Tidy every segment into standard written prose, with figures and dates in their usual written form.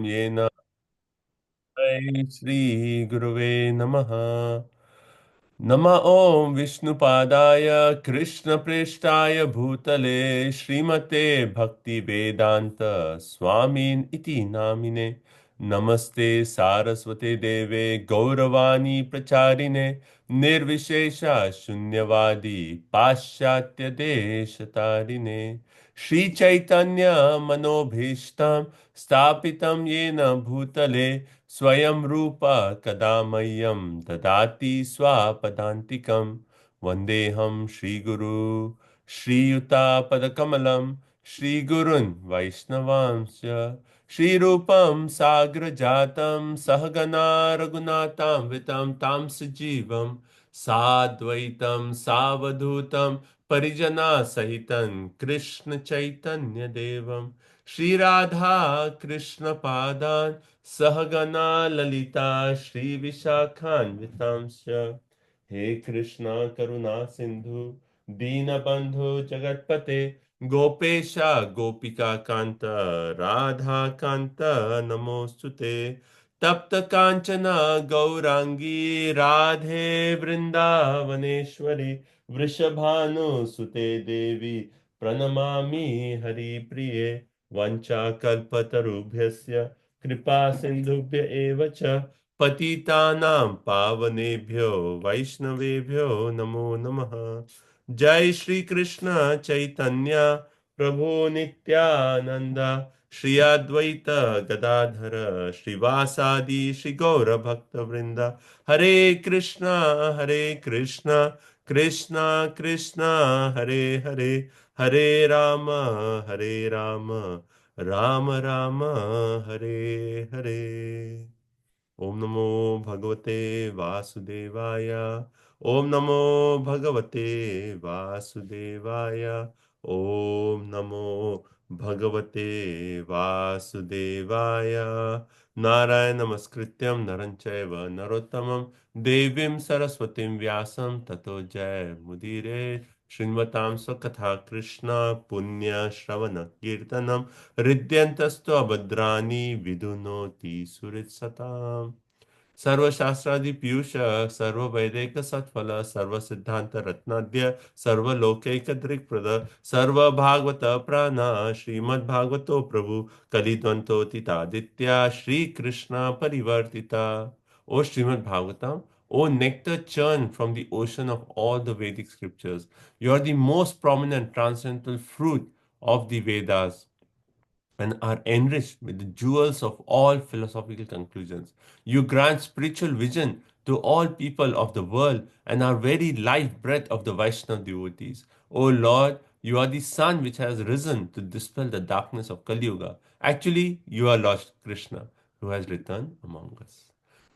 येन श्रीगुरुवे नमः। नमः ॐ विष्णुपादाय कृष्णप्रेष्ठाय भूतले श्रीमते भक्तिवेदान्त स्वामिन् इति नामिने। नमस्ते सारस्वते देवे गौरवाणी प्रचारिणे निर्विशेषा शून्यवादी पाश्चात्य देशतारिणे। श्रीचैतन्य मनोभीष्टं स्थापितं येन भूतले स्वयं रूप कदा मह्यं ददाति स्वापदान्तिकं। वन्देऽहं श्रीगुरु श्रीयुतापदकमलं श्रीगुरुन् वैष्णवांश्च। श्रीरूपं साग्रजातं सहगना रघुनाथान्वितं तां सजीवं साद्वैतं सावधूतं परिजनासहितं कृष्णचैतन्यदेवं श्रीराधा कृष्णपादान् सहगना ललिता श्रीविशाखान्वितांश्च। हे कृष्णा करुणा सिंधु दीनबंधु जगत्पते गोपेश गोपिका कांत राधा कांत नमोस्तुते। तप्त कांचना गौरांगी राधे वृंदावनेश्वरी वृषभानुसुते देवी प्रणमामि हरिप्रिये। वंचाकल्पतरुभ्यस्य कृपा सिंधुभ्य एव च पतितानां पावनेभ्यो वैष्णवेभ्यो नमो नमः। जय श्री कृष्ण चैतन्य प्रभु नित्यानंद श्री अद्वैत गदाधर श्रीवासादि श्री गौर भक्त वृंद। हरे कृष्णा कृष्णा कृष्णा हरे हरे हरे हरे राम राम राम हरे हरे। ओम नमो भगवते वासुदेवाय। ओम नमो भगवते वासुदेवाय। ओम नमो भगवते वासुदेवाय। नारायण नमस्कृत्यं नरं चैव नरोत्तमं देवीं सरस्वतीं व्यासं ततो जय मुदीरे। शृण्वतां स्वकथा कृष्ण पुण्य श्रवण कीर्तनम हृद्यन्तस्तु अभद्राणि विधुनोति सुहृत्सताम्। सर्वशास्त्रादि पीयूष सर्ववैदिक सत्फल सर्वसिद्धांत रत्नाद्य सर्वलोकैकदृक्प्रद सर्वभागवत प्राण श्रीमद्भागवतो प्रभु कलिद्वंतोतितादित्य Shri Krishna परिवर्तिता। O Srimad Bhagavatam, O nectar churned from the ocean of all the Vedic scriptures, you are the most prominent transcendental fruit of the Vedas and are enriched with the jewels of all philosophical conclusions. You grant spiritual vision to all people of the world and are very life breath of the Vaishnava devotees. O Lord, you are the sun which has risen to dispel the darkness of Kali Yuga. Actually, you are Lord Krishna who has returned among us.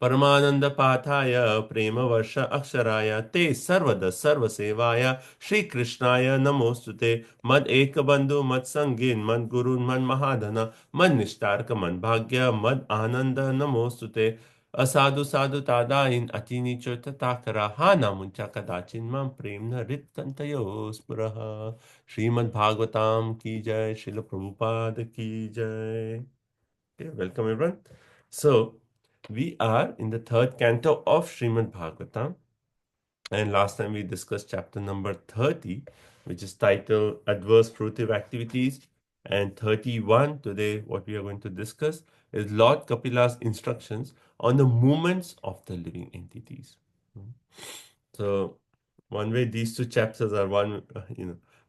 परमानंद पाथाय प्रेम वर्ष अक्षराय ते सर्वद सर्व सेवाय श्री कृष्णाय नमोस्तुते। मद एक बंधु मद संगीन मद गुरु मद महाधन मद निष्ठार्क मद भाग्य मद आनंद नमोस्तुते। असाधु साधु तादाइन अतिनी तथाकरा हा नामुंचा कदाचिन मम प्रेम न रितंतयो स्पुरः। श्रीमद् भागवताम की जय। श्रील प्रभुपाद की जय। Welcome everyone. So we are in the third canto of Srimad Bhagavatam, and last time we discussed chapter number 30, which is titled Adverse Fruitive Activities, and 31 today. What we are going to discuss is Lord Kapila's instructions on the movements of the living entities. So one way these two chapters are one,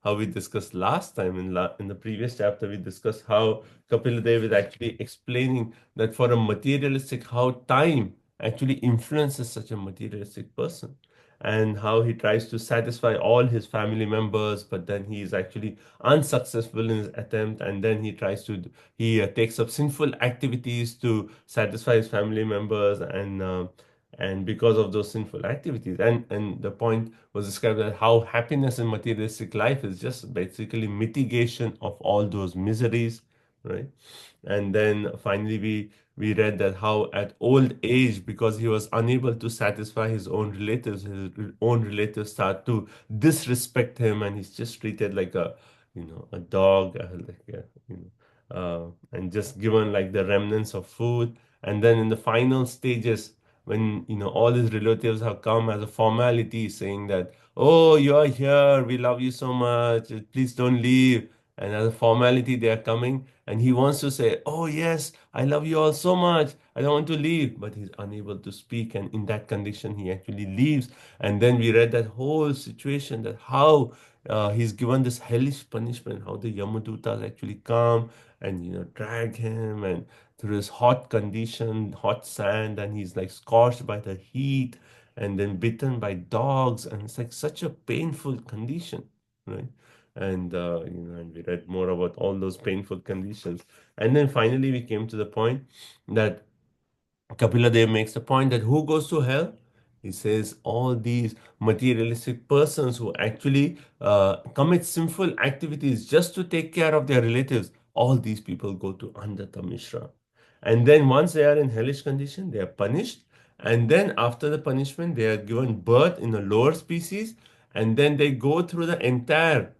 how we discussed last time in the previous chapter, we discussed how Kapila Dev is actually explaining that for a materialistic, how time actually influences such a materialistic person, and how he tries to satisfy all his family members, but then he is actually unsuccessful in his attempt, and then he takes up sinful activities to satisfy his family members, and because of those sinful activities, and the point was described as how happiness in materialistic life is just basically mitigation of all those miseries, right? And then finally we read that how at old age, because he was unable to satisfy his own relatives start to disrespect him, and he's just treated like a dog, like and just given like the remnants of food. And then in the final stages, when all his relatives have come as a formality, saying that, "Oh, you are here. We love you so much. Please don't leave." And as a formality, they are coming, and he wants to say, "Oh yes, I love you all so much. I don't want to leave," but he's unable to speak, and in that condition, he actually leaves. And then we read that whole situation, that how he's given this hellish punishment, how the Yamadutas actually come and drag him and through this hot condition, hot sand, and he's like scorched by the heat and then bitten by dogs, and it's like such a painful condition, right? And and we read more about all those painful conditions, and then finally we came to the point that Kapila Dev makes the point that who goes to hell? He says all these materialistic persons who actually commit sinful activities just to take care of their relatives, all these people go to Andhata Mishra. And then once they are in hellish condition, they are punished. And then after the punishment, they are given birth in a lower species. And then they go through the entire,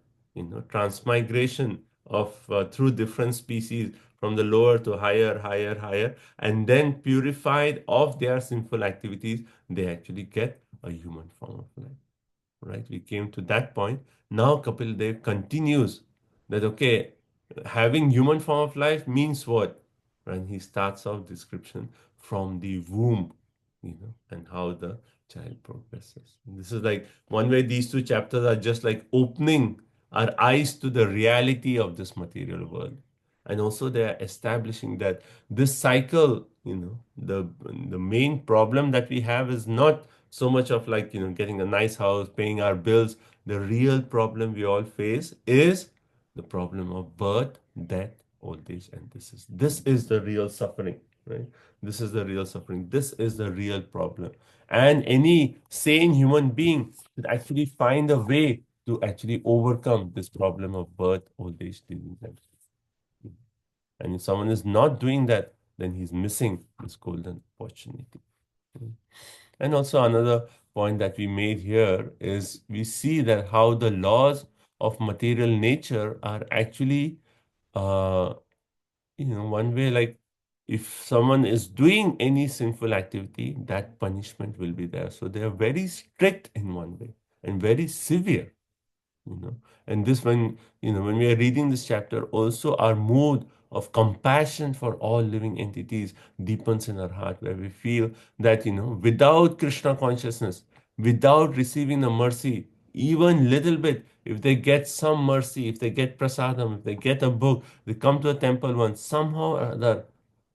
transmigration of through different species from the lower to higher, higher, higher, and then purified of their sinful activities, they actually get a human form of life. Right? We came to that point. Now Kapil Dev continues that okay, having human form of life means what? And he starts off description from the womb, and how the child progresses. And this is like one way these two chapters are just like opening our eyes to the reality of this material world. And also they are establishing that this cycle, the main problem that we have is not so much of like, getting a nice house, paying our bills. The real problem we all face is the problem of birth, death, old age, and this is the real suffering, right? This is the real suffering. This is the real problem. And any sane human being should actually find a way to actually overcome this problem of birth, old age, disease, and if someone is not doing that, then he's missing this golden opportunity. And also another point that we made here is we see that how the laws of material nature are actually, uh, one way like if someone is doing any sinful activity, that punishment will be there. So they are very strict in one way and very severe, you know and this when we are reading this chapter, also our mood of compassion for all living entities deepens in our heart, where we feel that without Krishna consciousness, without receiving the mercy even little bit, if they get some mercy, if they get prasadam, if they get a book, they come to a temple once, somehow or other,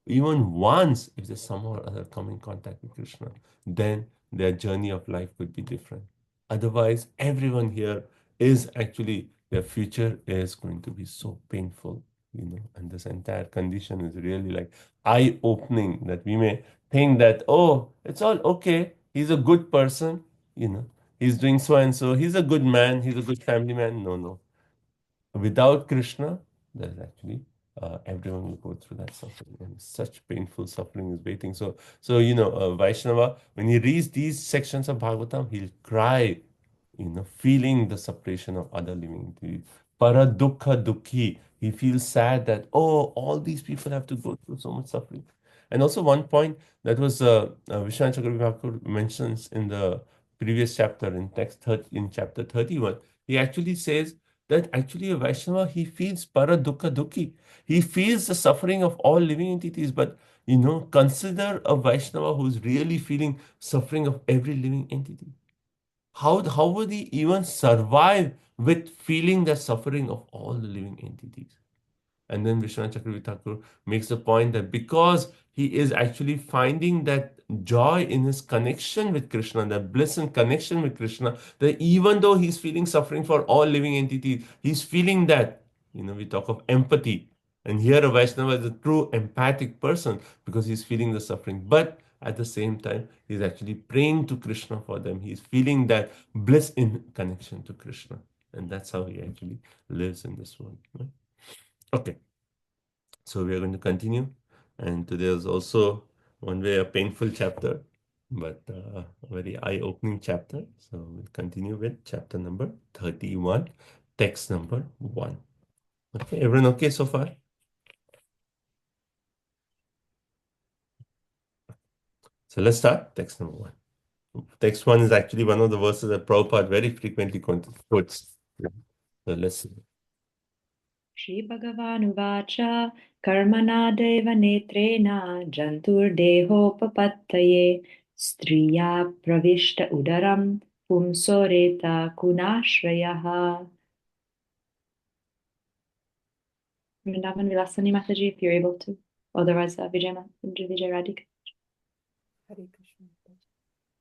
even once, if they somehow or other come in contact with Krishna, then their journey of life could be different. Otherwise, everyone here is actually, their future is going to be so painful, and this entire condition is really like eye-opening, that we may think that, oh, it's all okay. He's a good person, you know, he's doing so and so, he's a good man, he's a good family man. No, no. Without Krishna, there's actually everyone will go through that suffering, and such painful suffering is waiting. So Vaishnava, when he reads these sections of Bhagavatam, he'll cry, feeling the separation of other living entities. Para dukkha dukhi. He feels sad that, oh, all these people have to go through so much suffering. And also one point that was Vishwanath Chakravarti mentions in the previous chapter, in chapter 31, he actually says that actually a Vaishnava, he feels para dukkha dukhi. He feels the suffering of all living entities, but consider a Vaishnava who's really feeling suffering of every living entity. How would he even survive with feeling the suffering of all the living entities? And then Vishwanath Chakravarti Thakur makes the point that because he is actually finding that joy in his connection with Krishna, that bliss and connection with Krishna, that even though he's feeling suffering for all living entities, he's feeling that, we talk of empathy. And here a Vaishnava is a true empathic person because he's feeling the suffering. But at the same time, he's actually praying to Krishna for them. He's feeling that bliss in connection to Krishna. And that's how he actually lives in this world. Right? Okay. So we are going to continue. And today is also one way a painful chapter, but a very eye-opening chapter. So we'll continue with chapter number 31, text number 1. Okay, everyone okay so far? So let's start text number one. Text one is actually one of the verses that Prabhupada very frequently quotes. So let's see. श्रीभगवानुवाच कर्मणादेव नेत्रेण जन्तुर्देहोपपत्तये स्त्रिया प्रविष्ट उदरं पुंसोरेत कुनाश्रयः. Vrindavan Vilasani Mataji, if you're able to. Otherwise, Vijay Radhika. Hare Krishna.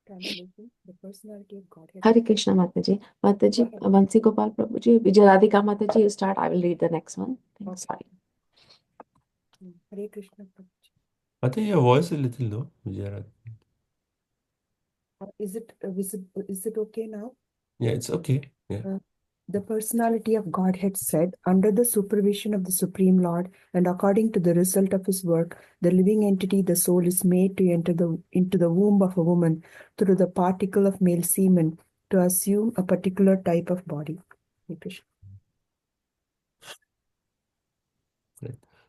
Translation: The personality of Godhead. Hare Krishna Mataji. Mataji, Vansi Gopal Prabhuji, Vijayadika Mataji, you start. I will read the next one. Thanks. Okay. Hare Krishna. Prabhuji. I think your voice is a little low, Vijayaraj. Is it visible? Is it okay now? Yeah, it's okay. Yeah. The personality of Godhead said, under the supervision of the Supreme Lord, and according to the result of his work, the living entity, the soul, is made to enter into the womb of a woman through the particle of male semen to assume a particular type of body. Hare Krishna.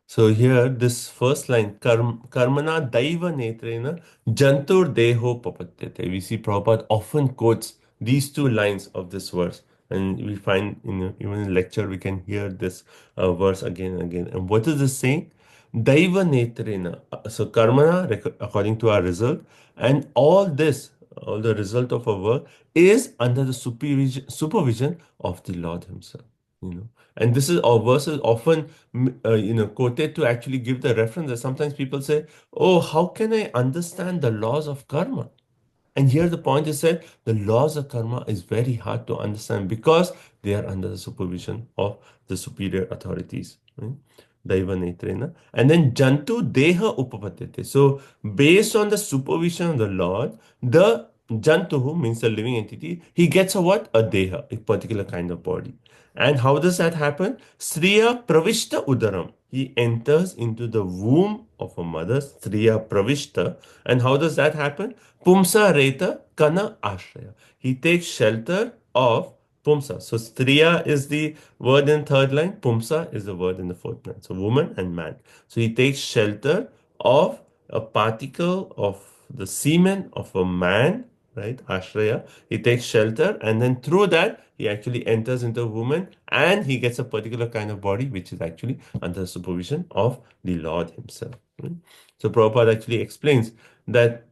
So here, this first line, karmana daiva netrena jantur deho papatyate. We see Prabhupada often quotes these two lines of this verse. And we find, even in lecture, we can hear this verse again and again. And what is this saying? Daiva netrena. So karmana, according to our result, and all this, all the result of our work, is under the supervision of the Lord Himself. And this is our verse is often quoted to actually give the reference that sometimes people say, oh, how can I understand the laws of karma? And here the point is that the laws of karma is very hard to understand because they are under the supervision of the superior authorities. Right? Daiva netrena. And then jantu deha upapatyate. So based on the supervision of the Lord, the jantu means the living entity, he gets a what? A deha, a particular kind of body. And how does that happen? Striya pravishta udaram. He enters into the womb of a mother, Striya pravishta. And how does that happen? Pumsa reta kana ashraya. He takes shelter of Pumsa. So Striya is the word in third line. Pumsa is the word in the fourth line. So woman and man. So he takes shelter of a particle of the semen of a man, right? Ashraya. He takes shelter, and then through that he actually enters into a woman, and he gets a particular kind of body, which is actually under the supervision of the Lord Himself. Right? So Prabhupada actually explains that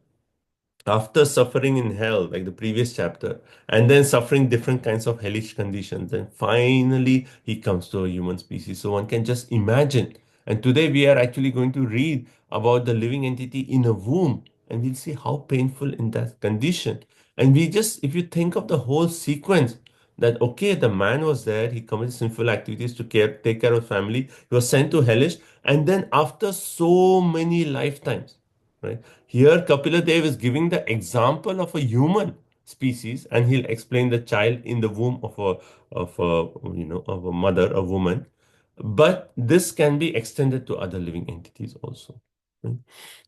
after suffering in hell, like the previous chapter, and then suffering different kinds of hellish conditions, then finally he comes to a human species. So one can just imagine. And today we are actually going to read about the living entity in a womb, and we'll see how painful in that condition. And if you think of the whole sequence, that okay, the man was there, he committed sinful activities to take care of family, he was sent to hellish, and then after so many lifetimes, right? Here, Kapila Dev is giving the example of a human species, and he'll explain the child in the womb of a mother, a woman. But this can be extended to other living entities also. Right?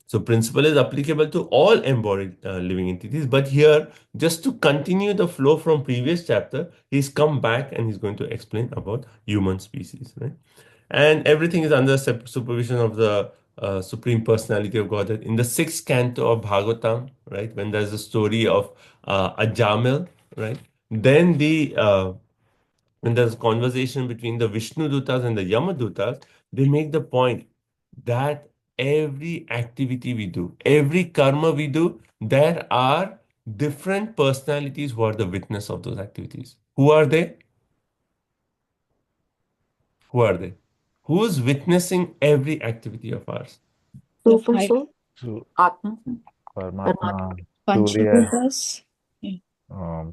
So, principle is applicable to all embodied living entities. But here, just to continue the flow from previous chapter, he's come back and he's going to explain about human species, right? And everything is under supervision of the Supreme Personality of Godhead. In the sixth canto of Bhagavatam, right, when there's a story of Ajamil, right, then when there's a conversation between the Vishnu Dutas and the Yama Dutas, they make the point that every activity we do, every karma we do, there are different personalities who are the witness of those activities. Who are they? Who are they? Who's witnessing every activity of ours? The Super five soul, So, Atma, Paramatma, Surya, Panchbhutas. Yeah.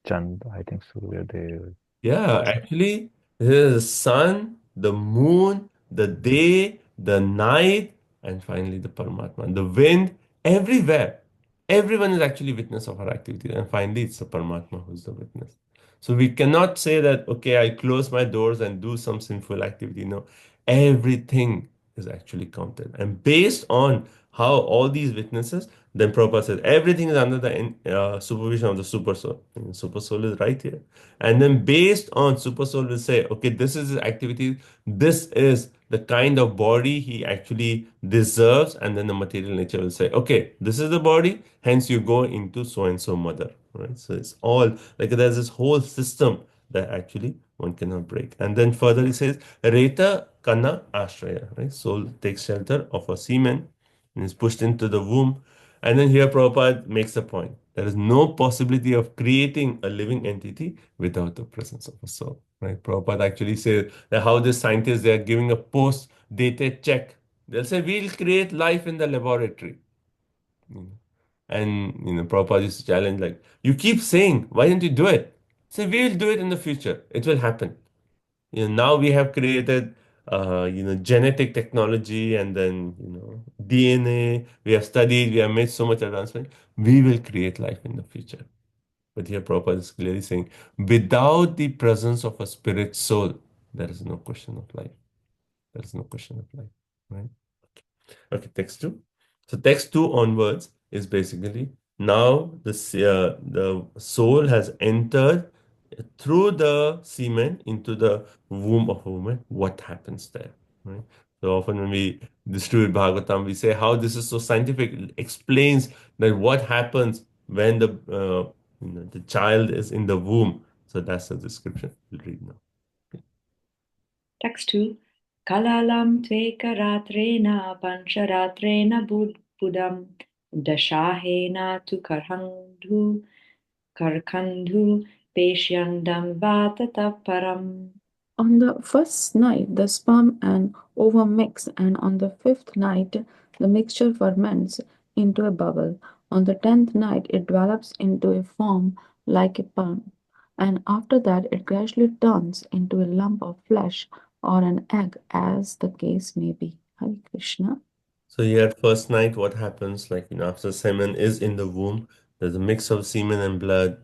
Chand, I think Surya Dev. Yeah, actually, there's the sun, the moon, the day, the night, and finally the Paramatma, the wind, everywhere. Everyone is actually witness of our activity. And finally, it's the Paramatma who's the witness. So we cannot say that, okay, I close my doors and do some sinful activity. No, everything is actually counted. And based on how all these witnesses, then Prabhupada says everything is under the supervision of the super soul. And the super soul is right here. And then based on super soul will say, okay, this is his activity, this is the kind of body he actually deserves, and then the material nature will say, okay, this is the body, hence you go into so and so mother, right? So it's all like there's this whole system that actually one cannot break. And then further he says, Reta Kana Ashraya, right? Soul takes shelter of a semen and is pushed into the womb. And then here Prabhupada makes a point. There is no possibility of creating a living entity without the presence of a soul. Right? Prabhupada actually says that how the scientists, they are giving a post-dated check. They'll say, we'll create life in the laboratory. And Prabhupada used to challenge, like, you keep saying, why don't you do it? Say, we'll do it in the future. It will happen. Now we have created genetic technology, and then DNA. We have studied, we have made so much advancement. We will create life in the future. But here Prabhupada is clearly saying, without the presence of a spirit soul, there is no question of life. There is no question of life. Right? Okay, text 2. So text 2 onwards is basically now the soul has entered through the semen into the womb of a woman. What happens there? Right? So often when we distribute Bhagavatam, we say how this is so scientific. It explains that what happens when the child is in the womb. So that's the description. We'll read now. Text 2. Kalalam tvekaratrena pancharatrena budam dashahena tu karkandhu peshyandam vatataparam. On the first night, the sperm and ovum mix, and on the fifth night, the mixture ferments into a bubble. On the 10th night, it develops into a form like a palm, and after that, it gradually turns into a lump of flesh or an egg, as the case may be. Hare Krishna. So here, first night, what happens? Like, after semen is in the womb, there's a mix of semen and blood.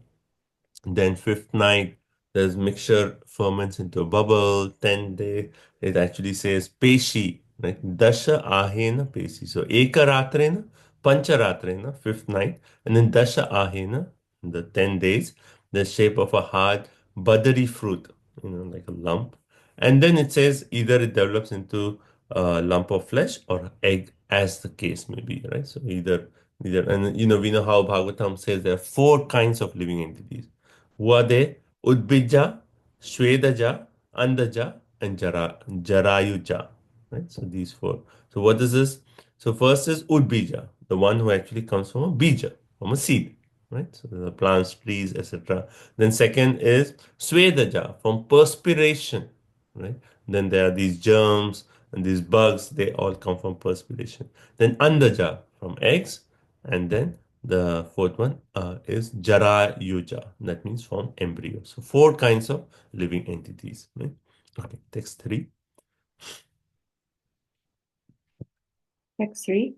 Then fifth night, there's mixture ferments into a bubble. 10th day, it actually says peshi, right? Dasha ahena peshi. So ekaratrena, pancharatrena, fifth night, and then dasha ahena, the 10 days, the shape of a hard buttery fruit, like a lump. And then it says either it develops into a lump of flesh or egg, as the case may be, right? So either, and we know how Bhagavatam says there are 4 kinds of living entities. Who are they? Udbija, Shvedaja, Andaja, and Jarayuja. Right? So these 4. So what is this? So first is Udbija, the one who actually comes from a bija, from a seed. Right? So the plants, trees, etc. Then second is Swedaja, from perspiration. Right? Then there are these germs and these bugs, they all come from perspiration. Then Andaja, from eggs, and then the fourth one is Jara Yuja, that means from embryo. So 4 kinds of living entities. Right? Okay, text 3. Text 3.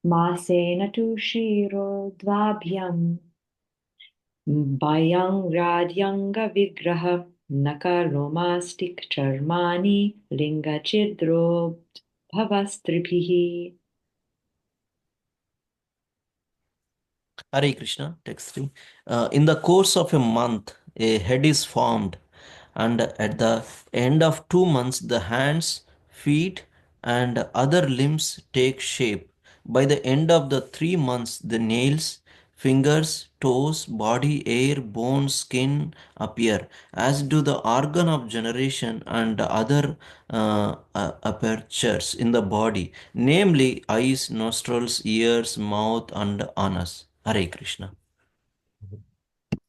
Masena tu shiro dvabhyam Bhayang Radyanga Vigraha Nakaromastik Charmani Linga Chidro Bhavastripihi. Hare Krishna, text 3. In the course of a month, a head is formed, and at the end of 2 months, the hands, feet, and other limbs take shape. By the end of the 3 months, the nails, fingers, toes, body, hair, bones, skin appear, as do the organ of generation and other apertures in the body, namely eyes, nostrils, ears, mouth, and anus. Hare Krishna.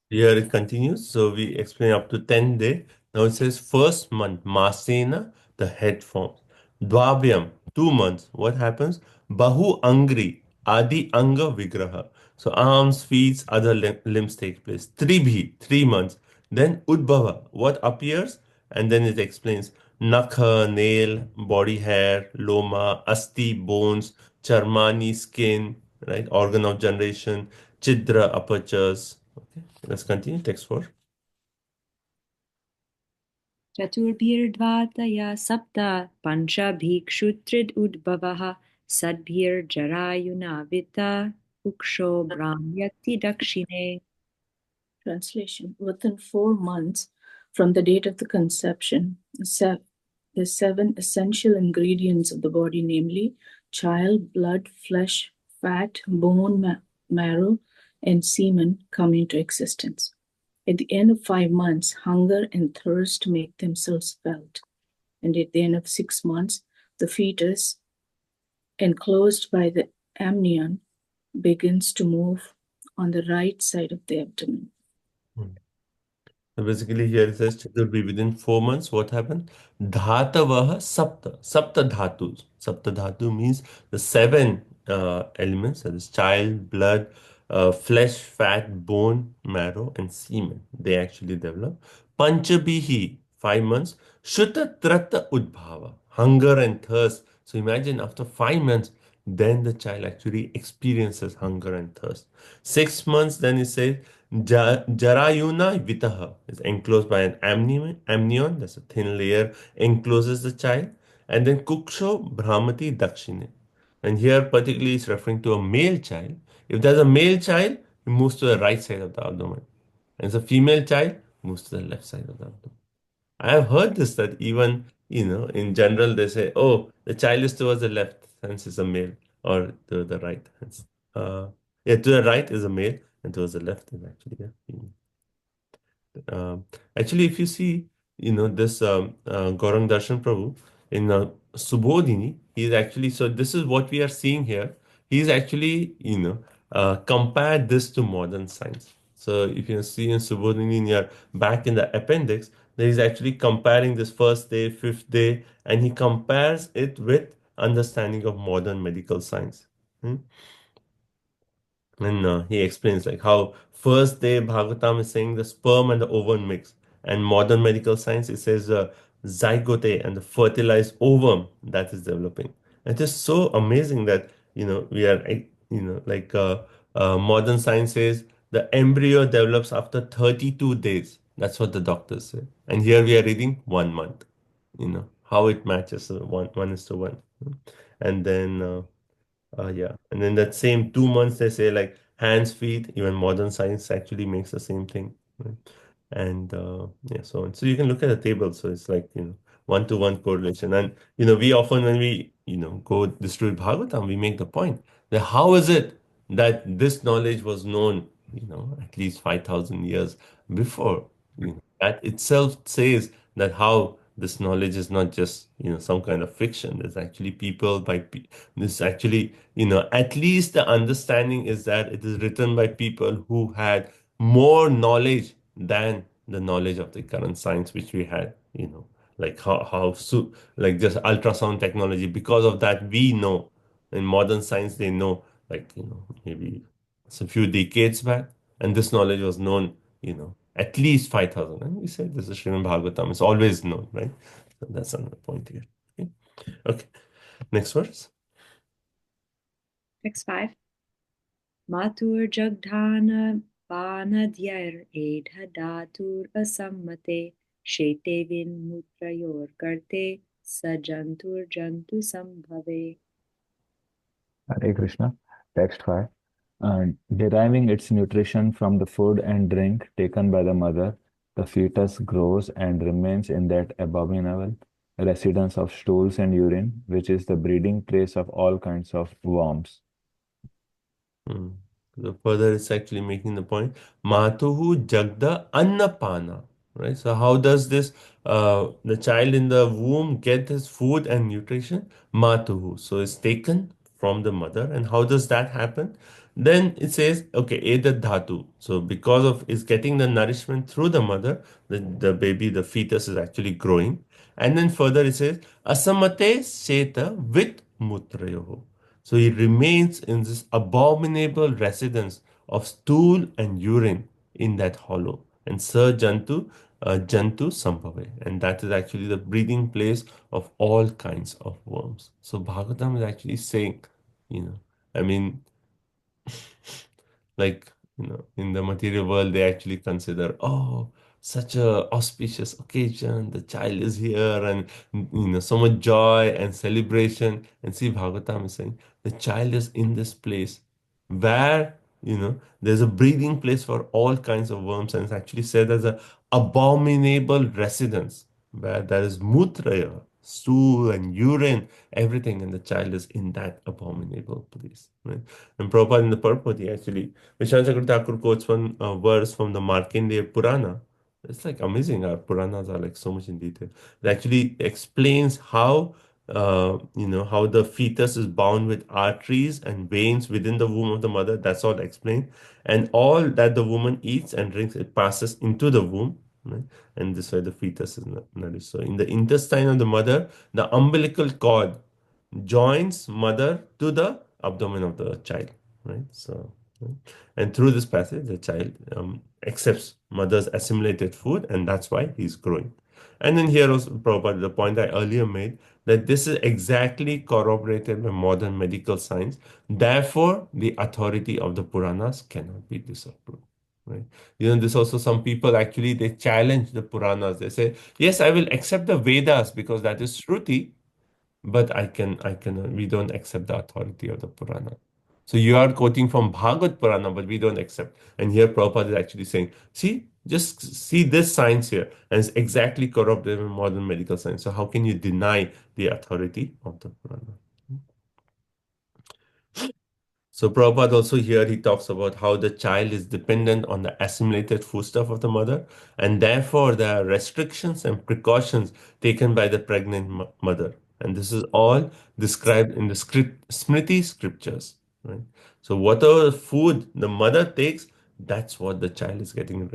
Here it continues. So we explain up to 10 day. Now it says first month, Masena, the head forms. Dvabhyam, 2 months. What happens? Bahu Angri, Adi Anga Vigraha. So arms, feet, other limbs take place. Tribhi, 3 months. Then Udbhava, what appears? And then it explains Nakha, nail, body hair, Loma, Asti, bones, Charmani, skin, right? Organ of generation, Chidra, apertures. Okay, let's continue. Text 4. Chaturbhirdvataya sapta panchabhikshutrid udbhavaha sadbhirjarayunavita uksho brahmyati dakshine. Translation. Within 4 months from the date of the conception, the seven essential ingredients of the body, namely child, blood, flesh, fat, bone, marrow, and semen, come into existence. At the end of 5 months, hunger and thirst make themselves felt. And at the end of 6 months, the fetus, enclosed by the amnion, begins to move on the right side of the abdomen. So basically here it says it will be within 4 months. What happened? Dhatavah sapta. Sapta dhatus. Sapta dhatu means the seven elements, that is child, blood, flesh, fat, bone, marrow, and semen. They actually develop. Panchabihi, 5 months. Shuta trata udbhava. Hunger and thirst. So imagine after 5 months, then the child actually experiences hunger and thirst. 6 months, then it says Jarayuna Vitaha is enclosed by an amnion, that's a thin layer, encloses the child, and then Kuksho Brahmati Dakshine. And here, particularly, it's referring to a male child. If there's a male child, he moves to the right side of the abdomen. And it's a female child, moves to the left side of the abdomen. I have heard this that even, in general, they say, oh, the child is towards the left, hence it's a male, or to the right, hence. Yeah, to the right is a male, and towards the left is actually a female. Actually, if you see, this Gaurang Darshan Prabhu in Subodhini, he's actually, so this is what we are seeing here. He's actually, compared this to modern science. So if you see in Subodhini in your back in the appendix, there is actually comparing this first day, fifth day, and he compares it with understanding of modern medical science. Hmm? And he explains like how first day Bhagavatam is saying the sperm and the ovum mix, and modern medical science it says the zygote and the fertilized ovum that is developing. It is so amazing that we are like modern science says the embryo develops after 32 days. That's what the doctors say, and here we are reading 1 month. How it matches one is to one, and then. Yeah, and in that same 2 months, they say like hands, feet, even modern science actually makes the same thing. Right? And yeah, so on. So you can look at the table. So it's like, one-to-one correlation. And, we often, when we, go distribute Bhagavatam, we make the point that how is it that this knowledge was known, at least 5,000 years before? That itself says that how this knowledge is not just, some kind of fiction. There's actually people this actually, at least the understanding is that it is written by people who had more knowledge than the knowledge of the current science which we had, like like just ultrasound technology. Because of that, we know in modern science they know, like, maybe it's a few decades back, and this knowledge was known, at least 5,000. And we say this is Srimad Bhagavatam. It's always known, right? So that's another point here. Okay. Okay. Next verse. Text 5. Matur Jagdhana Panadyar Edha Dhatur Asammate Shete Vin Mutrayor Karte Sajantur Jantu Sambhave. Hare Krishna. Text 5. Deriving its nutrition from the food and drink taken by the mother, the fetus grows and remains in that abominable residence of stools and urine, which is the breeding place of all kinds of worms. Hmm. So further, it's actually making the point. Matuhu Jagda Annapana. Right? So how does this the child in the womb get his food and nutrition? Matuhu. So it's taken from the mother. And how does that happen? Then it says, okay, Edat Dhatu. So because of is getting the nourishment through the mother, the baby, the fetus is actually growing. And then further it says, Asamate Seta with Mutrayoho. So he remains in this abominable residence of stool and urine in that hollow. And Sir Jantu Sambhave. And that is actually the breeding place of all kinds of worms. So Bhagavatam is actually saying, I mean, like, in the material world, they actually consider, oh, such a auspicious occasion, the child is here, and so much joy and celebration. And see, Bhagavatam is saying the child is in this place where there's a breeding place for all kinds of worms, and it's actually said as a abominable residence where there is mutraya. stool and urine, everything, and the child is in that abominable place. Right? And Prabhupada in the purport, he actually, Vishwanath Chakravarti Thakur quotes one verse from the Markandeya Purana. It's like amazing. Our Puranas are like so much in detail. It actually explains how how the fetus is bound with arteries and veins within the womb of the mother. That's all explained. And all that the woman eats and drinks, it passes into the womb. Right? And this way the fetus is nourished. So in the intestine of the mother, the umbilical cord joins mother to the abdomen of the child. Right? So, right? And through this passage, the child accepts mother's assimilated food, and that's why he's growing. And then here also, Prabhupada, the point I earlier made, that this is exactly corroborated by modern medical science. Therefore, the authority of the Puranas cannot be disapproved. Right? This also some people actually they challenge the Puranas. They say, yes, I will accept the Vedas because that is Shruti, but we don't accept the authority of the Purana. So you are quoting from Bhagavad Purana, but we don't accept. And here Prabhupada is actually saying, see, just see this science here, and it's exactly corrupted in modern medical science. So how can you deny the authority of the Purana? So Prabhupada also here he talks about how the child is dependent on the assimilated foodstuff of the mother, and therefore there are restrictions and precautions taken by the pregnant mother. And this is all described in the Smriti scriptures, right? So whatever food the mother takes, that's what the child is getting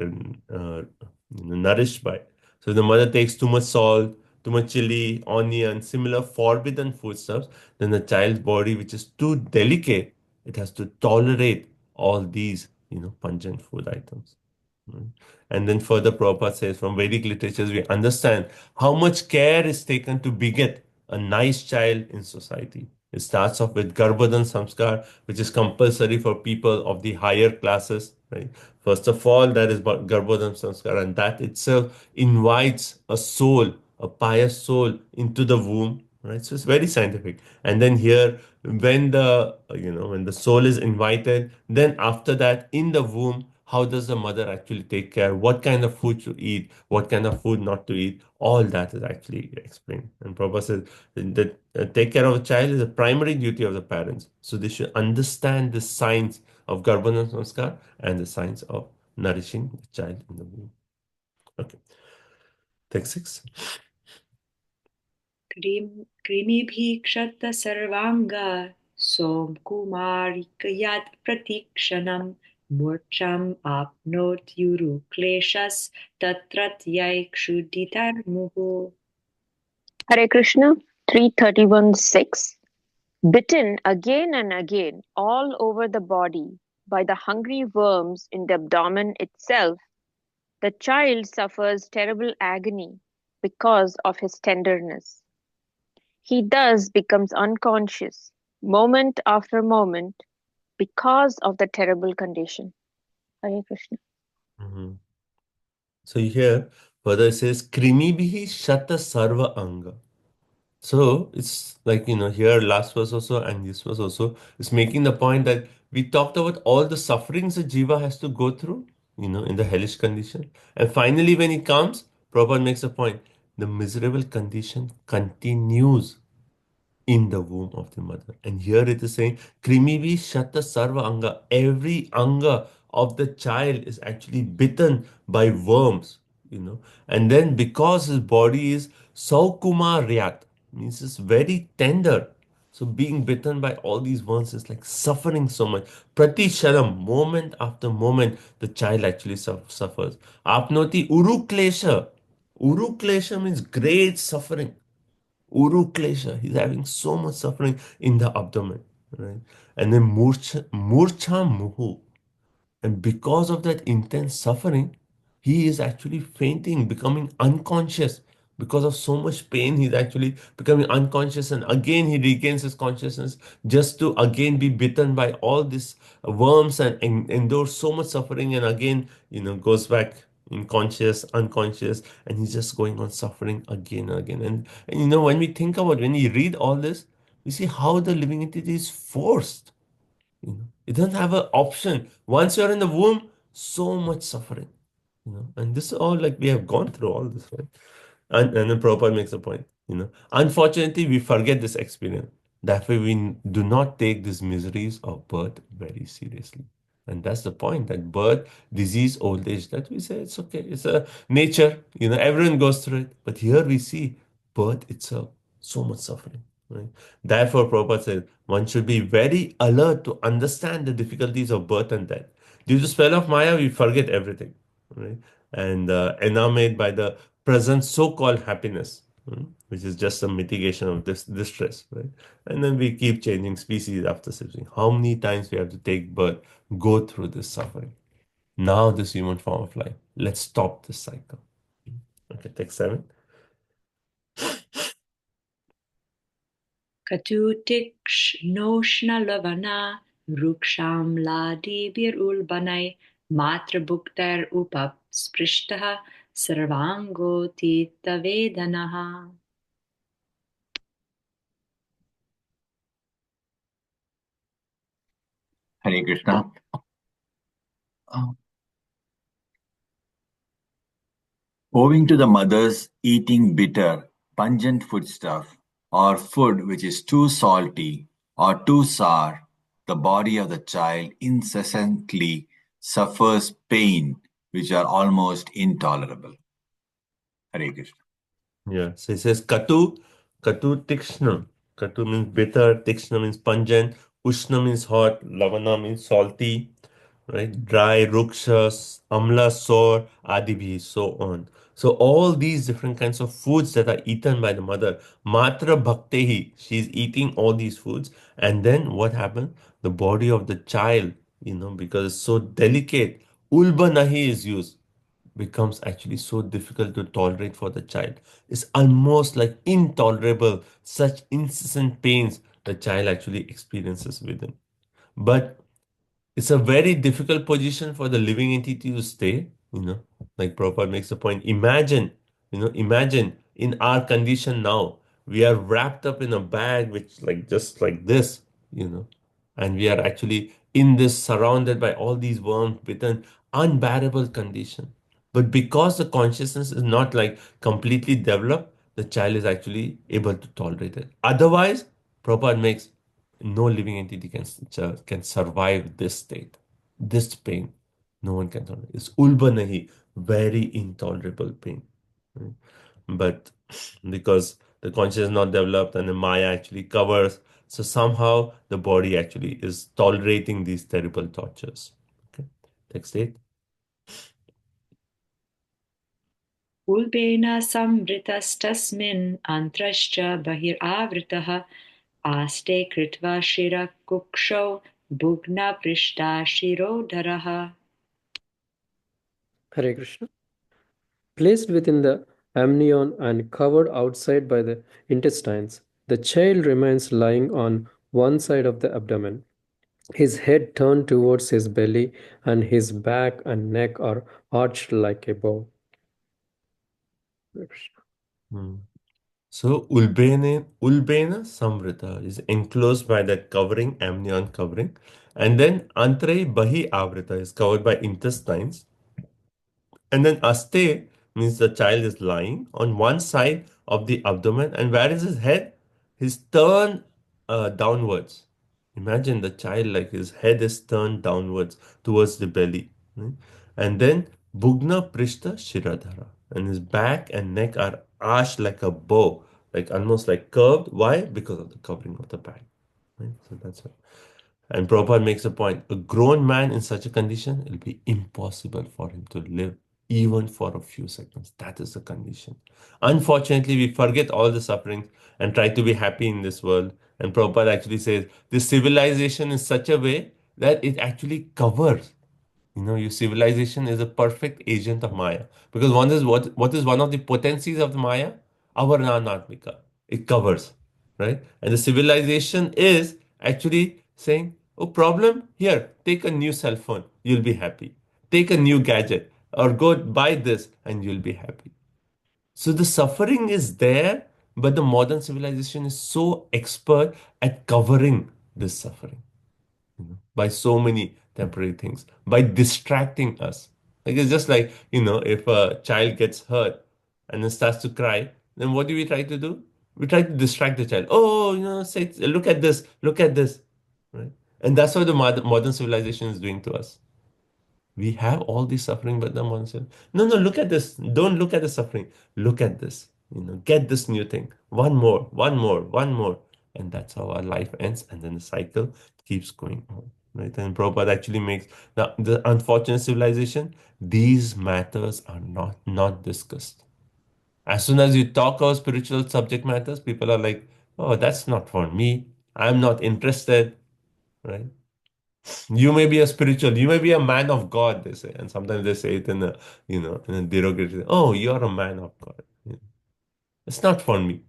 nourished by. So if the mother takes too much salt, too much chili, onion, similar forbidden foodstuffs, then the child's body, which is too delicate, it has to tolerate all these, pungent food items. Right? And then further, Prabhupada says from Vedic literatures, we understand how much care is taken to beget a nice child in society. It starts off with Garbhadan Samskar, which is compulsory for people of the higher classes. Right? First of all, that is Garbhadan Samskar, and that itself invites a soul, a pious soul, into the womb. Right? So it's very scientific. And then here, when the soul is invited, then after that, in the womb, how does the mother actually take care? What kind of food to eat? What kind of food not to eat? All that is actually explained. And Prabhupada says that take care of a child is a primary duty of the parents. So they should understand the science of Garbhana Samskar and the science of nourishing the child in the womb. Okay. Text 6. कृमिभिक्षत सर्वाङ्ग सोमकुमारिकयात् प्रतीक्षणं मूर्च्छाम् आप्नोत्युरुक्लेशस्तत्रत्यैक्षुदितर्मुहुः. Hare Krishna 331:6. Bitten again and again all over the body by the hungry worms in the abdomen itself, the child suffers terrible agony because of his tenderness. He thus becomes unconscious moment after moment because of the terrible condition. Hare Krishna. Mhm. So here further it says Krimibihi Shata Sarva Anga. So it's like, here last verse also and this verse also is making the point that we talked about all the sufferings that Jiva has to go through, in the hellish condition. And finally, when it comes, Prabhupada makes a point. The miserable condition continues in the womb of the mother. And here it is saying, Krimivi Shata Sarva Anga. Every anga of the child is actually bitten by worms, And then because his body is Saukuma Ryat, means it's very tender. So being bitten by all these worms is like suffering so much. Prati Sharam, moment after moment, the child actually suffers. Apnoti Uruklesha. Uruklesha means great suffering. Uruklesha, he's having so much suffering in the abdomen, right? And then murcha muhu. And because of that intense suffering, he is actually fainting, becoming unconscious. Because of so much pain, he's actually becoming unconscious, and again he regains his consciousness just to again be bitten by all these worms and endure so much suffering, and again, goes back unconscious, unconscious, and he's just going on suffering again and again. And when we think about when we read all this, we see how the living entity is forced. It doesn't have an option. Once you're in the womb, so much suffering. And this is all like we have gone through all this, right? And then Prabhupada makes a point. Unfortunately, we forget this experience. Therefore, we do not take these miseries of birth very seriously. And that's the point, that birth, disease, old age, that we say it's okay. It's a nature, everyone goes through it. But here we see birth itself, so much suffering. Right? Therefore, Prabhupada says one should be very alert to understand the difficulties of birth and death. Due to spell of Maya, we forget everything, right? And enamored by the present so-called happiness, which is just a mitigation of this distress, right? And then we keep changing species after species. How many times we have to take birth, go through this suffering? Now this human form of life. Let's stop this cycle. Okay, text 7. Katutikshnoshnalavana rukshamladibirulbanai matrabhuktar upapsprishtaha sarvangotitavedanaha. Hare Krishna. Uh, Owing to the mother's eating bitter, pungent foodstuff, or food which is too salty or too sour, the body of the child incessantly suffers pain which are almost intolerable. Hare Krishna. Yeah, so it says Katu Tikshna. Katu means bitter, Tikshna means pungent, Ushna means hot, Lavana means salty, right? Dry, Ruksha, Amla, sour, Adibhi, so on. So all these different kinds of foods that are eaten by the mother, Matra Bhaktehi, she's eating all these foods. And then what happens? The body of the child, because it's so delicate, Ulba Nahi is used, becomes actually so difficult to tolerate for the child. It's almost like intolerable, such incessant pains the child actually experiences within. But it's a very difficult position for the living entity to stay, like Prabhupada makes the point. Imagine in our condition now, we are wrapped up in a bag which like just like this, you know, and we are actually in this surrounded by all these worms with an unbearable condition. But because the consciousness is not like completely developed, the child is actually able to tolerate it. Otherwise, Prabhupada makes no living entity can survive this state, this pain. No one can tolerate. It's ulba nahi, very intolerable pain. Right? But because the consciousness is not developed and the Maya actually covers, so somehow the body actually is tolerating these terrible tortures. Okay, text 8. Ulbena samvritastasmin antrascha bahiravritaha aste kritva shirakuksho bhugna prishta shirodharaha. Hare Krishna. Placed within the amnion and covered outside by the intestines, the child remains lying on one side of the abdomen, his head turned towards his belly, and his back and neck are arched like a bow. Hare Krishna. So Ulbena Samvrita is enclosed by that covering, amnion covering, and then Antre Bahi Avrita is covered by intestines. And then Aste means the child is lying on one side of the abdomen. And where is his head? His turned downwards. Imagine the child like his head is turned downwards towards the belly. Right? And then Bhugna Prishta Shiradhara. And his back and neck are arched like a bow, like almost like curved. Why? Because of the covering of the back. Right? So that's why. And Prabhupada makes a point. A grown man in such a condition, it'll be impossible for him to live even for a few seconds. That is the condition. Unfortunately, we forget all the suffering and try to be happy in this world. And Prabhupada actually says this civilization is such a way that it actually covers. Your civilization is a perfect agent of Maya. Because what is one of the potencies of the Maya? Avarnanatmika. It covers, right? And the civilization is actually saying, oh, problem? Here, take a new cell phone. You'll be happy. Take a new gadget or go buy this and you'll be happy. So the suffering is there, but the modern civilization is so expert at covering this suffering by so many temporary things, by distracting us. Like it's just like, if a child gets hurt and then starts to cry, then what do we try to do? We try to distract the child. Oh, say, look at this, right? And that's what the modern civilization is doing to us. We have all this suffering, but the modern civilization, no, look at this. Don't look at the suffering. Look at this. Get this new thing. One more, one more, one more. And that's how our life ends. And then the cycle keeps going on, right? And Prabhupada actually makes the unfortunate civilization, these matters are not discussed. As soon as you talk about spiritual subject matters, people are like, oh, that's not for me. I'm not interested, right? You may be a spiritual, you may be a man of God, they say. And sometimes they say it in a derogatory, oh, you're a man of God. It's not for me.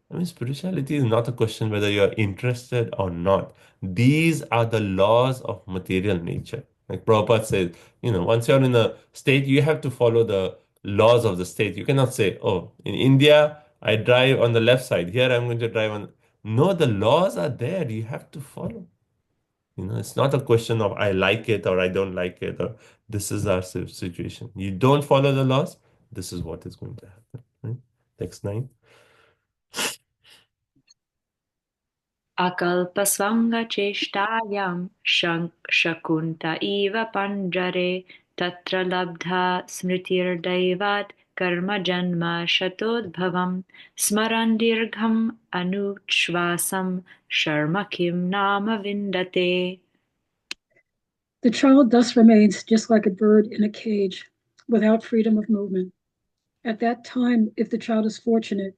I mean, spirituality is not a question whether you're interested or not. These are the laws of material nature. Like Prabhupada says, once you're in a state, you have to follow the laws of the state. You cannot say, oh, in India, I drive on the left side. Here, I'm going to drive on. No, the laws are there. You have to follow. It's not a question of I like it or I don't like it or this is our situation. You don't follow the laws, this is what is going to happen. Right? Next 9. अकल्पस्वङ्गचेष्टायां शकुन्त इव पञ्जरे तत्र लब्धा स्मृतिर्दैवात् कर्मजन्म शतोद्भवम् स्मरन् दीर्घम् अनुच्छ्वासं शर्म किं नाम विन्दते. The child thus remains just like a bird in a cage, without freedom of movement. At that time, if the child is fortunate,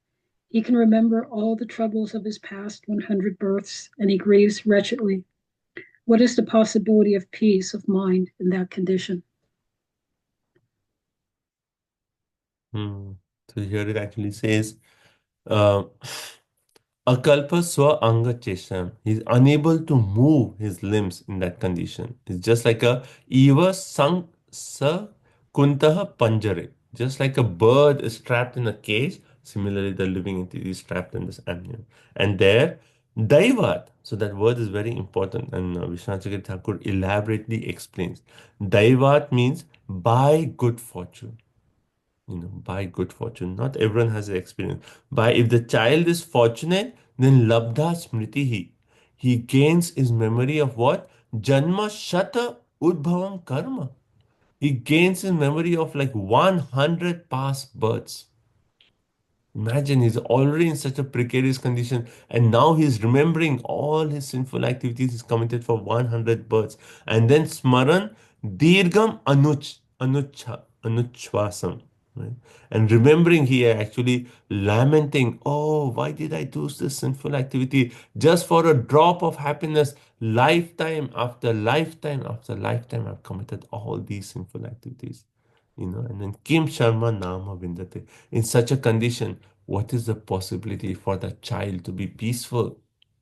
he can remember all the troubles of his past 100 births, and he grieves wretchedly. What is the possibility of peace of mind in that condition? So here it actually says, Akalpa swa anga chesham. He's unable to move his limbs in that condition. It's just like a eva sang sa kuntaha panjare. Just like a bird is trapped in a cage, similarly the living entity is trapped in this amnion. And there, daivat. So that word is very important, and Vishwanath Chakravarti Thakur elaborately explains. Daivat means by good fortune. By good fortune. Not everyone has the experience. By if the child is fortunate, then labdha smritihi. He gains his memory of what? Janma shata udbhavam karma. He gains his memory of like 100 past births. Imagine he's already in such a precarious condition, and now he's remembering all his sinful activities he's committed for 100 births. And then smaran dirgam anuchvasam. Right? And remembering here, actually lamenting, oh, why did I do this sinful activity just for a drop of happiness? Lifetime after lifetime after lifetime, I've committed all these sinful activities. And then Kim Sharma Nama Vindate. In such a condition, what is the possibility for the child to be peaceful?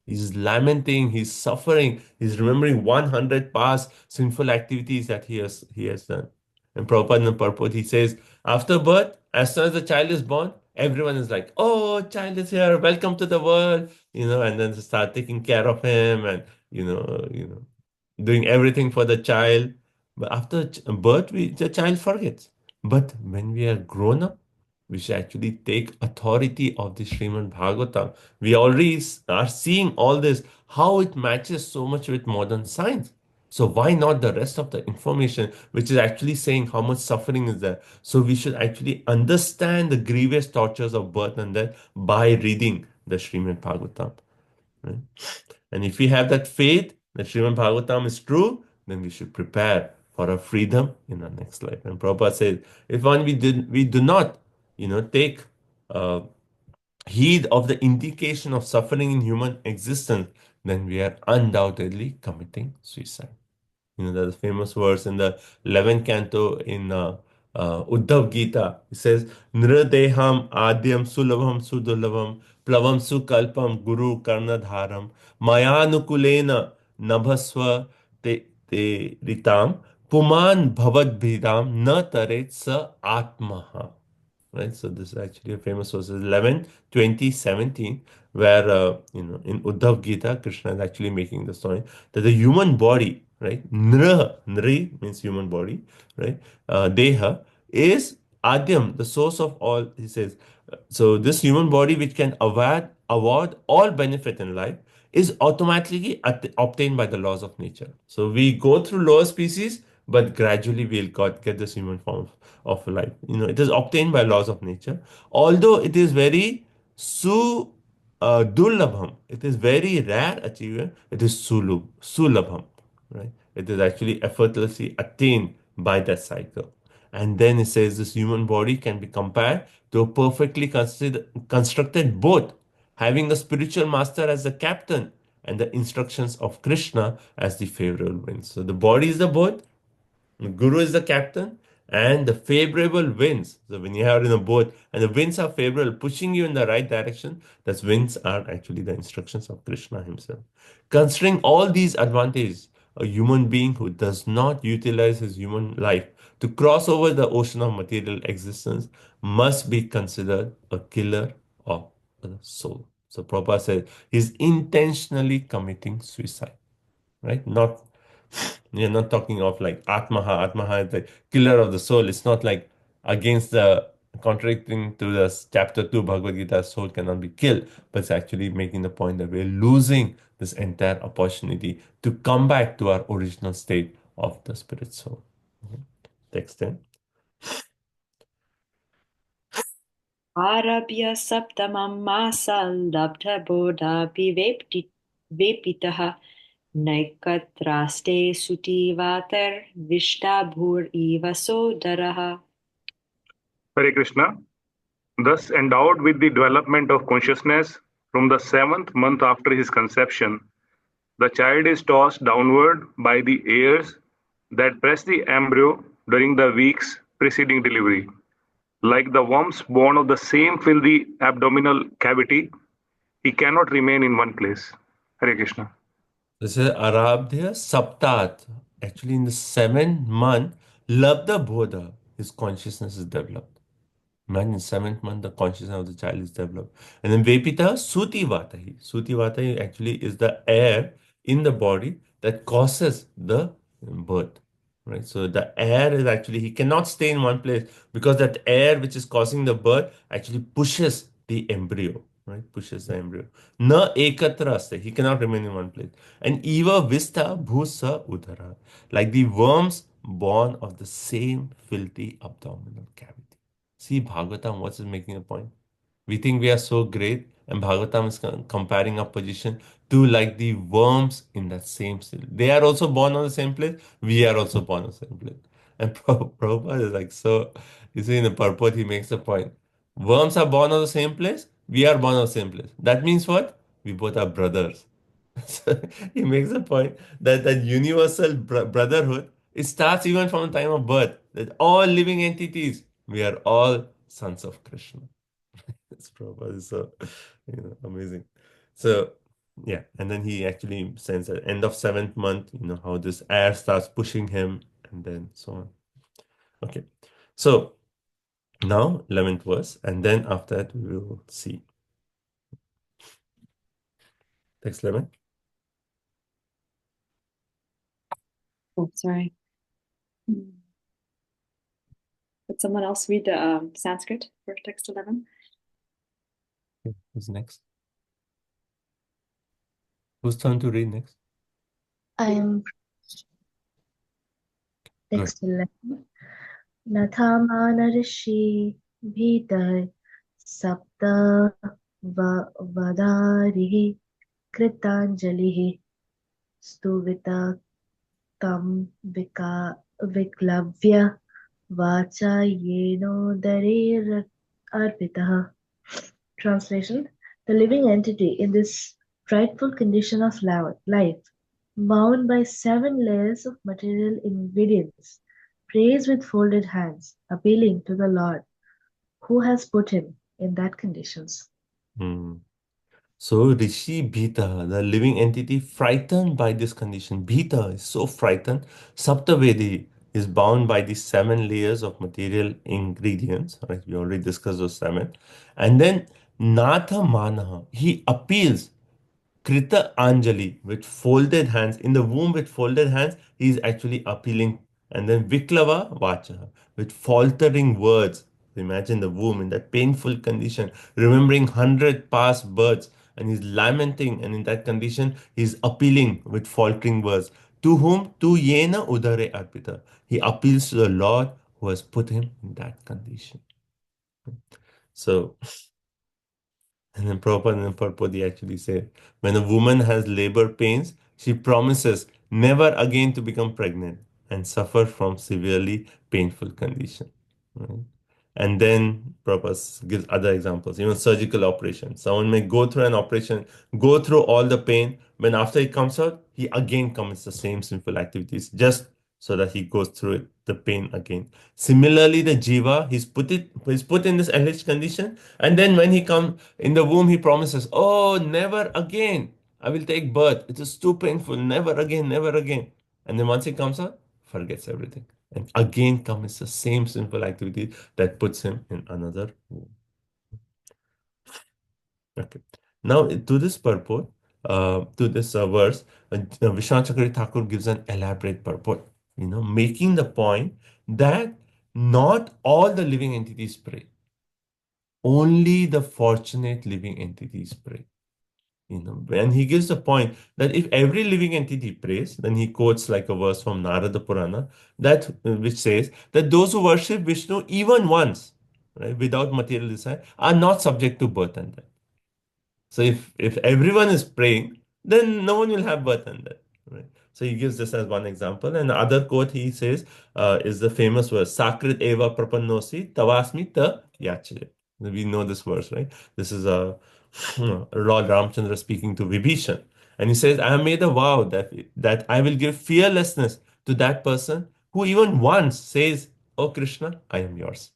He's lamenting, he's suffering, he's remembering 100 past sinful activities that he has done. And Prabhupada in the purport, he says, after birth, as soon as the child is born, everyone is like, oh, child is here, welcome to the world, and then start taking care of him and, doing everything for the child. But after birth, the child forgets. But when we are grown up, we should actually take authority of the Srimad Bhagavatam. We already are seeing all this, how it matches so much with modern science. So why not the rest of the information, which is actually saying how much suffering is there? So we should actually understand the grievous tortures of birth and death by reading the Srimad Bhagavatam. Right? And if we have that faith that Srimad Bhagavatam is true, then we should prepare for our freedom in our next life. And Prabhupada says, if we do not, take heed of the indication of suffering in human existence, then we are undoubtedly committing suicide. There's a famous verse in the 11th canto in Uddhav Gita. It says, Nradeham adyam sulabham sudulabham plavam sukalpam guru karnadharam mayanukulena nabhasva te ritam puman bhavad bhidam na taret sa atmaha. Right, so this is actually a famous verse, 11, 20, 17, where in Uddhav Gita, Krishna is actually making the point that the human body, right, Nri means human body, right, Deha is Adyam, the source of all, he says, So this human body, which can award all benefit in life, is automatically obtained by the laws of nature. So we go through lower species, but gradually we'll get this human form of life. It is obtained by laws of nature. Although it is very dullabham, it is very rare achievement. It is sulabham, right? It is actually effortlessly attained by that cycle. And then it says this human body can be compared to a perfectly constructed boat, having a spiritual master as the captain and the instructions of Krishna as the favorable winds. So the body is the boat, the guru is the captain, and the favorable winds. So when you are in a boat and the winds are favorable, pushing you in the right direction, those winds are actually the instructions of Krishna himself. Considering all these advantages, a human being who does not utilize his human life to cross over the ocean of material existence must be considered a killer of the soul. So Prabhupada said he's intentionally committing suicide, right? You're not talking of like Atmaha. Atmaha is the killer of the soul. It's not like against the contradicting to the chapter 2 Bhagavad Gita, soul cannot be killed, but it's actually making the point that we're losing this entire opportunity to come back to our original state of the spirit soul. Text 10. आरभ्य सप्तमं मासं लब्धबोधापि वेपितः नैकत्रास्ते सुटीवातर्विष्टाभूरिव सोदरः. Hare Krishna. Thus endowed with the development of consciousness from the 7th month after his conception, the child is tossed downward by the airs that press the embryo during the weeks preceding delivery. Like the worms born of the same fill the abdominal cavity, he cannot remain in one place. Hare Krishna. This is Arabdhya Saptat. Actually, in the 7th month, Labdha Bodha, his consciousness is developed. Man, in 7th month, the consciousness of the child is developed. And then Vepita Suti Vatahi. Suti Vatahi actually is the air in the body that causes the birth. Right? So the air is actually, he cannot stay in one place because that air which is causing the birth actually pushes the embryo. Right? Pushes the embryo. Na ekatra aste. He cannot remain in one place. And eva vista bhusa udara. Like the worms born of the same filthy abdominal cavity. See, Bhagavatam, what's it making a point? We think we are so great, and Bhagavatam is comparing our position to like the worms in that same cell. They are also born on the same place. We are also born on the same place. And Prabhupada is like, so, you see, in the purport, he makes a point. Worms are born on the same place. We are born on the same place. That means what? We both are brothers. So he makes a point that that universal brotherhood, it starts even from the time of birth. That all living entities, we are all sons of Krishna. It's Prabhupada is so amazing. So yeah, and then he actually sends at end of 7th month, how this air starts pushing him, and then so on. Okay, so now 11th verse, and then after that we will see. Text 11. Oh, sorry. Would someone else read the Sanskrit for text 11? Okay, who's next? Whose turn to read next? I'm Good. text 11. Nathamanarishi bhitar sapta vadarihi kritanjalihi stuvita tam viklavya vacha yeno darir arpitaha. Translation: the living entity in this frightful condition of life, bound by 7 layers of material ingredients, prays with folded hands, appealing to the Lord, who has put him in that conditions. So Rishi Bhita, the living entity, frightened by this condition. Bhita is so frightened. Saptavedi is bound by these 7 layers of material ingredients. Right? We already discussed those 7. And then Natha Manaha, he appeals. Krita Anjali, with folded hands, in the womb with folded hands, he is actually appealing. And then Viklava Vacha, with faltering words, So imagine the womb in that painful condition, remembering 100 past births, and he's lamenting, and in that condition, he's appealing with faltering words. To whom? To Yena Udare Arpita. He appeals to the Lord who has put him in that condition. So, and then Prabhupada and Purpodi actually say, when a woman has labor pains, she promises never again to become pregnant and suffer from severely painful condition. Right? And then Prabhupada gives other examples, surgical operation. Someone may go through an operation, go through all the pain, when after he comes out, he again commits the same sinful activities, just so that he goes through it, the pain again. Similarly, the jiva, he's put in this hellish condition, and then when he comes in the womb, he promises, oh, never again. I will take birth. It is too painful. Never again, never again. And then once he comes out, forgets everything. And again commits the same sinful activity that puts him in another womb. Okay. Now, to this purport, to this verse, Vishwanath Chakravarti Thakur gives an elaborate purport, making the point that not all the living entities pray. Only the fortunate living entities pray. And he gives the point that if every living entity prays, then he quotes like a verse from Narada Purana which says that those who worship Vishnu even once, right, without material desire, are not subject to birth and death. So if everyone is praying, then no one will have birth and death. Right? So he gives this as one example. And the other quote he says is the famous verse, Sakrit eva prapannosi tavasmi ta yachale. We know this verse, right? This is Lord Ramchandra speaking to Vibhishan. And he says, I have made a vow that I will give fearlessness to that person who even once says, Oh Krishna, I am yours.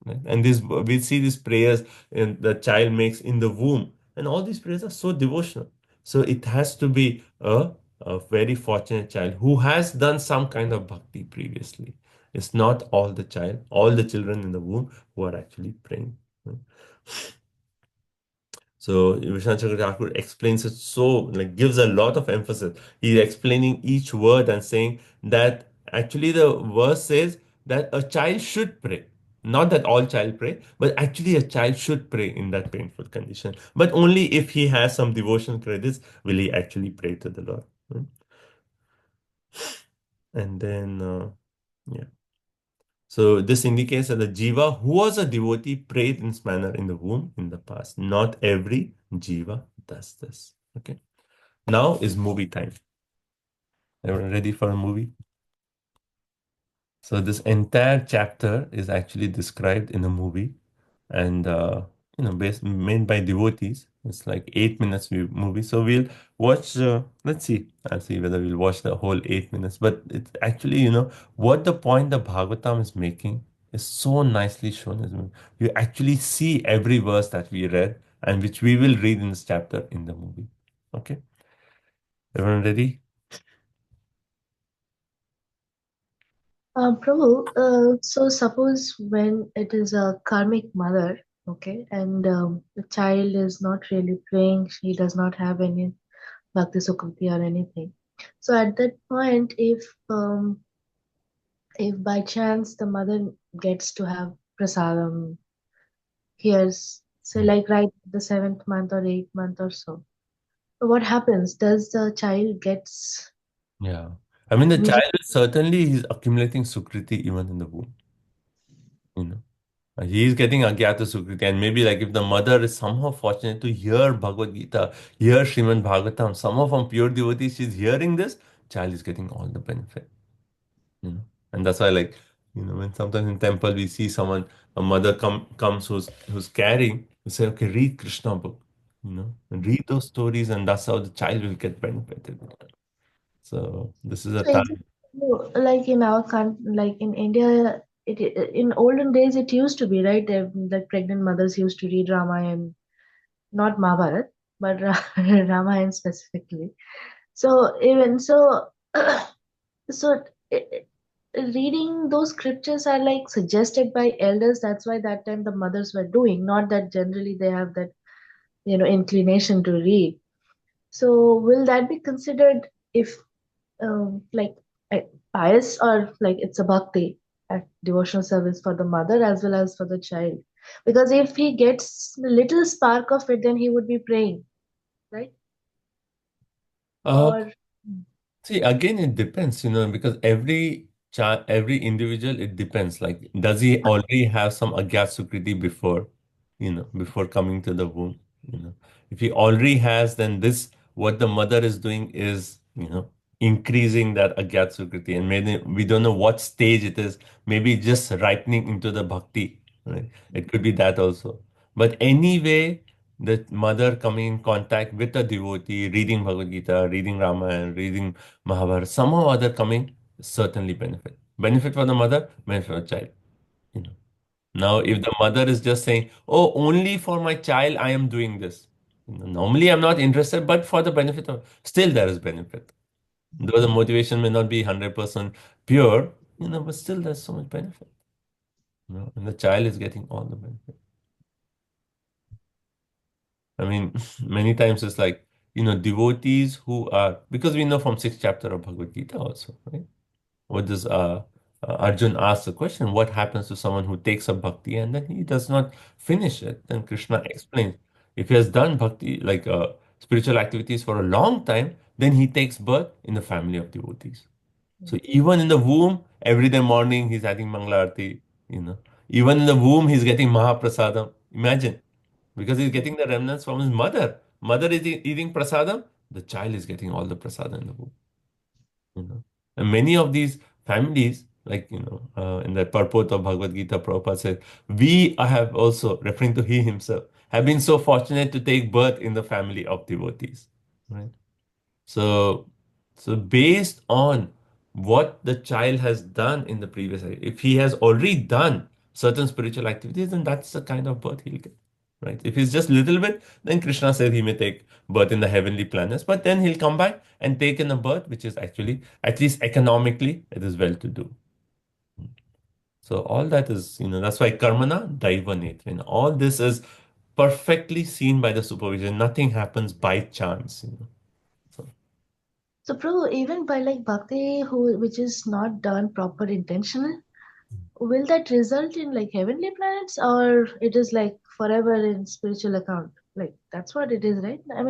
Right? And we see these prayers the child makes in the womb. And all these prayers are so devotional. So it has to be a very fortunate child who has done some kind of bhakti previously. It's not all the children in the womb who are actually praying. Right? So Vishwanath Chakravarti Thakur explains it gives a lot of emphasis. He's explaining each word and saying that actually the verse says that a child should pray. Not that all child pray, but actually a child should pray in that painful condition. But only if he has some devotional credits will he actually pray to the Lord. Right? And then, yeah. So this indicates that the jiva who was a devotee prayed in this manner in the womb in the past. Not every jiva does this. Okay. Now is movie time. Everyone ready for a movie? So this entire chapter is actually described in a movie, and made by devotees. It's like 8 minutes movie. So we'll watch. Let's see. I'll see whether we'll watch the whole 8 minutes. But it's actually, what the point the Bhagavatam is making is so nicely shown. You actually see every verse that we read and which we will read in this chapter in the movie. Okay. Everyone ready? Prabhu, so suppose when it is a karmic mother, okay, and the child is not really praying, she does not have any bhakti sukriti or anything. So at that point, if by chance the mother gets to have prasadam, hears, say like right the 7th month or 8th month or so, what happens? Does the child gets Yeah. I mean, the immediate- child is certainly he's accumulating Sukriti even in the womb. He is getting Agyata Sukriti, and maybe like if the mother is somehow fortunate to hear Bhagavad Gita, hear Srimad Bhagavatam, somehow from pure devotees, she's hearing this, child is getting all the benefit. And that's why, like, when sometimes in temple we see a mother comes who's carrying, we say, okay, read Krishna book, and read those stories, and that's how the child will get benefited. So this is a So is time. it like in our country, like in India, in olden days it used to be right. Like pregnant mothers used to read Ramayana, not Mahabharat, but Ramayana specifically. So even so, so reading those scriptures are like suggested by elders. That's why that time the mothers were doing. Not that generally they have that inclination to read. So will that be considered if like pious or like it's a bhakti devotional service for the mother as well as for the child. Because if he gets a little spark of it, then he would be praying, right? Uh, Or See, again, it depends, because every child, every individual, it depends. Like, does he already have some Agyat Sukriti before, before coming to the womb? If he already has, then what the mother is doing is, increasing that Agyat Sukriti. And maybe we don't know what stage it is. Maybe just ripening into the bhakti, right? It could be that also. But anyway, the mother coming in contact with a devotee, reading Bhagavad Gita, reading Ramayana, reading Mahabharata, somehow or other coming, certainly benefit. Benefit for the mother, benefit for the child. You know. Now, if the mother is just saying, "Oh, only for my child, I am doing this." Normally, I'm not interested, but for the benefit of, still there is benefit. Though the motivation may not be 100% pure, but still there's so much benefit. And the child is getting all the benefit. I mean, many times it's like, devotees who are, because we know from sixth chapter of Bhagavad Gita also, right? What does Arjun ask the question, what happens to someone who takes up bhakti and then he does not finish it? Then Krishna explains, if he has done bhakti, like spiritual activities for a long time, then he takes birth in the family of devotees. So even in the womb, every day morning he's having Mangala Arati, you know. Even in the womb, he's getting Mahaprasadam. Imagine, because he's getting the remnants from his mother. Mother is eating prasadam, the child is getting all the prasadam in the womb. You know. And many of these families, like, in the purport of Bhagavad Gita, Prabhupada said, we have also, referring to he himself, have been so fortunate to take birth in the family of devotees. Right? So, so based on what the child has done in the previous life, if he has already done certain spiritual activities, then that's the kind of birth he'll get. Right? If it's just little bit, then Krishna said he may take birth in the heavenly planets, but then he'll come back and take in a birth which is actually, at least economically, it is well to do. So all that is, that's why karmana daiva netra. All this is perfectly seen by the supervision. Nothing happens by chance. So so, Prabhu, even by like bhakti, which is not done proper intentional, will that result in like heavenly planets, or it is like forever in spiritual account? Like that's what it is, right? I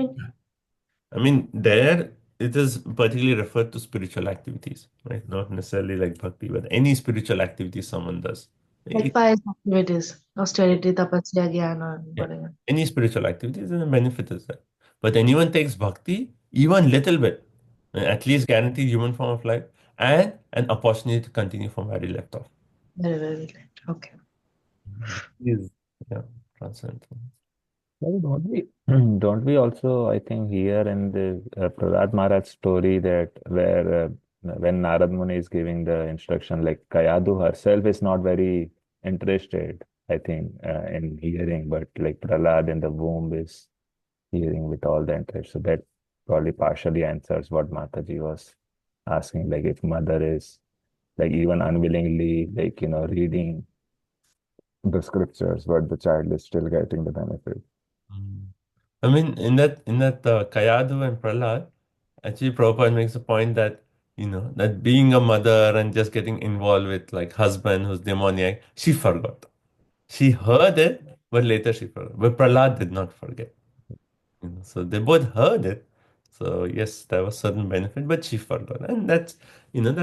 mean, there it is particularly referred to spiritual activities, right? Not necessarily like bhakti, but any spiritual activity someone does. Like It- pious activities, austerity, tapasya, jnana, and yeah, whatever. any spiritual activities, and the benefit is there. But anyone takes bhakti, even little bit, at least guaranteed human form of life, and an opportunity to continue from where he left off. Very, very late. Okay. Is yeah, transcendental. Well, don't we also, I think, hear in the Prahlad Maharaj story that where when Narad Muni is giving the instruction, like Kayadu herself is not very interested, I think, in hearing, but like Prahlad in the womb is hearing with all the interest. So that probably partially answers what Mataji was asking, like if mother is like even unwillingly, like, reading the scriptures, but the child is still getting the benefit. I mean, in that Kayadu and Prahlad, actually Prabhupada makes a point that that being a mother and just getting involved with like husband who's demoniac, she forgot. She heard it, but later she forgot. But Prahlad did not forget. So they both heard it. So yes, there was certain benefit, but she forgot. And that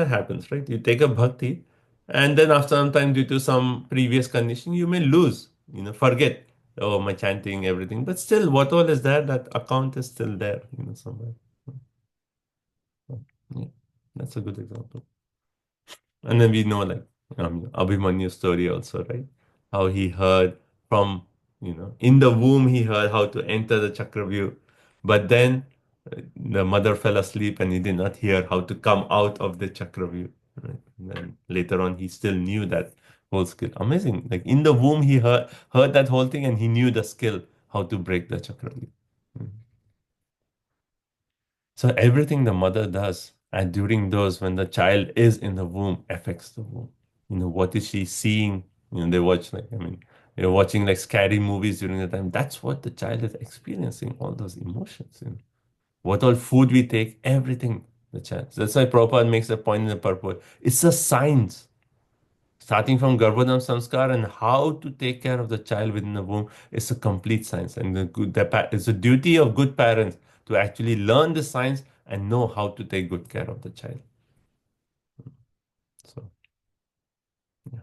happens, right? You take a bhakti, and then after some time, due to some previous condition, you may lose, forget, oh, my chanting, everything. But still, what all is there, that account is still there, somewhere. So, yeah, that's a good example. And then we know like Abhimanyu story also, right? How he heard from, in the womb he heard how to enter the Chakravyuh, but then the mother fell asleep and he did not hear how to come out of the Chakravyuh. Right? And then later on he still knew that whole skill. Amazing. Like in the womb he heard that whole thing and he knew the skill how to break the Chakravyuh. So everything the mother does, and during those when the child is in the womb, affects the womb. What is she seeing? They watch like, I mean, watching like scary movies during the time. That's what the child is experiencing, all those emotions. What all food we take, everything the child. That's why Prabhupada makes a point in the purport. It's a science. Starting from Garbhodam Sanskar and how to take care of the child within the womb is a complete science. And it's a duty of good parents to actually learn the science and know how to take good care of the child. So, yeah.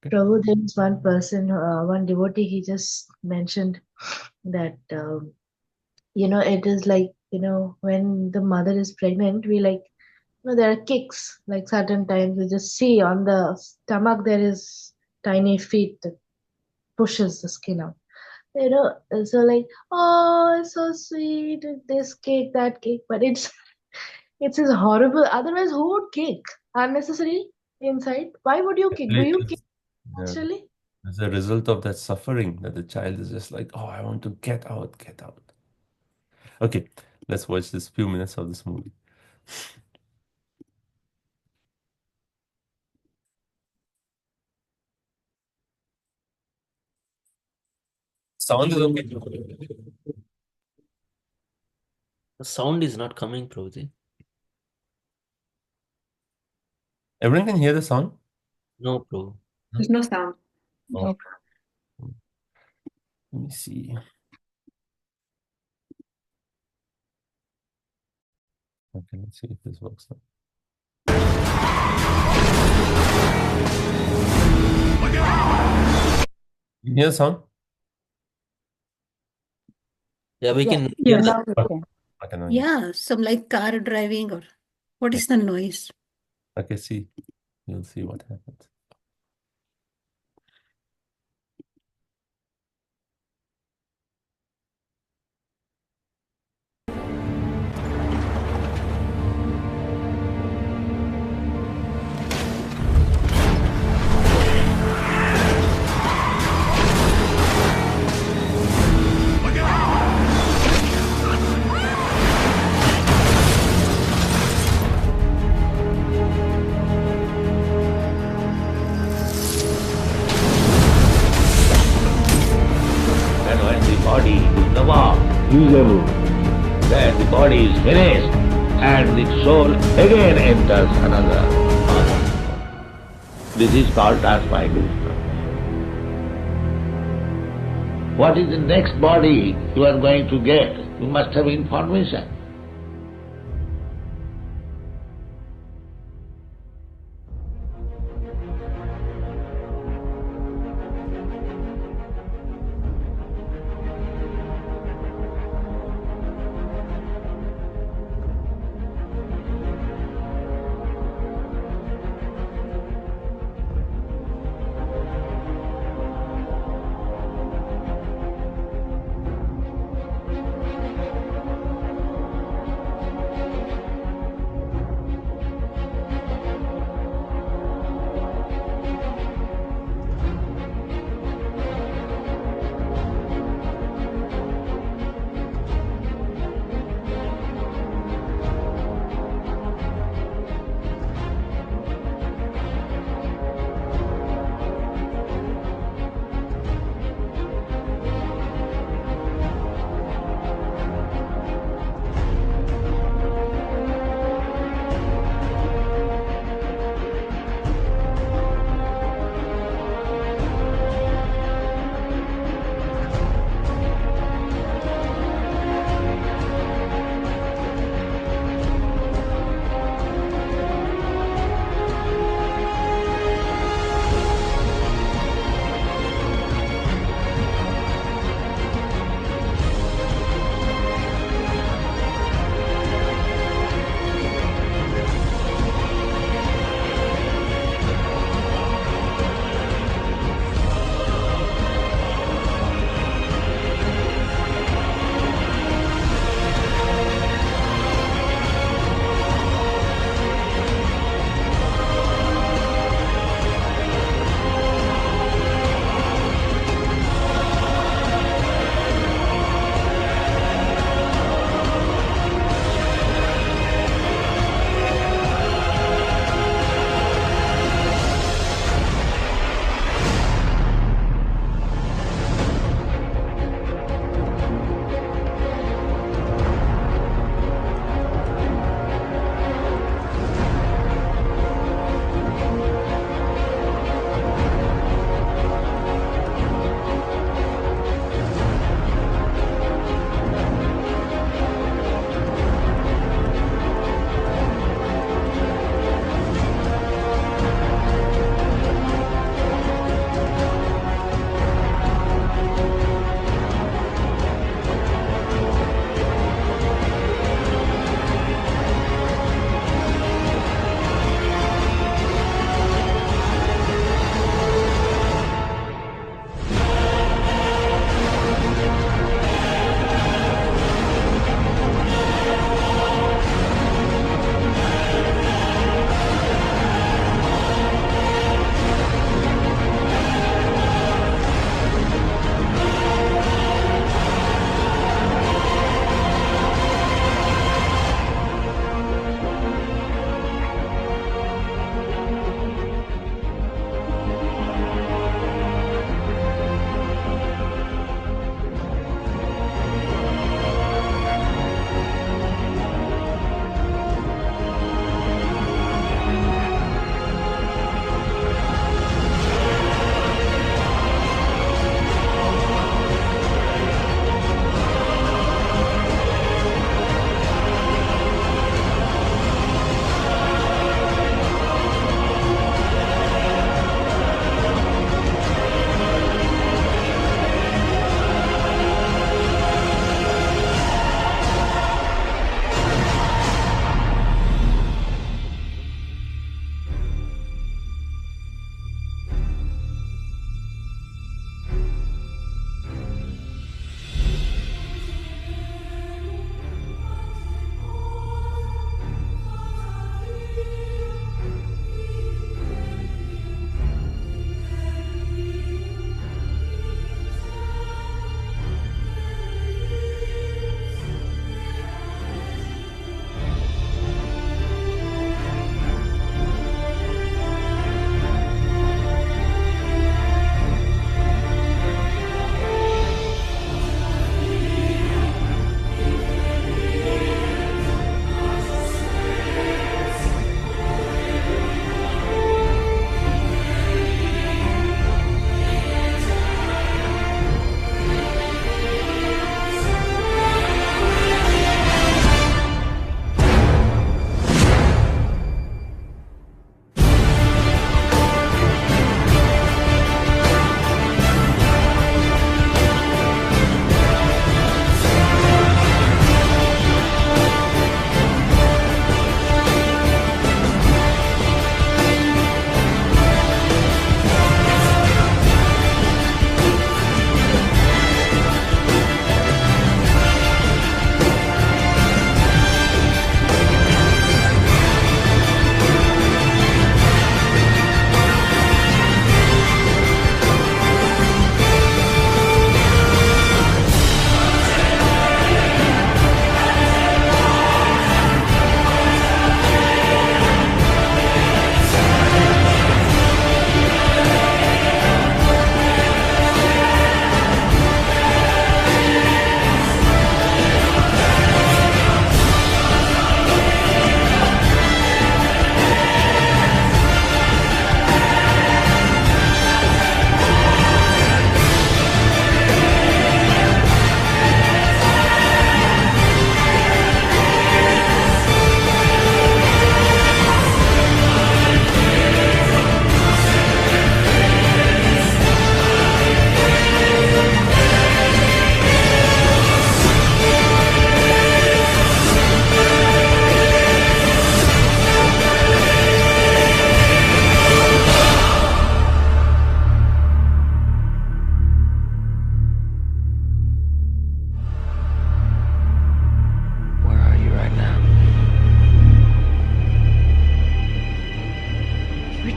Okay. Prabhu, there is one person, one devotee, he just mentioned that, it is like, when the mother is pregnant, we like, there are kicks, like certain times we just see on the stomach there is tiny feet that pushes the skin out. So like, oh, it's so sweet, this cake, that cake, but it's is horrible. Otherwise, who would kick unnecessary inside? Why would you kick? Do you kick naturally? As a result of that suffering, that the child is just like, oh, I want to get out, get out. Okay, let's watch this few minutes of this movie. Sound is okay. The sound is not coming, Prabhuji. Everyone can hear the sound? No, Prabhu. There's no sound. Oh. Let me see. Okay, let's see if this works now. You hear the sound? Yeah, we can Yeah. hear that. Okay, no, Yeah, some like car driving or what is the noise? okay, see. You'll see what happens. And when the body is no more usable, then the body is finished and the soul again enters another body. This is called transmigration. What is the next body you are going to get? You must have information.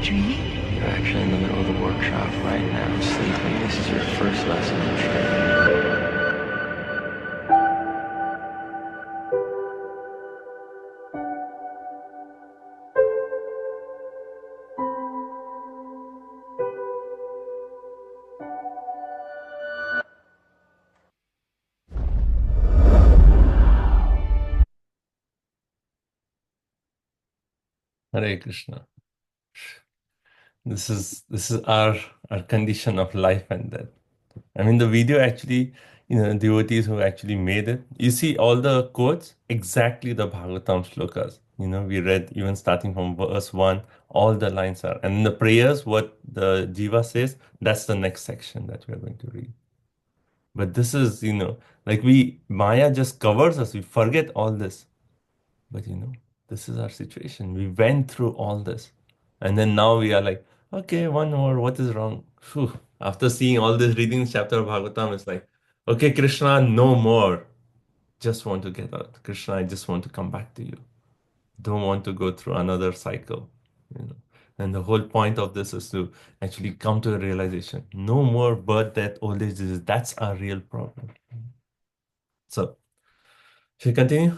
dreaming? You're actually in the middle of the workshop right now, sleeping. This is your first lesson in training. Hare Krishna. This is our condition of life and death. I mean, the video actually, devotees who actually made it, you see all the quotes, exactly the Bhagavatam shlokas. We read even starting from verse 1, all the lines are. And the prayers, what the Jiva says, that's the next section that we are going to read. But this is, like Maya just covers us, we forget all this. But this is our situation. We went through all this. And then now we are like, okay, one more, what is wrong? Phew. After seeing all this, reading this chapter of Bhagavatam, it's like, okay, Krishna, no more. Just want to get out. Krishna, I just want to come back to you. Don't want to go through another cycle. And the whole point of this is to actually come to a realization. No more birth, death, old age disease. That's our real problem. So, should we continue?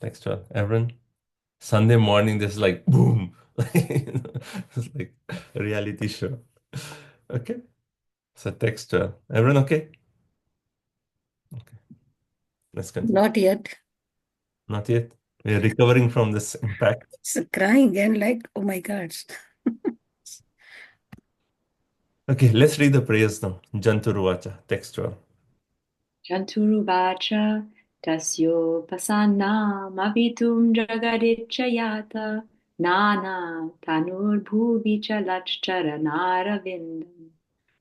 Text 12. Everyone? Sunday morning, there's like boom. It's like a reality show. Okay. So text 12. Everyone okay? Okay. Let's continue. Not yet. Not yet. We're recovering from this impact. It's crying and like, oh my God. Okay, let's read the prayers now. Janturuvacha, text 12. Chanturuvacha tasyo pasannam avitum jagadichayata nana tanur bhuvi chalachcharanarvindam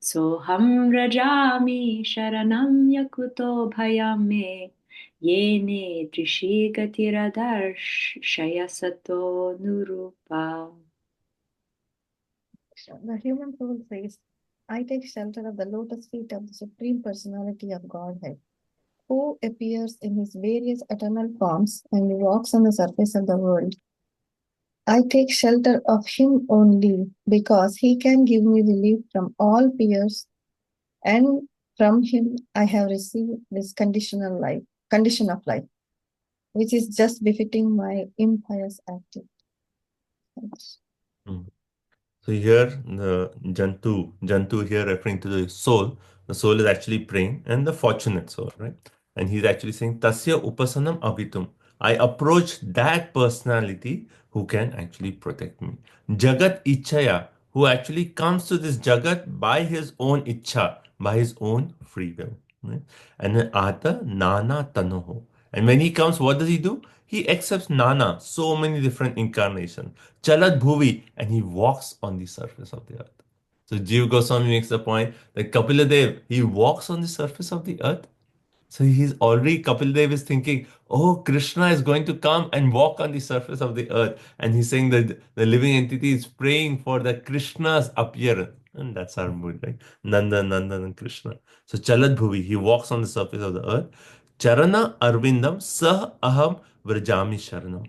soham rajami sharanam yakuto bhayam me yene trishigatiradharshaya sato nurupa. The human soul says, I take shelter of the lotus feet of the Supreme Personality of Godhead, who appears in his various eternal forms and walks on the surface of the world. I take shelter of him only because he can give me relief from all fears, and from him I have received this condition of life, which is just befitting my impious activity. Mm. So here the Jantu here referring to the soul. The soul is actually praying, and the fortunate soul, right? And he's actually saying, Tasya upasanam avitum. I approach that personality who can actually protect me. Jagat Ichaya, who actually comes to this Jagat by his own Icha, by his own free will. Right? And then Ata Nana Tanoho. And when he comes, what does he do? He accepts Nana, so many different incarnations. Chalat Bhuvi, and he walks on the surface of the earth. So Jiva Goswami makes the point that Kapila Dev, he walks on the surface of the earth. So Kapil Dev is thinking, oh, Krishna is going to come and walk on the surface of the earth. And he's saying that the living entity is praying for the Krishna's appearance. And that's our mood, right? Nanda, and Krishna. So Chalat Bhuvi, he walks on the surface of the earth. Charana Arvindam Sah Aham Vrajami Sharanam.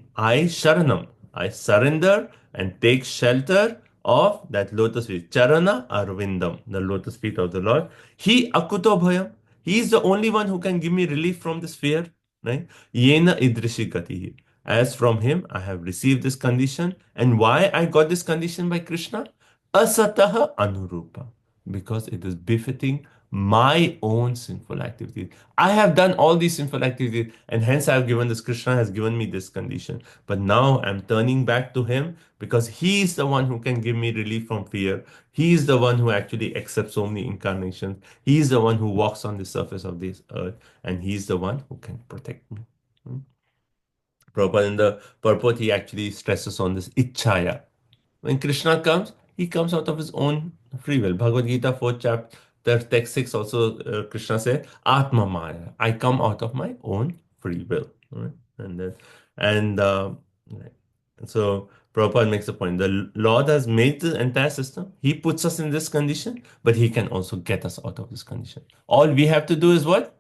I surrender and take shelter of that lotus feet. Charana Arvindam, the lotus feet of the Lord. He Akuto Bhayam. He is the only one who can give me relief from this fear. Right? Yena idrishi gatihi. As from him, I have received this condition. And why I got this condition by Krishna? Asataha anurupa. Because it is befitting my own sinful activities. I have done all these sinful activities, and hence I have given this. Krishna has given me this condition. But now I'm turning back to him because he is the one who can give me relief from fear. He is the one who actually accepts so many incarnations. He is the one who walks on the surface of this earth, and he is the one who can protect me. Prabhupada in the purport, he actually stresses on this ichaya. When Krishna comes, he comes out of his own free will. Bhagavad Gita 4th chapter, text 6 also, Krishna said, Atma Maya. I come out of my own free will. Right? So Prabhupada makes a point. The Lord has made the entire system. He puts us in this condition, but he can also get us out of this condition. All we have to do is what?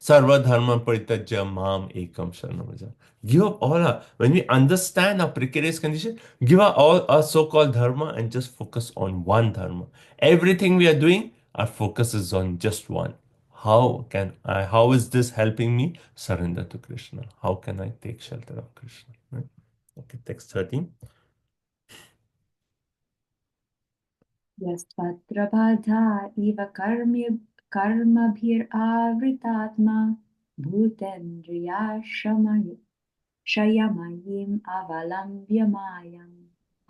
Sarva-dharma paritajya mam ekam sharanam vraja. Give up all our, when we understand our precarious condition, give up all our so-called dharma and just focus on one dharma. Everything we are doing, our focus is on just one. How is this helping me surrender to Krishna? How can I take shelter of Krishna? Right? Okay, text 13. यस्तत्र बाधा इव कर्मभिरावृतात्मा भूतेन्द्रियाश्रयमयीम् अवलम्ब्य मायम्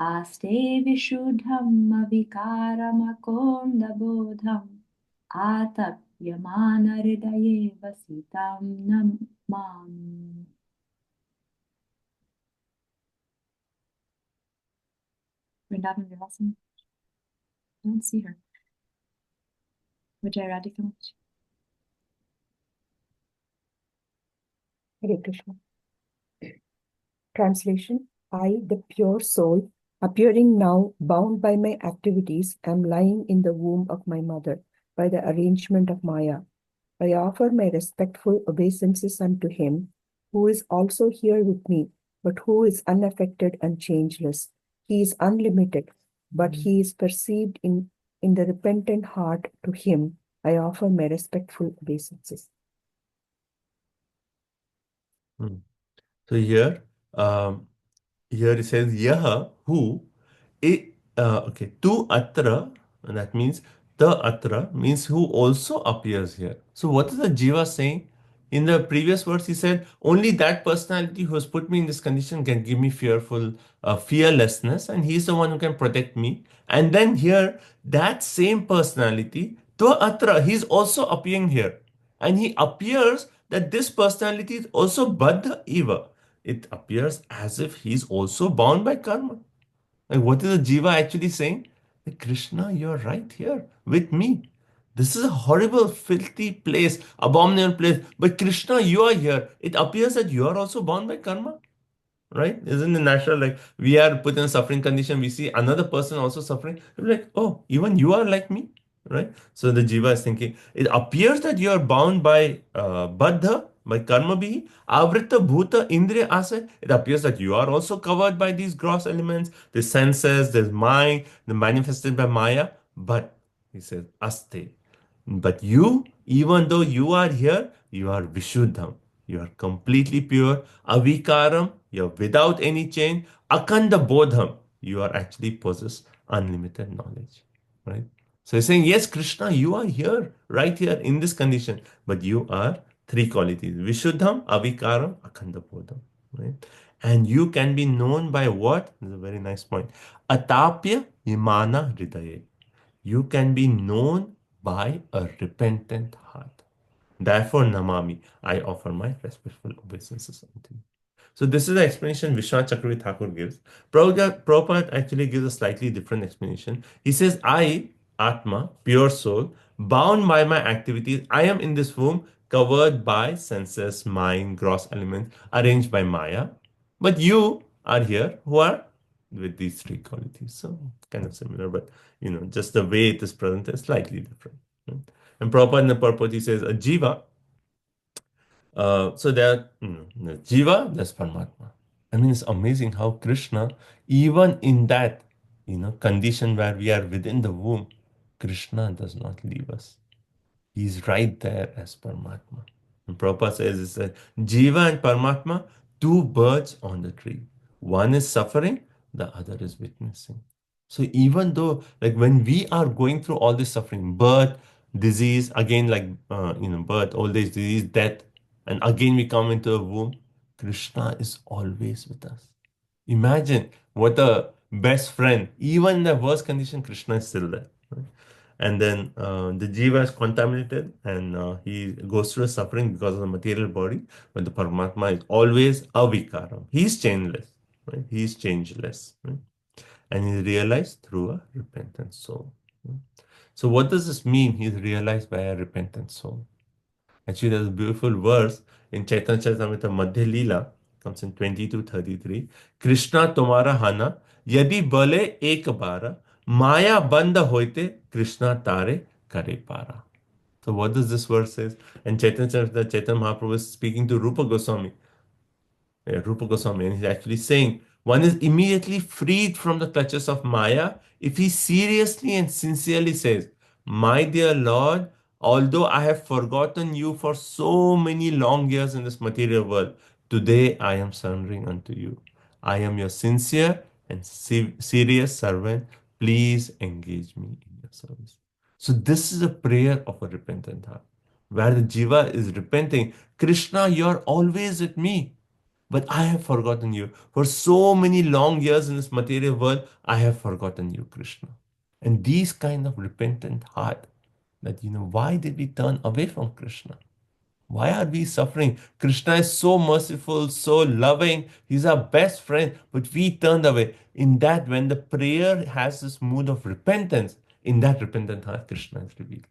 आस्ते विशुद्धम् अविकारमकोन्दबोधम् आतप्यमानहृदये वसितं Namami. Vrindavan Vilasan. I don't see her. Vijay Radhika. Hare Krishna. Translation. I, the pure soul, appearing now bound by my activities, am lying in the womb of my mother by the arrangement of Maya. I offer my respectful obeisances unto him, who is also here with me, but who is unaffected and changeless. He is unlimited, but he is perceived in the repentant heart. To him I offer my respectful obeisances. So here it says Yaha, who, okay, tu atra, and that means the atra means who also appears here. So what is the Jiva saying? In the previous verse, he said, only that personality who has put me in this condition can give me fearlessness, and he's the one who can protect me. And then here, that same personality, to atra, he's also appearing here. And he appears that this personality is also Baddha Eva. It appears as if he's also bound by karma. Like, what is the Jiva actually saying? That Krishna, you're right here with me. This is a horrible, filthy place, abominable place. But Krishna, you are here. It appears that you are also bound by karma. Right? Isn't it natural? Like, we are put in a suffering condition, we see another person also suffering. We're like, oh, even you are like me. Right? So the Jiva is thinking, it appears that you are bound by Baddha, by karma bihi, avrita bhuta indriya asa. It appears that you are also covered by these gross elements, the senses, the mind, the manifested by Maya. But he says, aste. But you, even though you are here, you are Vishuddham. You are completely pure. Avikaram, you're without any change. Akanda Bodham, you are actually possess unlimited knowledge. Right? So he's saying, yes, Krishna, you are here, right here in this condition. But you are three qualities. Vishuddham, Avikaram, Akanda Bodham. Right? And you can be known by what? This is a very nice point. Atapya Imana Hridaye. You can be known by a repentant heart. Therefore, Namami, I offer my respectful obeisances unto you. So this is the explanation Vishwanath Chakravarti Thakur gives. Prabhupada actually gives a slightly different explanation. He says, I, Atma, pure soul, bound by my activities, I am in this womb covered by senses, mind, gross elements, arranged by Maya. But you are here who are with these three qualities. So kind of similar, but just the way it is presented is slightly different. Right? And Prabhupada in the purport, he says, a jiva. So there, the jiva, there's Paramatma. I mean, it's amazing how Krishna, even in that, condition where we are within the womb, Krishna does not leave us. He's right there as Paramatma. And Prabhupada says, it's that jiva and Paramatma, two birds on the tree. One is suffering, the other is witnessing. So even though, like when we are going through all this suffering, birth, disease, again like birth, old age, disease, death, and again we come into a womb, Krishna is always with us. Imagine what a best friend. Even in the worst condition, Krishna is still there. Right? And then the jiva is contaminated and he goes through suffering because of the material body, but the Paramatma is always avikaram. He is changeless. Right? He is changeless. Right? And he is realized through a repentant soul. Right? So what does this mean? He is realized by a repentant soul. Actually, there's a beautiful verse in Chaitanya Charitamrita Madhya Leela, comes in 22-33. Krishna tomara hana, yadi bale ek bara, Maya banda hoite, Krishna tare kare para. So what does this verse say? And Chaitanya Mahaprabhu is speaking to Rupa Goswami. Rupa Goswami, and he's actually saying one is immediately freed from the clutches of Maya if he seriously and sincerely says, "My dear Lord, although I have forgotten you for so many long years in this material world, today I am surrendering unto you. I am your sincere and serious servant. Please engage me in your service." So this is a prayer of a repentant heart, where the jiva is repenting. Krishna, you're always with me. But I have forgotten you. For so many long years in this material world, I have forgotten you, Krishna. And these kind of repentant heart, that, why did we turn away from Krishna? Why are we suffering? Krishna is so merciful, so loving. He's our best friend, but we turned away. In that, when the prayer has this mood of repentance, in that repentant heart, Krishna is revealed.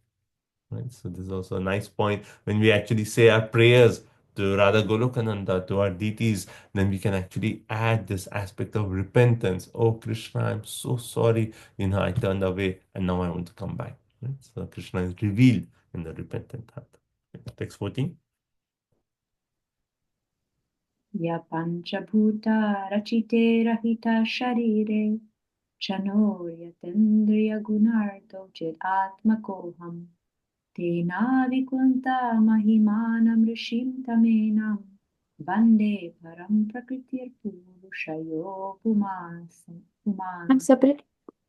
Right? So this is also a nice point. When we actually say our prayers to Radha Golokananda, to our deities, then we can actually add this aspect of repentance. Oh Krishna, I'm so sorry. I turned away and now I want to come back. Right? So Krishna is revealed in the repentant heart. Text 14. Ya panchabhuta rachite rahita sharire chanor gunarto chid atmakoham tena vikunta mahimanam rishim tamenam vande param prakritir purushayo I'm separate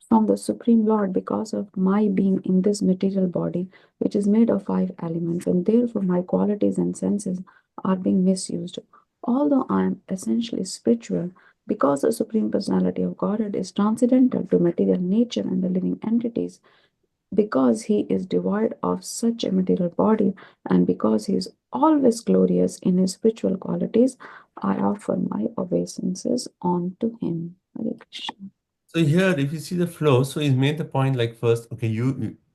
from the Supreme Lord because of my being in this material body, which is made of 5 elements, and therefore my qualities and senses are being misused. Although I am essentially spiritual, because the Supreme Personality of Godhead is transcendental to material nature and the living entities, because he is devoid of such a material body, and because he is always glorious in his spiritual qualities, I offer my obeisances unto him. Hare Krishna. So here, if you see the flow, so he's made the point like first, okay,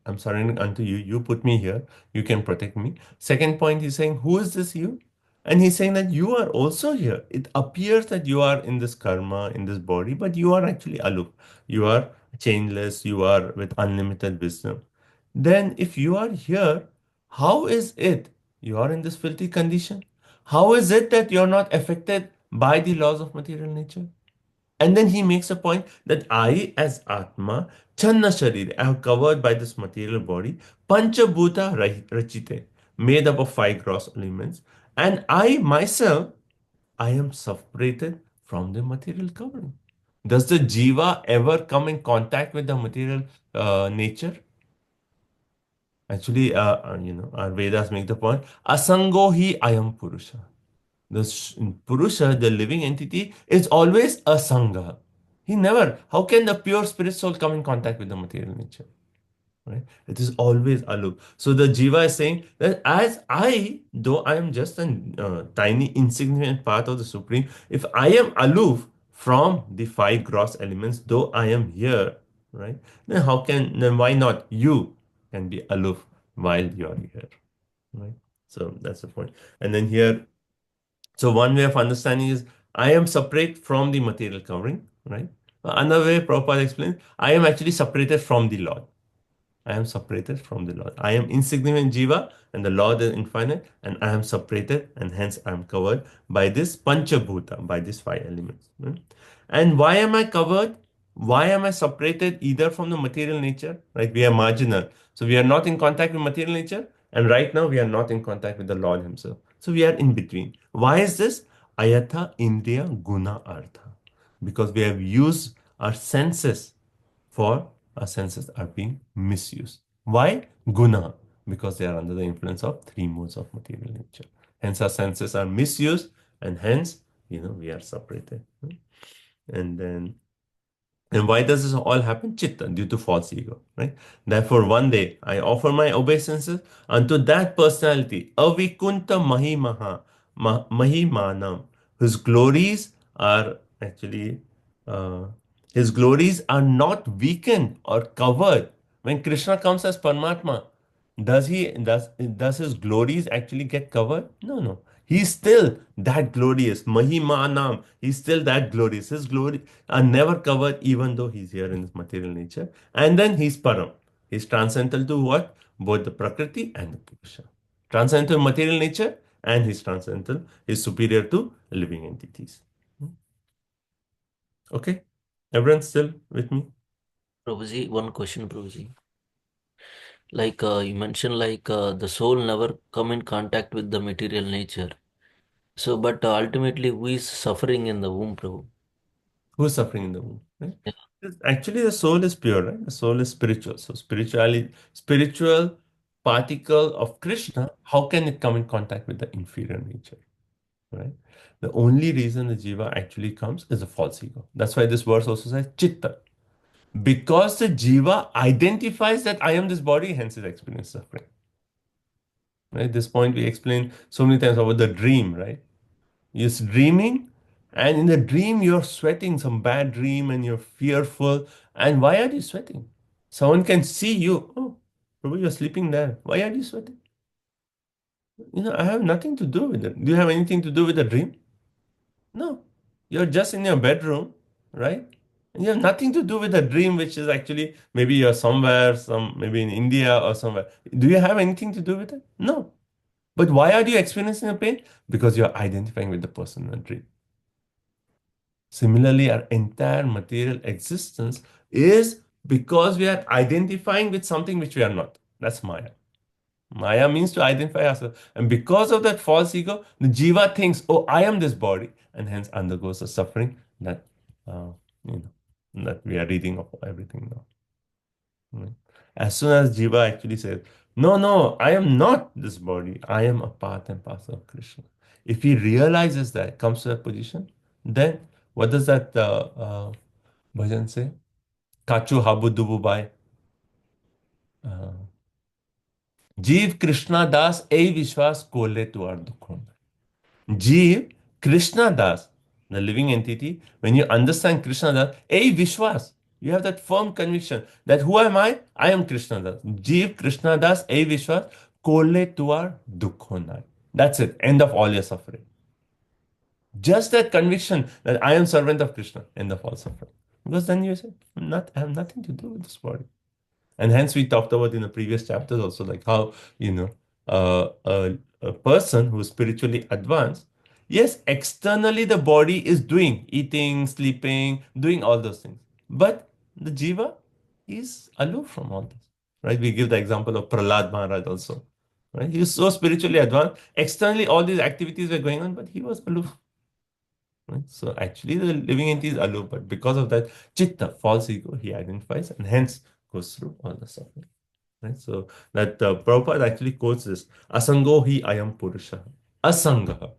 I'm surrendering unto you. You put me here. You can protect me. Second point, he's saying, who is this you? And he's saying that you are also here. It appears that you are in this karma, in this body, but you are actually aloof. You are changeless. You are with unlimited wisdom. Then if you are here, how is it you are in this filthy condition? How is it that you're not affected by the laws of material nature? And then he makes a point that I, as Atma, Channa Sharir, I am covered by this material body, Panchabhuta Rachite, made up of 5 gross elements, and I myself, I am separated from the material covering. Does the jiva ever come in contact with the material nature? Actually, our Vedas make the point, Asango hi ayam Purusha. The Purusha, the living entity, is always a Sangha. He never, how can the pure spirit soul come in contact with the material nature? Right? It is always aloof. So the Jiva is saying that as I, though I am just a tiny, insignificant part of the Supreme, if I am aloof from the 5 gross elements, though I am here, right? Then why not you can be aloof while you are here? Right? So that's the point. And then here, so one way of understanding is I am separate from the material covering, right? Another way Prabhupada explains, I am actually separated from the Lord. I am separated from the Lord. I am insignificant jiva and the Lord is infinite, and I am separated, and hence I am covered by this panchabhuta, by these 5 elements. And why am I covered? Why am I separated either from the material nature? Right? We are marginal. So we are not in contact with material nature, and right now we are not in contact with the Lord Himself. So we are in between. Why is this? Ayatha Indriya Guna Artha. Because we have used our senses for our senses are being misused. Why? Guna. Because they are under the influence of 3 modes of material nature. Hence our senses are misused, and hence, we are separated. And why does this all happen? Chitta, due to false ego, right? Therefore, one day I offer my obeisances unto that personality, Avikunta Mahimanam, whose glories are actually, his glories are not weakened or covered. When Krishna comes as Paramatma, does his glories actually get covered? No. He's still that glorious. Mahimanam. He's still that glorious. His glory are never covered, even though he's here in this material nature. And then he's Param. He's transcendental to what? Both the Prakriti and the Purusha. Transcendental material nature, and he's transcendental, he's superior to living entities. Okay? Everyone still with me? Prabhuji, one question, Prabhuji. Like you mentioned, like the soul never come in contact with the material nature. So, but ultimately, who is suffering in the womb, Prabhu? Who's suffering in the womb? Right? Yeah. Actually, the soul is pure, right? The soul is spiritual. So spiritual particle of Krishna, how can it come in contact with the inferior nature? Right? The only reason the jiva actually comes is a false ego. That's why this verse also says chitta. Because the jiva identifies that I am this body, hence it experiences suffering. Right? This point we explained so many times about the dream, right? You're dreaming, and in the dream, you're sweating some bad dream and you're fearful. And why are you sweating? Someone can see you. Oh, probably you're sleeping there. Why are you sweating? I have nothing to do with it. Do you have anything to do with the dream? No. You're just in your bedroom, right? And you have nothing to do with the dream, which is actually maybe you're somewhere, maybe in India or somewhere. Do you have anything to do with it? No. But why are you experiencing the pain? Because you're identifying with the person in the dream. Similarly, our entire material existence is because we are identifying with something which we are not. That's Maya. Maya means to identify ourselves. And because of that false ego, the jiva thinks, oh, I am this body, and hence undergoes the suffering that, that we are reading of everything now. Right? As soon as jiva actually says, no, no, I am not this body, I am a part and parcel of Krishna. If he realizes that, comes to that position, then what does that bhajan say? Kachu habu dubu bai. Jeev Krishna Das ei Vishwas kole tuar dukhon. Jeev Krishna Das, the living entity, when you understand Krishna Das, ei Vishwas, you have that firm conviction that who am I? I am Krishna Das. Jeev Krishna Das ei Vishwas kole tuar dukhon. That's it. End of all your suffering. Just that conviction that I am servant of Krishna, end of all suffering. Because then you say, I have nothing to do with this body. And hence we talked about in the previous chapters also, like how, a person who is spiritually advanced, yes, externally the body is doing, eating, sleeping, doing all those things. But the jiva is aloof from all this, right? We give the example of Prahlad Maharaj also, right? He was so spiritually advanced. Externally, all these activities were going on, but he was aloof. Right? So actually the living entity is aloof, but because of that chitta, false ego, he identifies and hence goes through all the suffering. Right? So that Prabhupada actually quotes this, Asango hi ayam purusha. Asanga.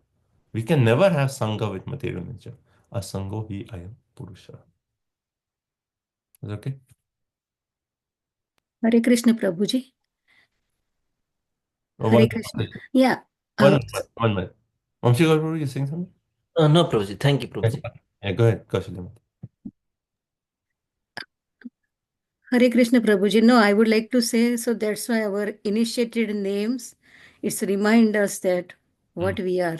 We can never have sangha with material nature. Asango hi ayam purusha. Is that okay? Hare Krishna, Prabhuji. Oh, Hare one Krishna. minute. Yeah. One minute. Vamshi Gauru, you're saying something? No, Prabhuji. Thank you, Prabhuji. Yeah, go ahead, Kaushal. Hare Krishna, Prabhuji. No, I would like to say, so that's why our initiated names, it's remind us that what we are.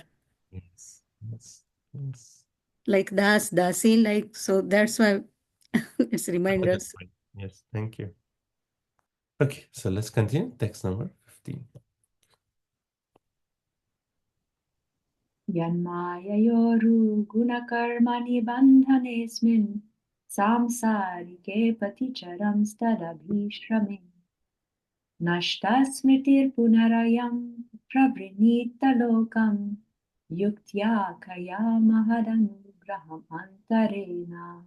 Yes, yes, yes. Like Das, Dasi, like, so that's why it's remind us. Yes, thank you. Okay, so let's continue. Text number 15. Yanmayayoru gunakarmani bandhanesmin samsarike paticharam stadabhishrame nashtasmitir punarayam pravrinita lokam yuktya kaya mahadanugraham antarena.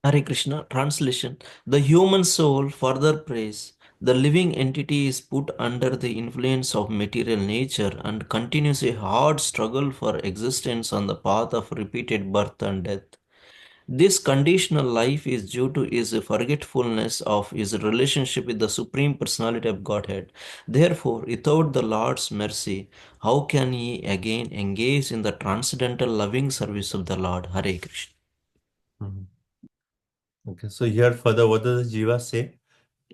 Hare Krishna. Translation. The human soul further prays. The living entity is put under the influence of material nature and continues a hard struggle for existence on the path of repeated birth and death. This conditional life is due to his forgetfulness of his relationship with the Supreme Personality of Godhead. Therefore, without the Lord's mercy, how can he again engage in the transcendental loving service of the Lord? Hare Krishna. Okay, so here further, what does the jiva say?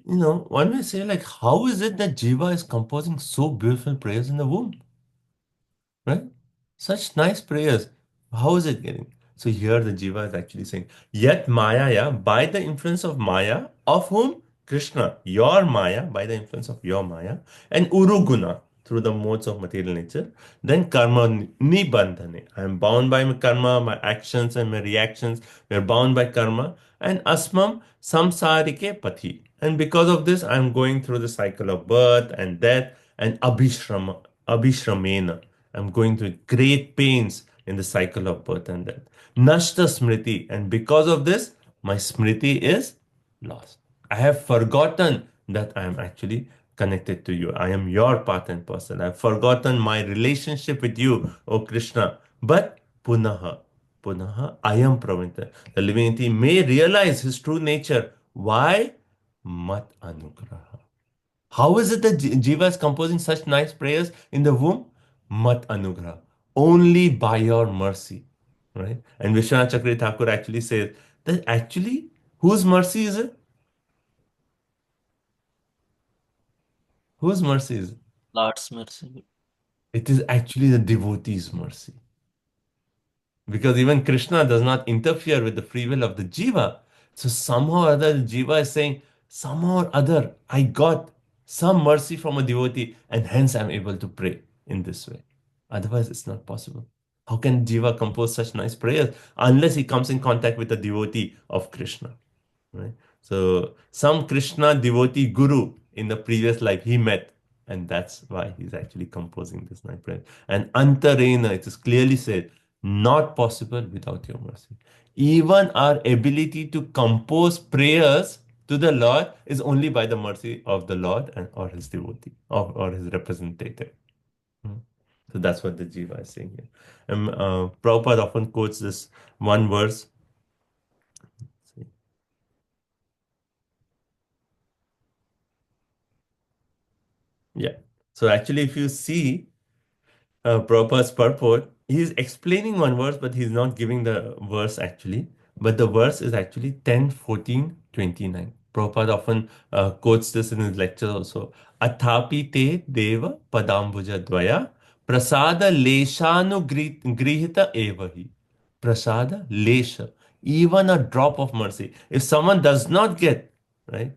One may say, like, how is it that jiva is composing so beautiful prayers in the womb? Right? Such nice prayers. How is it getting? So here the jiva is actually saying, yet maya, by the influence of maya, of whom? Krishna, your Maya, by the influence of your Maya, and Uruguna, through the modes of material nature, then karma nibandhane. I am bound by my karma, my actions and my reactions. We are bound by karma. And asmam samsarike pati. And because of this, I am going through the cycle of birth and death and abhishramena. I'm going through great pains in the cycle of birth and death. Nashta smriti. And because of this, my smriti is lost. I have forgotten that I am actually connected to you. I am your part and parcel. I've forgotten my relationship with you, O Krishna. But punaha, I am Pravita. The living entity may realize his true nature. Why? Mat anugraha. How is it that Jiva is composing such nice prayers in the womb? Mat anugraha. Only by your mercy. Right? And Vishwanath Chakri Thakur actually says that actually, whose mercy is it? Whose mercy is it? Lord's mercy. It is actually the devotee's mercy. Because even Krishna does not interfere with the free will of the jiva. So somehow or other, the jiva is saying, somehow or other, I got some mercy from a devotee, and hence I'm able to pray in this way. Otherwise, it's not possible. How can jiva compose such nice prayers unless he comes in contact with a devotee of Krishna? Right? So some Krishna devotee guru in the previous life he met, and that's why he's actually composing this nice prayer. And antarena, it is clearly said, not possible without your mercy. Even our ability to compose prayers to the Lord is only by the mercy of the Lord and or his devotee or his representative. So that's what the Jiva is saying here. And Prabhupada often quotes this one verse. Yeah. So actually, if you see Prabhupada's purport, he's explaining one verse, but he's not giving the verse actually. But the verse is actually 10, 14, 29. Prabhupada often quotes this in his lectures also. Athapi te deva padambuja dvaya prasada leshanu grihita evahi. Prasada lesha. Even a drop of mercy. If someone does not get, right?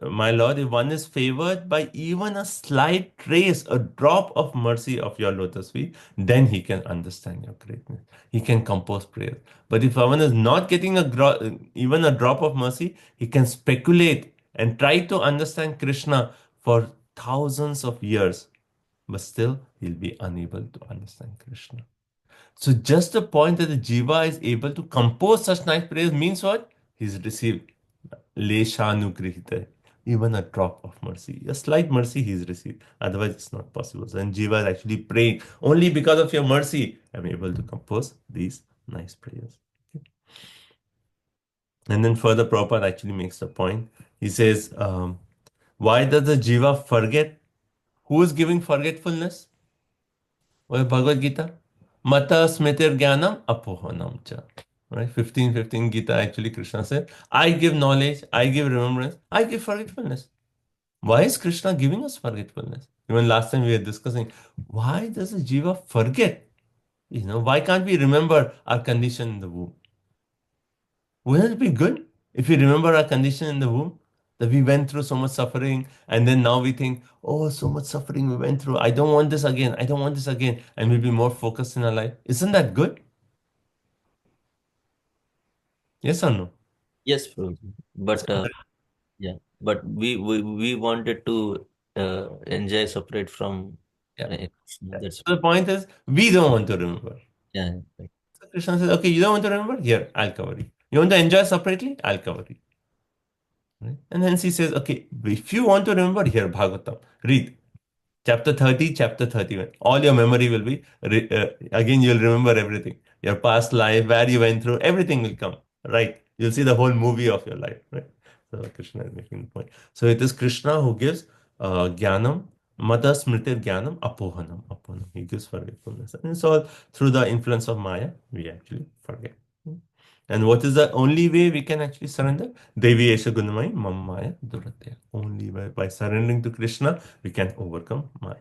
My Lord, if one is favored by even a slight trace, a drop of mercy of your lotus feet, then he can understand your greatness. He can compose prayers. But if someone is not getting even a drop of mercy, he can speculate and try to understand Krishna for thousands of years. But still, he'll be unable to understand Krishna. So just the point that the jiva is able to compose such nice prayers means what? He's received leshanugrihita, even a drop of mercy, a slight mercy he's received. Otherwise, it's not possible. So, and jiva is actually praying, only because of your mercy, I'm able to compose these nice prayers. Okay. And then further, Prabhupada actually makes the point. He says, why does the jiva forget? Who is giving forgetfulness? Well, Bhagavad Gita. Mata smritir jnanam apohanam cha. Right? 15:15 Gita actually Krishna said, I give knowledge, I give remembrance, I give forgetfulness. Why is Krishna giving us forgetfulness? Even last time we were discussing, why does the jiva forget? Why can't we remember our condition in the womb? Wouldn't it be good if we remember our condition in the womb? That we went through so much suffering, and then now we think, oh, so much suffering we went through. I don't want this again. I don't want this again. And we'll be more focused in our life. Isn't that good? Yes or no? Yes, Prabhuji. But yeah, but we wanted to enjoy separate from Krishna. That's So the point is, we don't want to remember. yeah. Right. So Krishna says, okay, you don't want to remember? Here, I'll cover you. You want to enjoy separately? I'll cover you. Right? And hence he says, okay, if you want to remember, here, Bhagavatam, read. Chapter 30, chapter 31. All your memory will be, again, you'll remember everything. Your past life, where you went through, everything will come. Right? You'll see the whole movie of your life. Right? So Krishna is making the point. So it is Krishna who gives jnanam, mata smritir jnanam, apohanam. He gives forgetfulness. And so through the influence of Maya, we actually forget. And what is the only way we can actually surrender? Devi Esha Gunamai Mam Maya Duratya. Only by surrendering to Krishna, we can overcome Maya.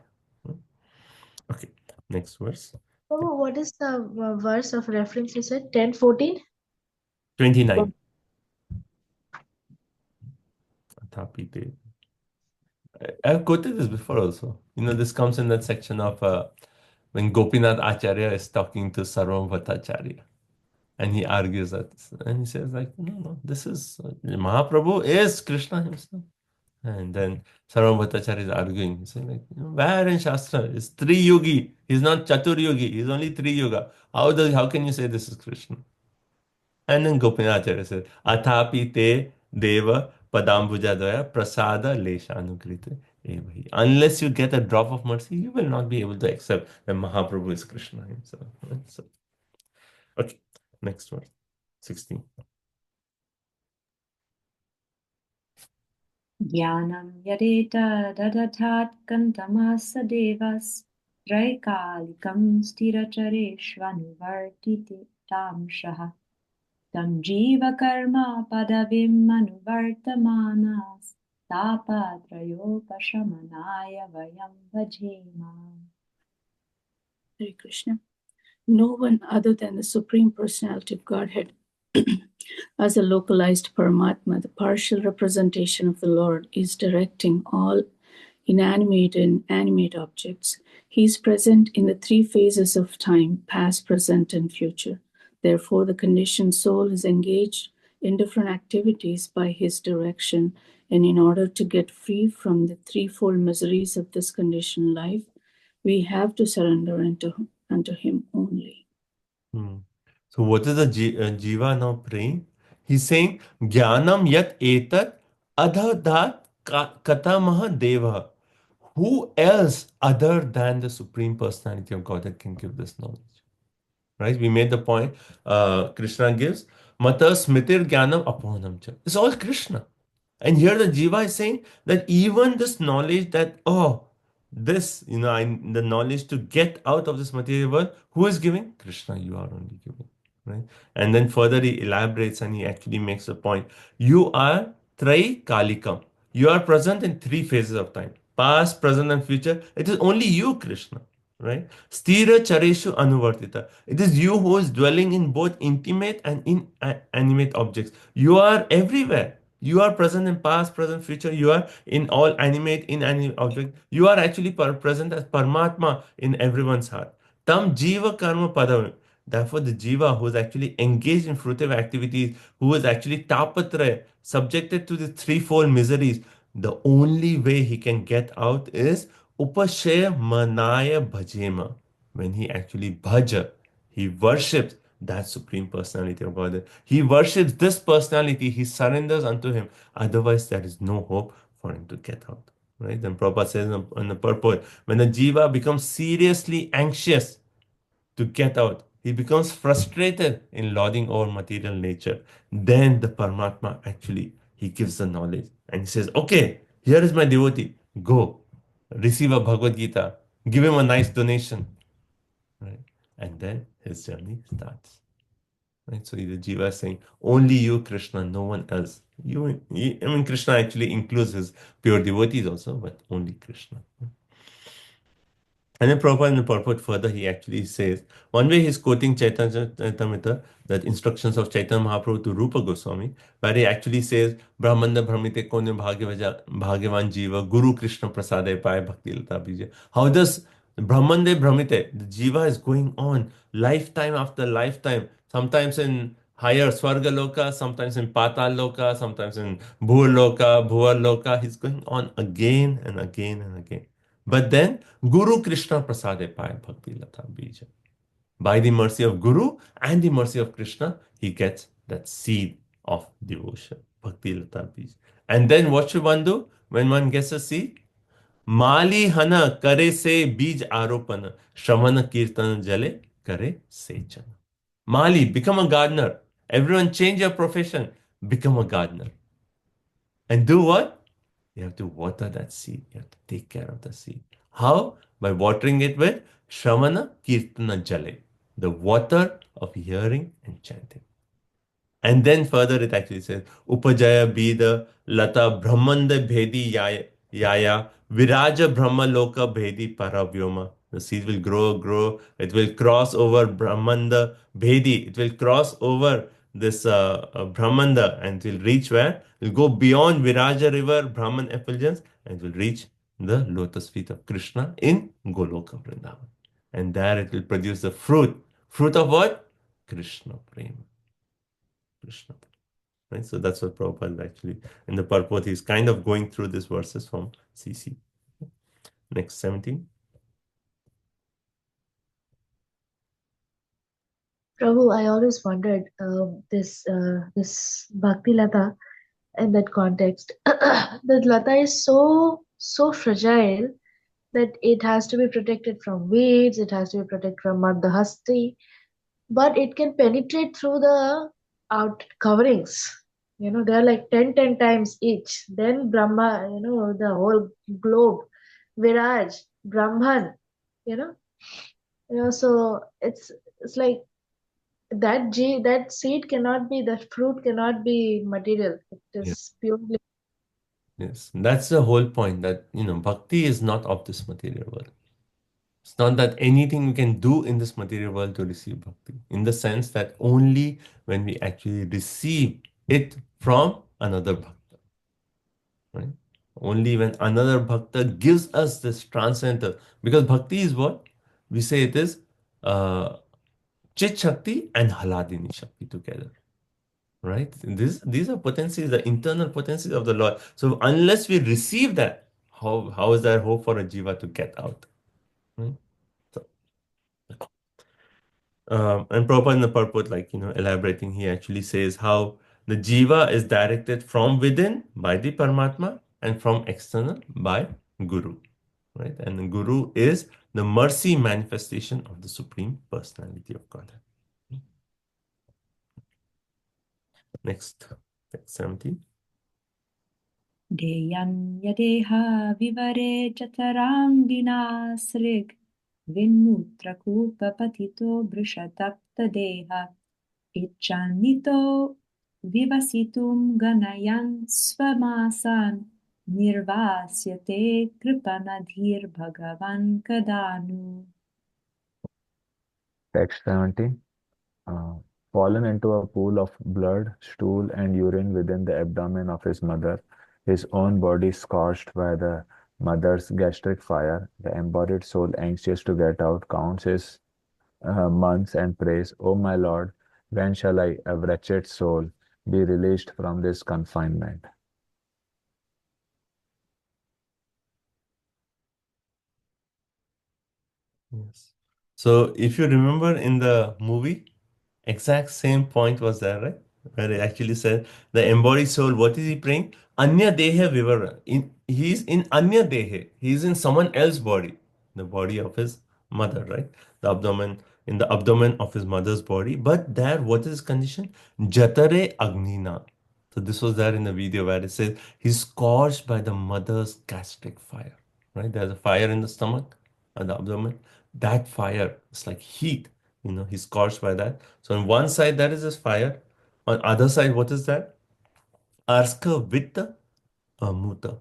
Okay, next verse. Oh, what is the verse of reference you said? 10, 14? 29. Atapite. I've quoted this before also. This comes in that section of when Gopinath Acharya is talking to Sarvam Bhattacharya. And he argues that, and he says like, no, this is, Mahaprabhu is Krishna himself. And then Sarvam Bhattacharya is arguing. He's saying like, where in Shastra? It's Tri-Yugi. He's not Chatur-Yugi. He's only Tri-Yuga. How can you say this is Krishna? And then Gopinath Acharya says, Athapi te deva padambujadaya prasada leshanukrite evahi. Unless you get a drop of mercy, you will not be able to accept that Mahaprabhu is Krishna himself. Right? So, okay, next one, 16. Jnanam yadeta dadatat kantamasa devas traikalikam sthirachareshvanuvartite tamshaha tam jiva karma padavim anuvartamanas tapatrayopashamanaya vayam bhajema. Hare Krishna. No one other than the Supreme Personality of Godhead, as a localized Paramatma, the partial representation of the Lord, is directing all inanimate and animate objects. He is present in the three phases of time, past, present, and future. Therefore, the conditioned soul is engaged in different activities by his direction, and in order to get free from the threefold miseries of this conditioned life, we have to surrender unto him only. So what is the Jiva now praying? He's saying, Jnanam yat etat adhadat katamaha deva. Who else other than the Supreme Personality of Godhead can give this knowledge? Right? We made the point. Krishna gives, Mata smitir jnanam aponam cha. It's all Krishna. And here the Jiva is saying that even this knowledge that, this, the knowledge to get out of this material world, who is giving? Krishna, you are only giving. Right? And then further he elaborates and he actually makes a point. You are Trai Kalikam. You are present in three phases of time. Past, present, and future. It is only you, Krishna. Right? Sthira Chareshu Anuvartita. It is you who is dwelling in both intimate and inanimate objects. You are everywhere. You are present in past, present, future. You are in all animate, inanimate objects. You are actually present as Paramatma in everyone's heart. Tam Jiva Karma Padam. Therefore, the Jiva who is actually engaged in fruitive activities, who is actually tapatra, subjected to the threefold miseries, the only way he can get out is Upashaya Manaya Bhajema. When he actually bhaja, he worships that Supreme Personality of God. He worships this personality, he surrenders unto him. Otherwise, there is no hope for him to get out. Right? Then Prabhupada says on the purport, when the Jiva becomes seriously anxious to get out, he becomes frustrated in lording over material nature. Then the Paramatma actually, he gives the knowledge and he says, okay, here is my devotee, go, receive a Bhagavad Gita, give him a nice donation. Right? And then his journey starts. Right? So the Jiva is saying, only you, Krishna, no one else. Krishna actually includes his pure devotees also, but only Krishna. And then Prabhupada in the purport further, he actually says, one way he's quoting Chaitanya Charitamrita, the instructions of Chaitanya Mahaprabhu to Rupa Goswami, where he actually says, Brahmanda Brahmite Konyo Bhagyavan Jiva, Guru Krishna Prasade Pai Bhakti Lata Bija. How does Brahmande Brahmite, the Jiva is going on lifetime after lifetime, sometimes in higher Swarga Loka, sometimes in Patal Loka, sometimes in Bhur Loka, he's going on again and again and again. But then, Guru Krishna Prasade Pai Bhakti Lata Bija. By the mercy of Guru and the mercy of Krishna, he gets that seed of devotion, Bhakti Lata Bija. And then what should one do when one gets a seed? Mali hana kare se bij aropana, shravana kirtana jale kare sechana. Mali, become a gardener. Everyone change your profession, become a gardener. And do what? You have to water that seed. You have to take care of the seed. How? By watering it with Shravana Kirtana Jale, the water of hearing and chanting. And then further it actually says, Upajaya Bida Lata Brahmanda Bhedi Yaya Viraja Brahma Loka Bhedi Paravyoma. The seed will grow. It will cross over Brahmanda Bhedi. It will cross over this Brahmanda, and it will reach where? It will go beyond Viraja river, Brahman effulgence, and it will reach the lotus feet of Krishna in Goloka Vrindavan. And there it will produce the fruit. Fruit of what? Krishna Prema. Krishna Prema. Right? So that's what Prabhupada actually, in the purport, he's kind of going through these verses from CC. Next, 17. Prabhu, I always wondered this Bhakti Lata in that context. That Lata is so fragile that it has to be protected from weeds, it has to be protected from Madhahasti, but it can penetrate through the out coverings. They're like 10 times each. Then Brahma, the whole globe, Viraj, Brahman, so it's like that seed cannot be, that fruit cannot be material. It is purely. Yes, that's the whole point, that bhakti is not of this material world. It's not that anything we can do in this material world to receive bhakti, in the sense that only when we actually receive it from another bhakta, right? Only when another bhakta gives us this transcendental, because bhakti is what? We say it is Chit Shakti and Haladini Shakti together. Right? These are potencies, the internal potencies of the Lord. So unless we receive that, how is there hope for a jiva to get out? Right? So, and Prabhupada in the purport, elaborating, he actually says how the jiva is directed from within by the Paramatma and from external by Guru. Right? And the Guru is the mercy manifestation of the Supreme Personality of Godhead. Next, 17. Deyam yadeha vivare chatarangina srig vinmutra kupa patito brishatapta deha icchanito vivasitum ganayan svamasan nirvasyate kripanadhir bhagavan kadanu. Text 17. Fallen into a pool of blood, stool, and urine within the abdomen of his mother, his own body scorched by the mother's gastric fire, the embodied soul anxious to get out counts his months and prays, O my Lord, when shall I, a wretched soul, be released from this confinement? Yes. So if you remember in the movie, exact same point was there, right? Where it actually said the embodied soul, what is he praying? Anya Dehe Vivara. He's in Anya Dehe. He's in someone else's body, the body of his mother, right? In the abdomen of his mother's body. But there, what is his condition? Jatare Agnina. So this was there in the video where it says he's scorched by the mother's gastric fire, right? There's a fire in the stomach and the abdomen. That fire is like heat. He's scorched by that. So on one side, that is his fire. On other side, what is that? Arska Vitta Muta.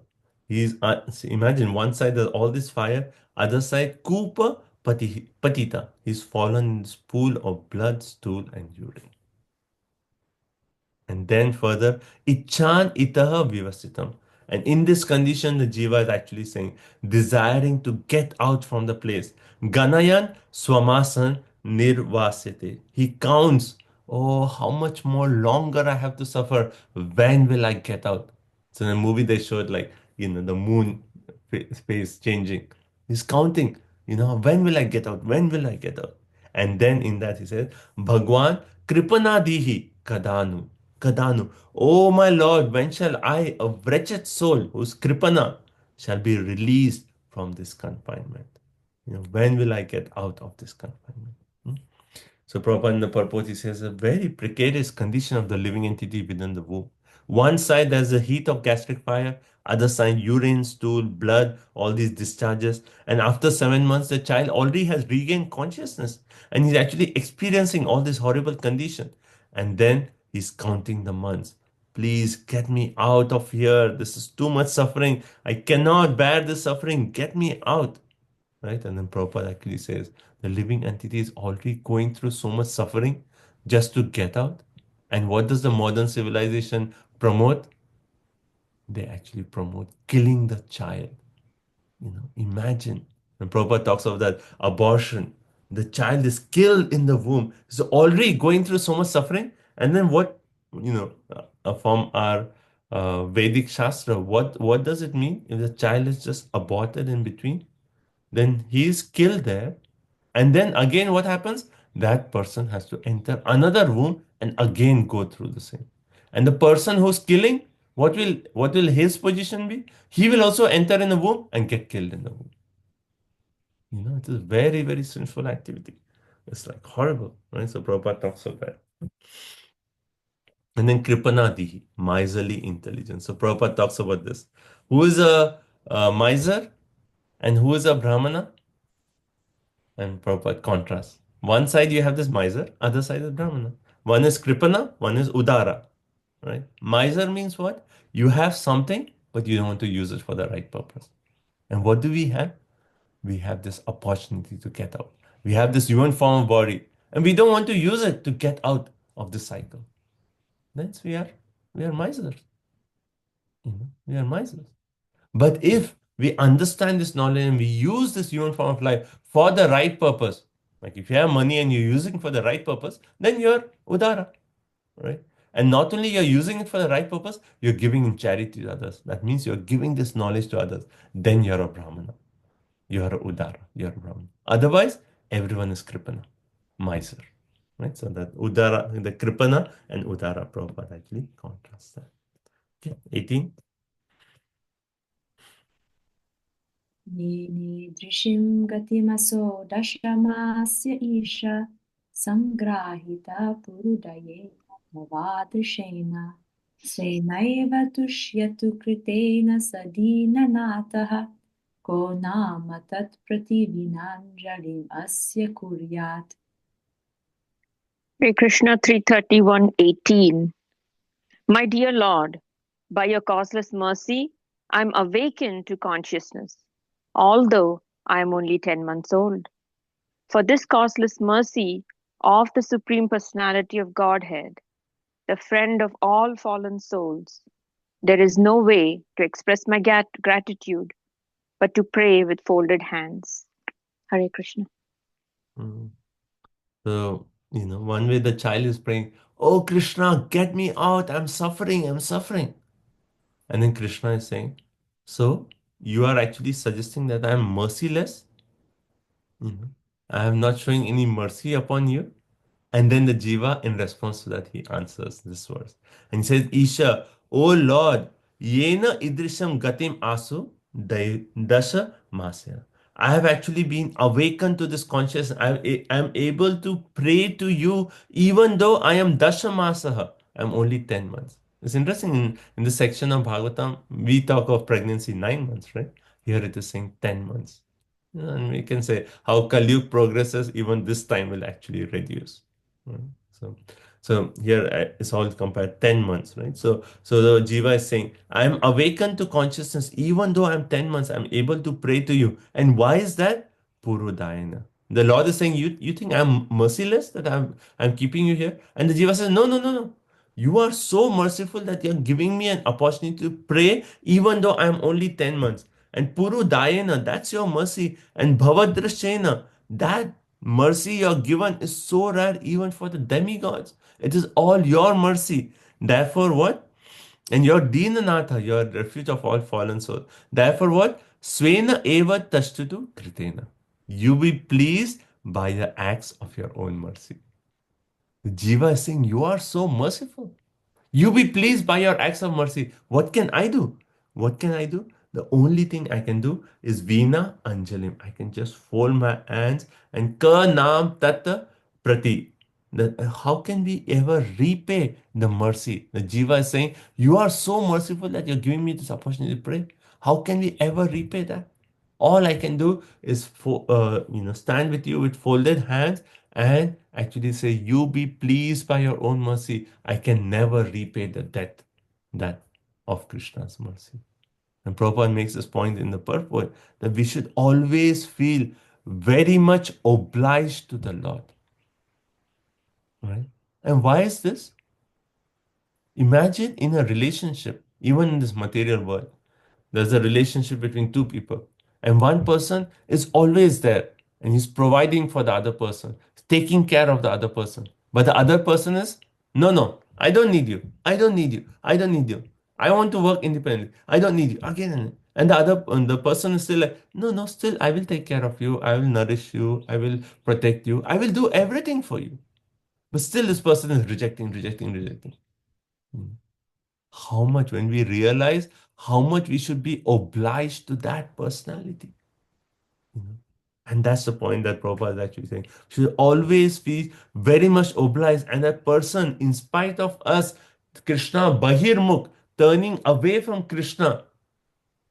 So imagine one side there's all this fire, other side Kupa Patita. He's fallen in this pool of blood, stool, and urine. And then further, Icchan Itaha Vivasitam. And in this condition, the jiva is actually saying, desiring to get out from the place. Ganayan Swamasan Nirvasite. He counts, oh, how much more longer I have to suffer. When will I get out? So in the movie, they showed the moon face changing. He's counting, when will I get out? When will I get out? And then in that he says, Bhagwan Kripanadihi Kadanu. Kadanu. Oh my Lord, when shall I, a wretched soul whose Kripana, shall be released from this confinement? When will I get out of this confinement? So Prabhupada in the purport, he says, a very precarious condition of the living entity within the womb. One side, there's the heat of gastric fire. Other side, urine, stool, blood, all these discharges. And after 7 months, the child already has regained consciousness. And he's actually experiencing all this horrible condition. And then he's counting the months. Please get me out of here. This is too much suffering. I cannot bear this suffering. Get me out. Right? And then Prabhupada actually says, the living entity is already going through so much suffering just to get out. And what does the modern civilization promote? They actually promote killing the child. Imagine when Prabhupada talks of that abortion, the child is killed in the womb. So already going through so much suffering, and then what? From our Vedic Shastra, what does it mean if the child is just aborted in between? Then he is killed there, and then again what happens? That person has to enter another womb and again go through the same. And the person who's killing, what will his position be? He will also enter in the womb and get killed in the womb. It is very, very sinful activity. It's like horrible, right? So Prabhupada talks of that. And then Kripanadihi, miserly intelligence. So Prabhupada talks about this. Who is a miser and who is a Brahmana? And Prabhupada contrasts. One side you have this miser, other side is Brahmana. One is Kripana, one is Udara. Right? Miser means what? You have something, but you don't want to use it for the right purpose. And what do we have? We have this opportunity to get out. We have this human form of body, and we don't want to use it to get out of the cycle. Then we are misers. We are misers. But if we understand this knowledge and we use this human form of life for the right purpose, like if you have money and you're using it for the right purpose, then you're Udara, right? And not only you're using it for the right purpose, you're giving in charity to others. That means you're giving this knowledge to others. Then you're a Brahmana. You're a Udara. You're a Brahmana. Otherwise, everyone is Kripana, miser. Right? So that Udara, the Kripana and Udara, Prabhupada actually contrast that. Okay, 18. Drishim gatimaso dashamasya isha sangrahita purudaye bhavadrishena senaiva tushyatu kritena sadina nataha ko nama tat prativinanjalim asya kuryat. Hare Krishna 331:18. My dear Lord, by your causeless mercy, I am awakened to consciousness, although I am only 10 months old. For this causeless mercy of the Supreme Personality of Godhead, the friend of all fallen souls, there is no way to express my gratitude but to pray with folded hands. Hare Krishna. So, one way the child is praying, "Oh Krishna, get me out, I'm suffering. And then Krishna is saying, so you are actually suggesting that I am merciless? I am not showing any mercy upon you? And then the Jiva, in response to that, he answers this verse. And he says, Isha, O Lord, yena idrisham gatim asu dasha masya. I have actually been awakened to this consciousness. I am able to pray to you even though I am dasha masaha. I am only 10 months. It's interesting in this section of Bhagavatam, we talk of pregnancy 9 months, right? Here it is saying 10 months. And we can say how Kali progresses, even this time will actually reduce. Right? So here it's all compared 10 months, right? So the Jiva is saying, I am awakened to consciousness, even though I'm 10 months, I'm able to pray to you. And why is that? Purudayana. The Lord is saying, you think I'm merciless, that I'm keeping you here? And the Jiva says, no. You are so merciful that you're giving me an opportunity to pray, even though I'm only 10 months. And Purudayana, that's your mercy. And Bhavadrashena, that mercy you're given is so rare even for the demigods. It is all your mercy. Therefore, what? And your Dinanatha, your refuge of all fallen souls. Therefore, what? Svena eva tashtutu kritena. You be pleased by the acts of your own mercy. The Jiva is saying, you are so merciful. You be pleased by your acts of mercy. What can I do? What can I do? The only thing I can do is Veena Anjalim. I can just fold my hands and Ka Nam Tatta Prati. How can we ever repay the mercy? The Jiva is saying, you are so merciful that you're giving me this opportunity to pray. How can we ever repay that? All I can do is stand with you with folded hands and actually say, you be pleased by your own mercy. I can never repay the debt that of Krishna's mercy. And Prabhupada makes this point in the purport that we should always feel very much obliged to the Lord. Right? And why is this? Imagine in a relationship, even in this material world, there's a relationship between two people, and one person is always there and he's providing for the other person, taking care of the other person. But the other person is, no, no, I don't need you. I don't need you. I don't need you. I want to work independently. I don't need you. Again, and the person is still like, no, no, still, I will take care of you. I will nourish you. I will protect you. I will do everything for you. But still, this person is rejecting, rejecting, rejecting. How much, when we realize how much we should be obliged to that personality. And that's the point that Prabhupada is actually saying. We should always be very much obliged. And that person, in spite of us, Krishna, Bahirmukh, turning away from Krishna,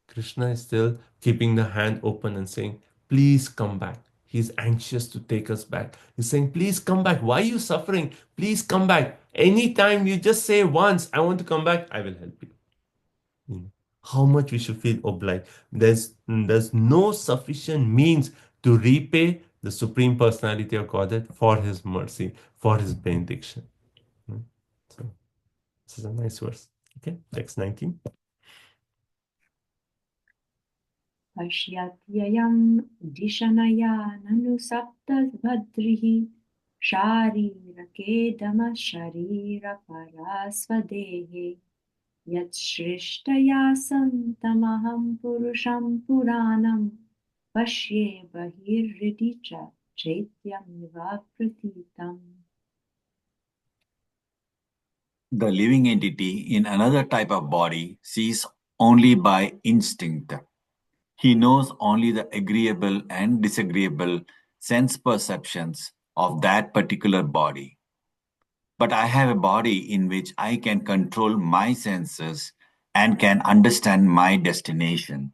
Krishna is still keeping the hand open and saying, please come back. He's anxious to take us back. He's saying, please come back. Why are you suffering? Please come back. Anytime you just say once, I want to come back, I will help you. How much we should feel obliged. There's no sufficient means to repay the Supreme Personality of Godhead for His mercy, for His benediction. So, this is a nice verse. Okay, text 19. Pashyatyayam dishanaya nanu sapta vadrihi sharirakedama sharira parasvadehe yat shristaya santamaham purusham puranam pashye bahirridi cha chaityam nivapratitam. The living entity in another type of body sees only by instinct. He knows only the agreeable and disagreeable sense perceptions of that particular body. But I have a body in which I can control my senses and can understand my destination.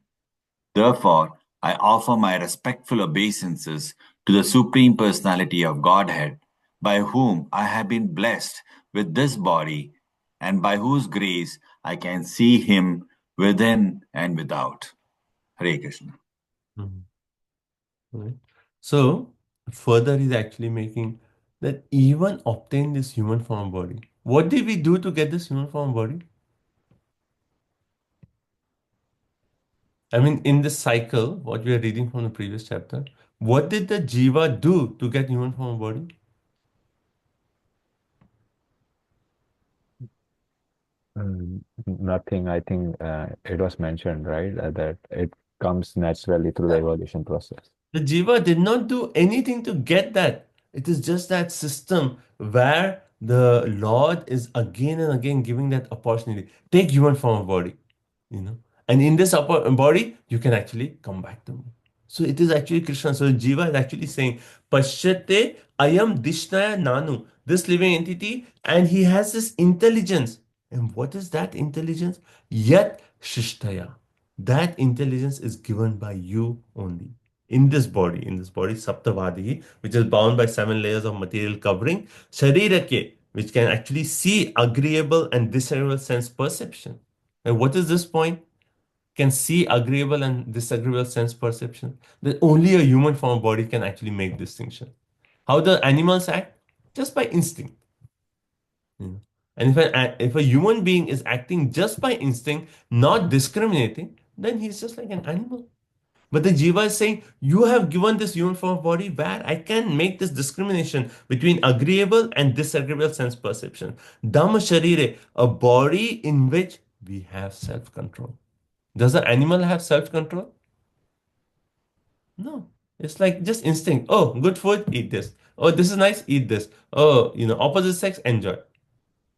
Therefore, I offer my respectful obeisances to the Supreme Personality of Godhead, by whom I have been blessed with this body, and by whose grace I can see Him within and without. Hare Krishna. Right. So, further he's actually making that even obtain this human form body. What did we do to get this human form body? I mean, in this cycle, what we are reading from the previous chapter, what did the jiva do to get human form body? Nothing. I think it was mentioned, right, that it comes naturally through the evolution process. The jiva did not do anything to get that. It is just that system where the Lord is again and again giving that opportunity. Take human form of body, and in this body, you can actually come back to me. So it is actually Krishna. So jiva is actually saying, Pashyate ayam dishnaya nanu, this living entity, and he has this intelligence. And what is that intelligence? Yat shishtaya. That intelligence is given by you only. In this body, Saptavadi, which is bound by 7 layers of material covering, Sharirake, which can actually see agreeable and disagreeable sense perception. And what is this point? Can see agreeable and disagreeable sense perception. That only a human form body can actually make distinction. How do animals act? Just by instinct. And if a human being is acting just by instinct, not discriminating, then he's just like an animal. But the jiva is saying, you have given this human form of body where I can make this discrimination between agreeable and disagreeable sense perception. Dhamma sharire, a body in which we have self-control. Does an animal have self-control? No. It's like just instinct. Oh, good food, eat this. Oh, this is nice, eat this. Oh, opposite sex, enjoy.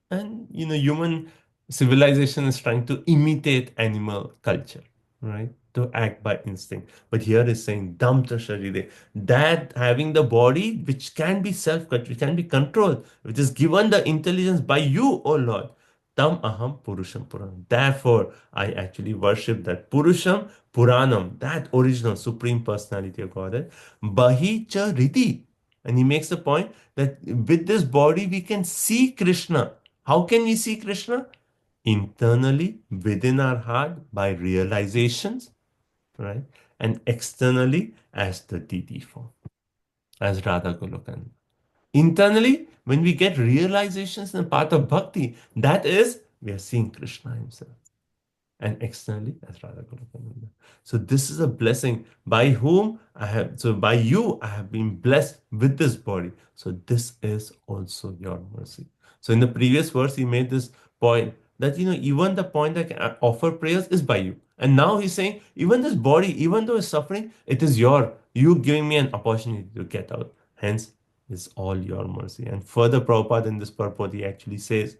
And, human civilization is trying to imitate animal culture, right? To act by instinct. But here is saying, Damta Sharire, that having the body which can be self-controlled, which can be controlled, which is given the intelligence by you, O Lord. Tam aham Purusham Puranam. Therefore, I actually worship that Purusham Puranam, that original Supreme Personality of Godhead. Bahi cha Riti. And he makes the point that with this body we can see Krishna. How can we see Krishna? Internally, within our heart, by realizations, right? And externally, as the deity form, as Radha Golokan. Internally, when we get realizations in the path of bhakti, that is we are seeing Krishna himself. And externally as Radha Golokananda. So this is a blessing by whom by you I have been blessed with this body. So this is also your mercy. So in the previous verse, he made this point that, even the point that can offer prayers is by you. And now he's saying, even this body, even though it's suffering, it is you giving me an opportunity to get out. Hence, it's all your mercy. And further, Prabhupada in this purport, he actually says,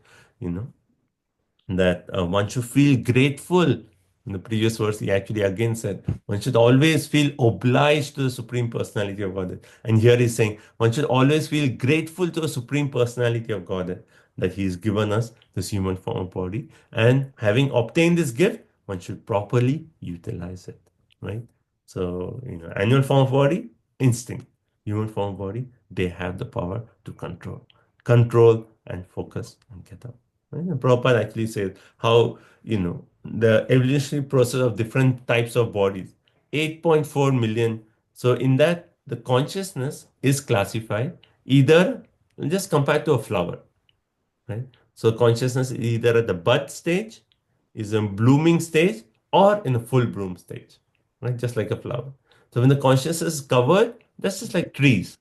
that one should feel grateful. In the previous verse, he actually again said, one should always feel obliged to the Supreme Personality of Godhead. And here he's saying, one should always feel grateful to the Supreme Personality of Godhead that he has given us this human form of body. And having obtained this gift, one should properly utilize it, right? So, animal form of body, instinct. Human form of body, they have the power to control and focus and get up. Right? And Prabhupada actually says how, the evolutionary process of different types of bodies, 8.4 million. So in that, the consciousness is classified either just compared to a flower, right? So consciousness is either at the bud stage, is in blooming stage, or in a full bloom stage, right? Just like a flower. So when the consciousness is covered, that's just like trees,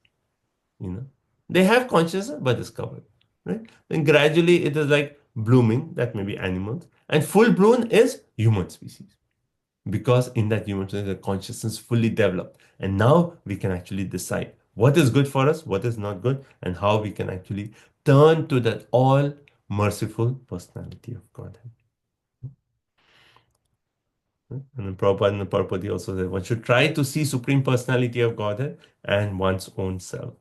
They have consciousness, but it's covered. Right? Then gradually it is like blooming, that may be animals, and full bloom is human species. Because in that human species, the consciousness fully developed. And now we can actually decide what is good for us, what is not good, and how we can actually turn to that all merciful personality of Godhead. And then Prabhupada in the purport, he also said one should try to see Supreme Personality of Godhead and one's own self.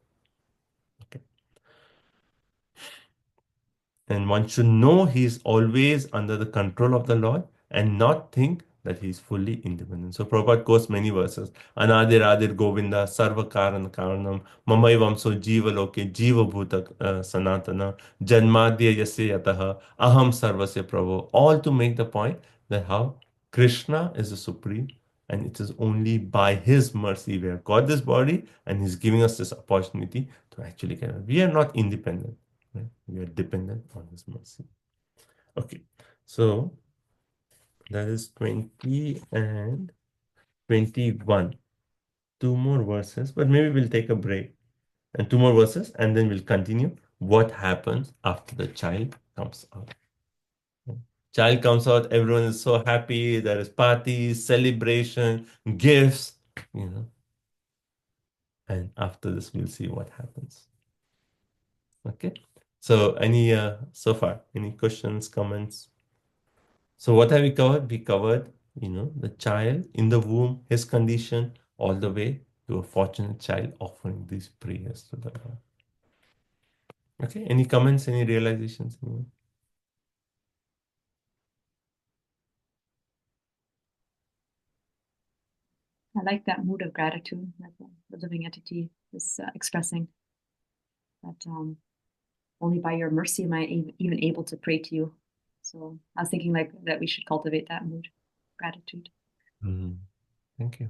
And one should know he is always under the control of the Lord and not think that he is fully independent. So Prabhupada quotes many verses. Anadir Adir Govinda Sarva Karan Karanam Mamayvamso Jiva Loke Jiva Bhuta Sanatana Janmadya Yasya Yataha Aham Sarvasya Prabhu. All to make the point that how Krishna is the supreme, and it is only by his mercy we have got this body, and he's giving us this opportunity to actually get it. We are not independent. Right? We are dependent on his mercy. Okay, so that is 20 and 21. Two more verses, but maybe we'll take a break and two more verses, and then we'll continue what happens after the child comes out. Child comes out, everyone is so happy, there is parties, celebration, gifts, and after this we'll see what happens. Okay. So so far, any questions, comments? So what have we covered? We covered, the child in the womb, his condition, all the way to a fortunate child offering these prayers to the Lord. Okay, any comments, any realizations? I like that mood of gratitude that the living entity is expressing. That only by your mercy am I even able to pray to you. So I was thinking that we should cultivate that mood, gratitude. Thank you.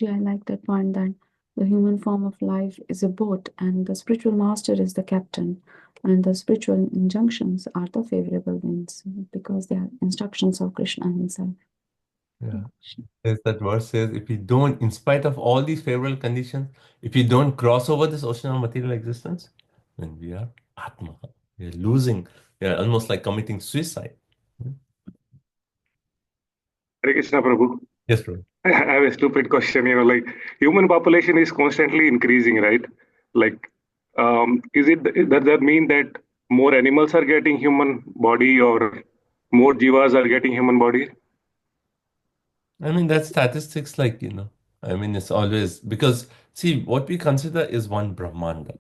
I like that point that the human form of life is a boat and the spiritual master is the captain, and the spiritual injunctions are the favorable winds because they are instructions of Krishna himself. Yeah. As that verse says, if you don't, in spite of all these favorable conditions, if you don't cross over this ocean of material existence, then we are Atma. We are losing. We are almost like committing suicide. Hare Krishna, Prabhu. Yes, Prabhu. I have a stupid question. Human population is constantly increasing, right? Does that mean that more animals are getting human body or more jivas are getting human body? I mean, that's statistics, it's always because, see, what we consider is one Brahmanda.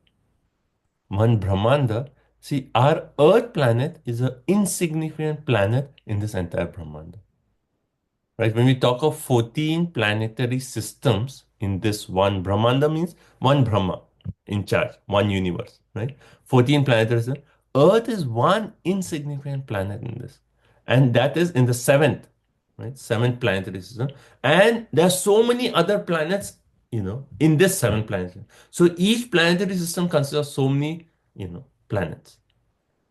One Brahmanda, see, our Earth planet is an insignificant planet in this entire Brahmanda. Right? When we talk of 14 planetary systems in this one Brahmanda means one Brahma in charge, one universe, right? 14 planetary systems. Earth is one insignificant planet in this. And that is in the seventh, right? Seventh planetary system. And there are so many other planets, in this seventh planetary. So each planetary system consists of so many, planets.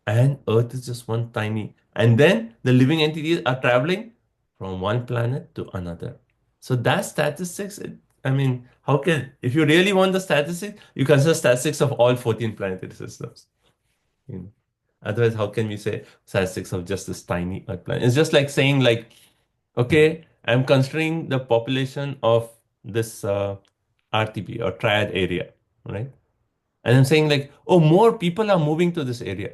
and Earth is just one tiny. And then the living entities are traveling from one planet to another. So that statistics, I mean, how can, if you really want the statistics, you consider statistics of all 14 planetary systems. You know, otherwise, how can we say statistics of just this tiny Earth planet? It's just like saying, like, okay, I'm considering the population of this RTP or triad area, right? And I'm saying, like, oh, more people are moving to this area.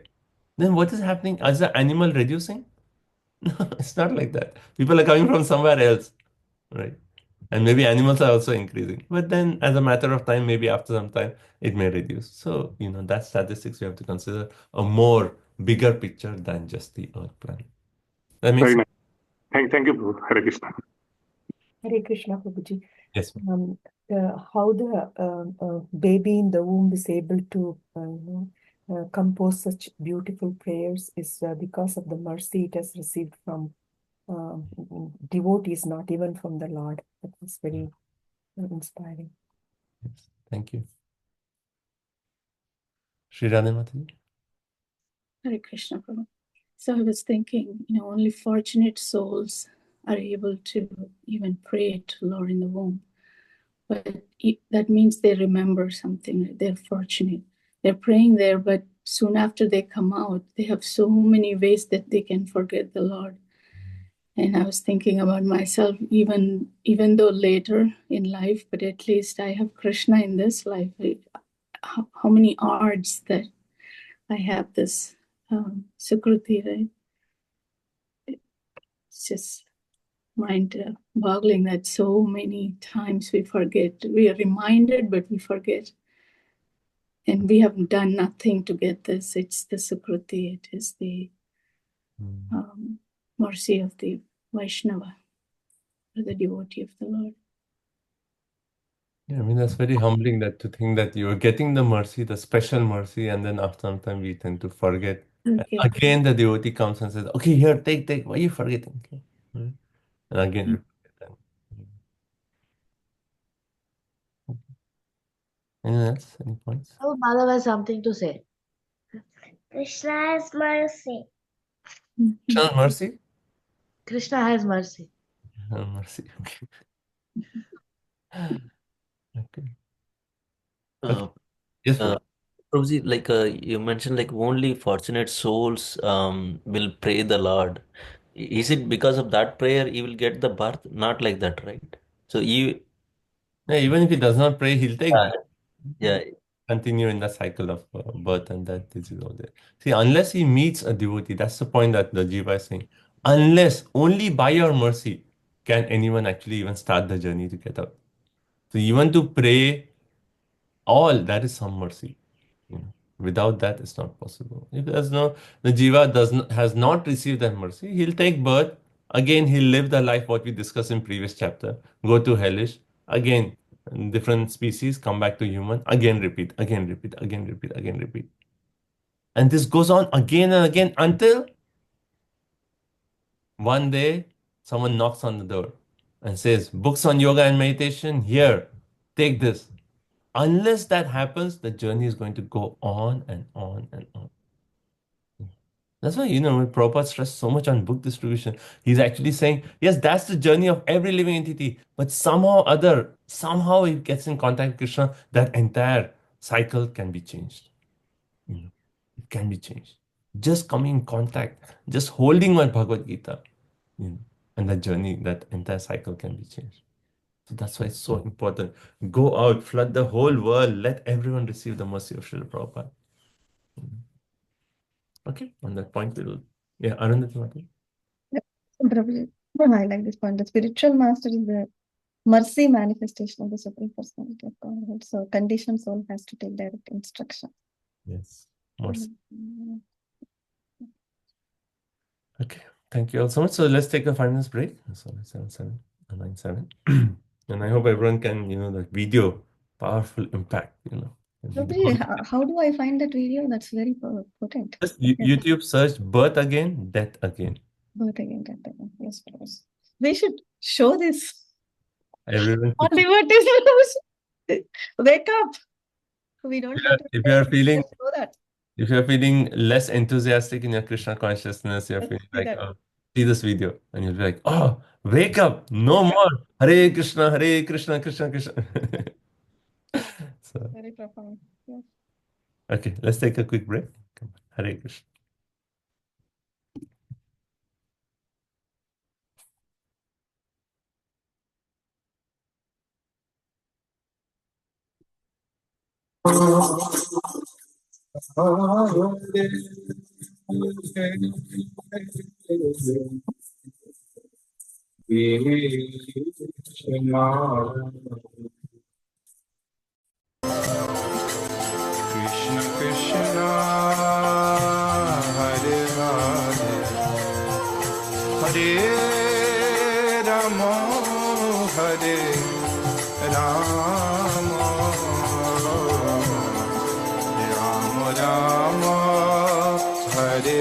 Then what is happening? Is the animal reducing? No, it's not like that. People are coming from somewhere else, right? And maybe animals are also increasing. But then, as a matter of time, maybe after some time, it may reduce. So, that statistics we have to consider a more bigger picture than just the Earth planet. That makes Very sense? nice. Thank you, Prabhu. Hare Krishna. Hare Krishna, Prabhuji. Yes, ma'am. How the baby in the womb is able to compose such beautiful prayers is because of the mercy it has received from devotees, not even from the Lord. That was very inspiring. Yes. Thank you. Sri Radha Mataji? Hare Krishna, Prabhu. So I was thinking, only fortunate souls are able to even pray to Lord in the womb. But that means they remember something. They're fortunate. They're praying there, but soon after they come out, they have so many ways that they can forget the Lord. And I was thinking about myself, even though later in life, but at least I have Krishna in this life. How many odds that I have this Sukruti, right? It's just mind-boggling that so many times we forget. We are reminded, but we forget. And we have done nothing to get this. It's the Sukruti. It is the mercy of the Vaishnava, or the devotee of the Lord. Yeah, I mean, that's very humbling that to think that you're getting the mercy, the special mercy, and then after some time we tend to forget. And Okay. again, the devotee comes and says, okay, here, take. Why are you forgetting? Okay. Right? And again, repeat it. Anyone else? Any points? Oh, Madhav has something to say. Krishna has mercy. Krishna's mercy? Krishna has mercy. Mercy. Okay. Okay. Uh, Yes, uh, Prabhu. Prabhuji, like you mentioned, like only fortunate souls will pray the Lord. Is it because of that prayer he will get the birth? Not like that, right? So you, Yeah, even if he does not pray, he'll take yeah, continue in the cycle of birth and death. This is all there. See, unless he meets a devotee, that's the point that the Jiva is saying. Unless only by your mercy can anyone actually even start the journey to get out. So even to pray, all that is some mercy. Without that, it's not possible. If the Jiva has not received that mercy, he'll take birth. Again, he'll live the life what we discussed in previous chapter. Go to hellish. Again, different species come back to human. Again, repeat. Again, repeat. Again, repeat. Again, repeat. And this goes on again and again until one day someone knocks on the door and says, "Books on yoga and meditation, here, take this." Unless that happens, the journey is going to go on and on and on. That's why, when Prabhupada stressed so much on book distribution, he's actually saying, yes, that's the journey of every living entity, but somehow it gets in contact with Krishna, that entire cycle can be changed. It can be changed. Just coming in contact, just holding my Bhagavad Gita, and that journey, that entire cycle can be changed. So that's why it's so important. Go out, flood the whole world, let everyone receive the mercy of Srila Prabhupada. Okay, on that point, Arundhati Mataji. Prabhuji, I like this point. The spiritual master is the mercy manifestation of the Supreme Personality of Godhead. So conditioned soul has to take direct instruction. Yes, mercy. Okay, thank you all so much. So let's take a 5 minutes break. So 7, 9, 7. And I hope everyone can, the video, powerful impact, Prabhuji, how do I find that video? That's very potent. Just YouTube search birth again, death again. Birth again, death again. Yes, Prabhuji. We should show this. Everyone. All devotees, wake up. We don't have to if you are feeling show that. If you're feeling less enthusiastic in your Krishna consciousness, you're feeling like, that. oh, see this video, and you'll be like, oh, wake up, no more. Hare Krishna, Krishna Krishna. So, Very profound. Yes. okay, let's take a quick break. Come on. Hare Krishna. Krishna Krishna Hare Hare Hare Rama Hare Rama Rama Rama Hare Hare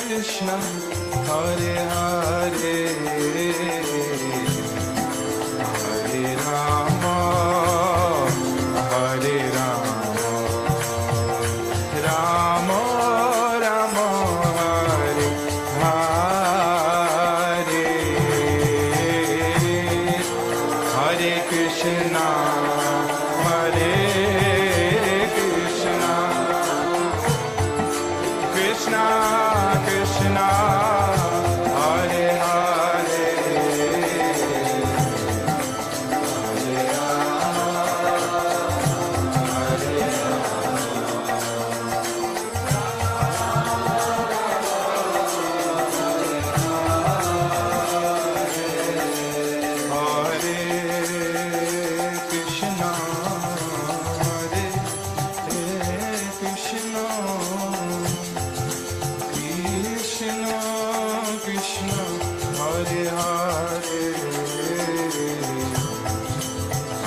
Krishna Hare Hare Hare Rama Hare Rama Rama Rama Hare Hare Hare Krishna Hare Krishna Krishna Krishna Hare Hare Hare Krishna Hare Krishna Krishna Krishna Hare Hare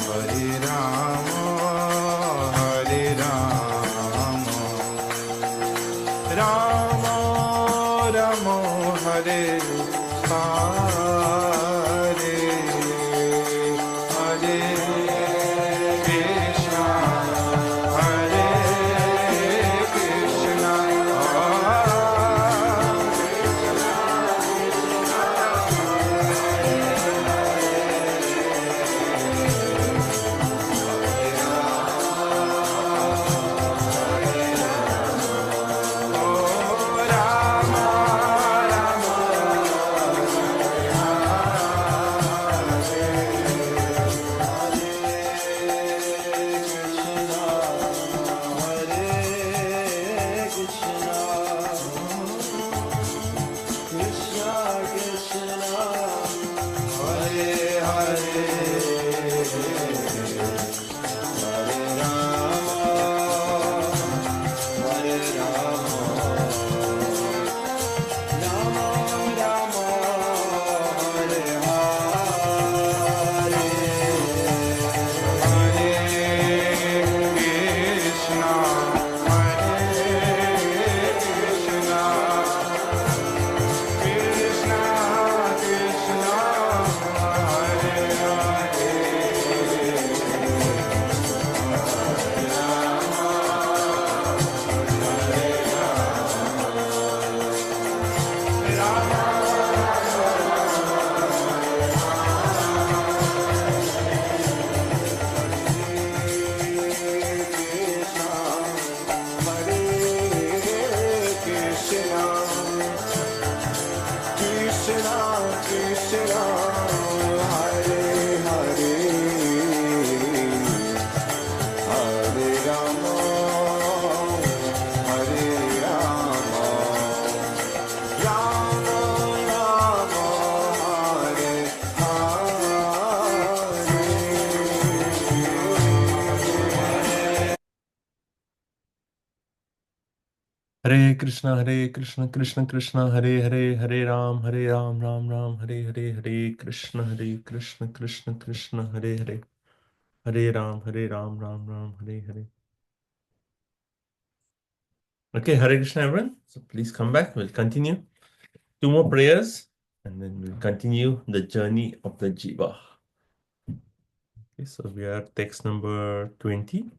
Hare Rama Hare Rama Rama Rama Hare Hare Hare Krishna Hare Krishna Hare Krishna, Krishna Krishna, Hare Ram, Ram Ram, Hare Krishna, Krishna Krishna, Hare Ram, Ram Ram, Hare. Okay, Hare Krishna, everyone. So please come back. We'll continue. 2 more prayers, and then we'll continue the journey of the Jiva. Okay, so we are text number 20.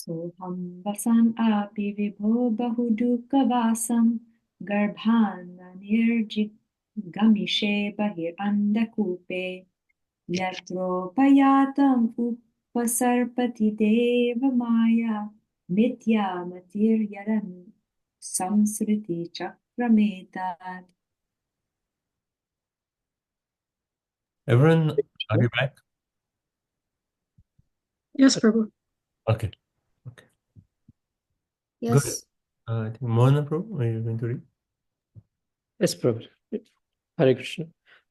Soham vasan api vibho bahudukavasam garbhan nirjigamishe bahir andakupe yatro payatam upasarpati deva maya mitya matir yaran samsriti chakrametad. Everyone, are you back? Yes, Prabhu. Okay. Good. Yes. I think Mohan Prabhu, are you going to read? Yes, Prabhu. Hare Krishna.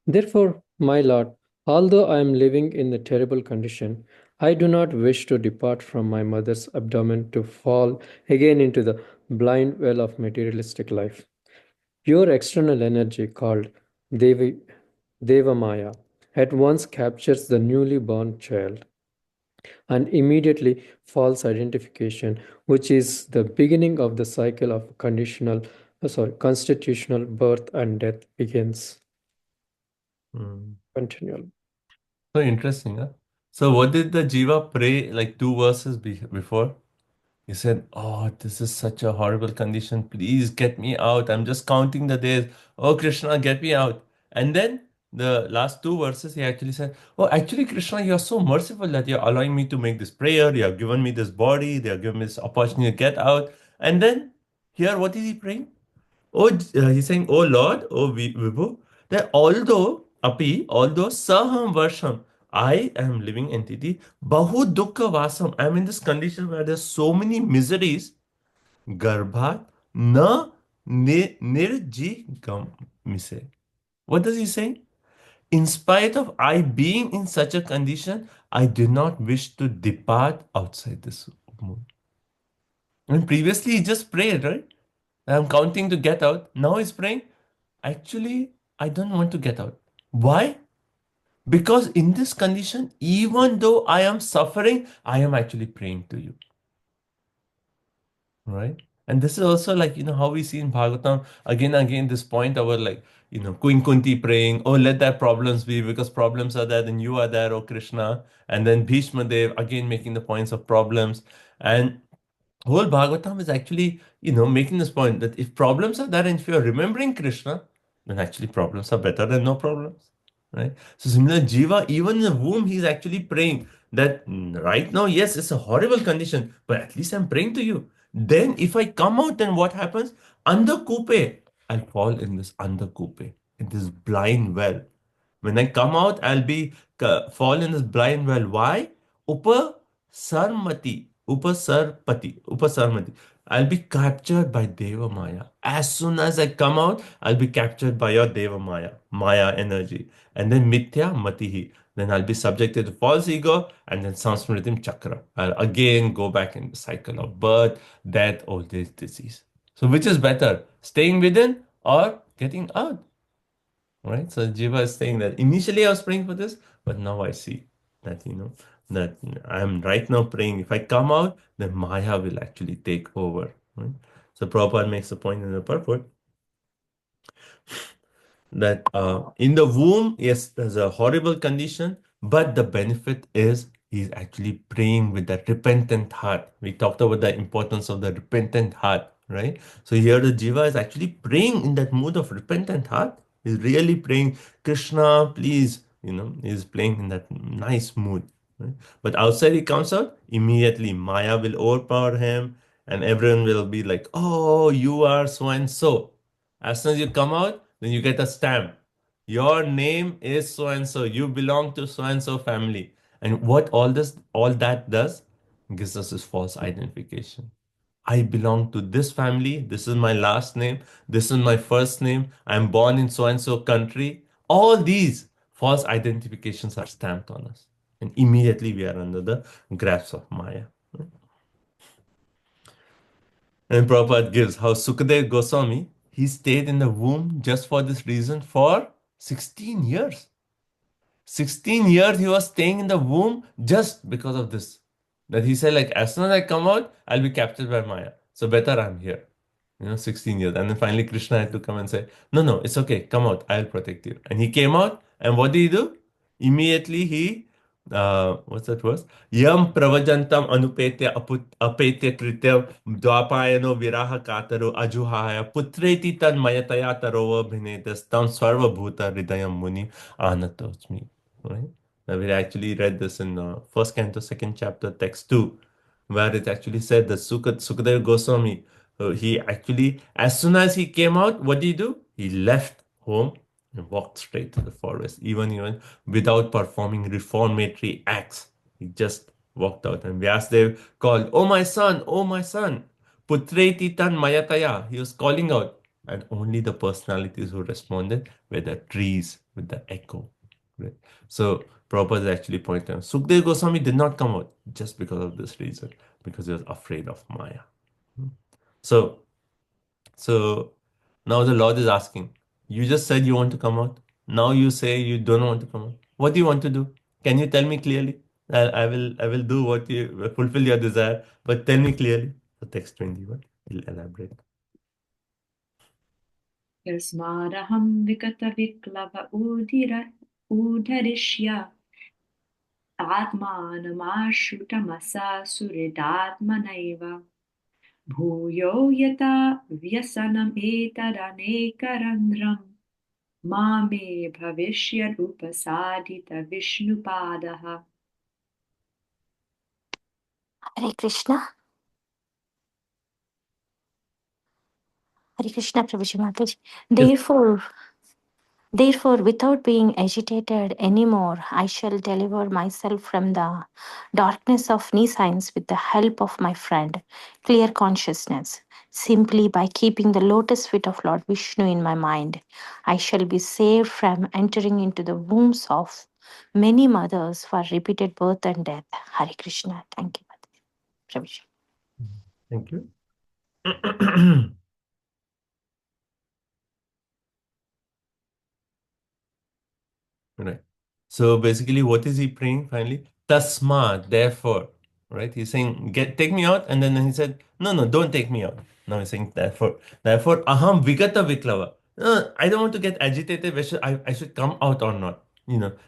Therefore, my Lord, although I am living in a terrible condition, I do not wish to depart from my mother's abdomen to fall again into the blind well of materialistic life. Pure external energy called Deva Maya at once captures the newly born child and immediately false identification, which is the beginning of the cycle of constitutional birth and death begins. Continually. So interesting, huh? So what did the Jiva pray like 2 verses before? He said, "Oh, this is such a horrible condition. Please get me out. I'm just counting the days. Oh, Krishna, get me out." And then the last 2 verses, he actually said, "Oh, actually, Krishna, you're so merciful that you're allowing me to make this prayer. You have given me this body. They have given me this opportunity to get out." And then here, what is he praying? He's saying, "Oh Lord, oh Vibhu, that although saham varsham, I am living entity, bahu dukkha vasam, I'm in this condition where there's so many miseries, garbhat na nirjigam mise." What does he say? In spite of I being in such a condition, I do not wish to depart outside this moon. And previously he just prayed, right? I'm counting to get out. Now he's praying, actually, I don't want to get out. Why? Because in this condition, even though I am suffering, I am actually praying to you. Right? And this is also like, how we see in Bhagavatam, again and again, this point about like, Queen Kunti praying, "Oh, let their problems be, because problems are there, then you are there, oh Krishna." And then Bhishma Dev, again, making the points of problems. And whole Bhagavatam is actually, making this point that if problems are there and if you're remembering Krishna, then actually problems are better than no problems, right? So similar Jiva, even in the womb, he's actually praying that right now, yes, it's a horrible condition, but at least I'm praying to you. Then if I come out, then what happens? Andakupe, I'll fall in this Andakupe, in this blind well. When I come out, I'll be fall in this blind well. Why? Upasarmati. I'll be captured by Deva Maya. As soon as I come out, I'll be captured by your Deva Maya energy. And then Mithya Matihi. Then I'll be subjected to false ego, and then Samsmritim Chakra. I'll again go back in the cycle of birth, death, old age, disease. So which is better? Staying within or getting out? Right? So Jiva is saying that initially I was praying for this, but now I see that, that I'm right now praying. If I come out, then Maya will actually take over. Right? So Prabhupada makes a point in the purport that in the womb, yes, there's a horrible condition, but the benefit is he's actually praying with that repentant heart. We talked about the importance of the repentant heart, right? So here the Jiva is actually praying in that mood of repentant heart. He's really praying, "Krishna, please," he's playing in that nice mood. Right? But outside he comes out, immediately Maya will overpower him, and everyone will be like, "Oh, you are so and so." As soon as you come out, then you get a stamp. Your name is so and so. You belong to so and so family. And what all that does gives us this false identification. I belong to this family. This is my last name. This is my first name. I'm born in so and so country. All these false identifications are stamped on us. And immediately we are under the grasp of Maya. And Prabhupada gives how Sukadev Goswami, he stayed in the womb just for this reason for 16 years. 16 years he was staying in the womb just because of this. That he said, like, as soon as I come out, I'll be captured by Maya. So better I'm here. 16 years. And then finally Krishna had to come and say, no, it's okay. Come out. I'll protect you. And he came out. And what did he do? Immediately he, what's that verse? Yam pravajantam anupetya apetya krityam dwapayano viraha kataro ajuhaya putreti tan mayataya tarova bhinetas tam sarva bhuta hridayam muni anatosmi. Right? Now we actually read this in first canto, second chapter, text 2, where it actually said that Sukadeva Goswami, he actually, as soon as he came out, what did he do? He left home and walked straight to the forest, even without performing reformatory acts. He just walked out. And Vyasdev called, oh my son, Putreti tan mayataya. He was calling out. And only the personalities who responded were the trees with the echo. Right? So Prabhupada actually pointed out, Sukdev Goswami did not come out just because of this reason, because he was afraid of Maya. So now the Lord is asking, you just said you want to come out. Now you say you don't want to come out. What do you want to do? Can you tell me clearly? I will do what you fulfill your desire, but tell me clearly. So text 21 will elaborate. Yasmadaham vikata viklava udharishya atmanamashutamasa suridatmanaiva bhuyo yata vyasanam etadanekarandraм mame bhavishyad upasadita vishnupadaha. Hare Krishna. Hare Krishna, Prabhuji Mataji. Therefore, without being agitated anymore, I shall deliver myself from the darkness of nescience with the help of my friend, clear consciousness. Simply by keeping the lotus feet of Lord Vishnu in my mind, I shall be saved from entering into the wombs of many mothers for repeated birth and death. Hare Krishna. Thank you, Prabhuji. Thank you. Right. So basically, what is he praying finally? Tasma, therefore. Right? He's saying, take me out. And then he said, no, don't take me out. Now he's saying, therefore, aham vigata viklava. No, I don't want to get agitated whether I should come out or not.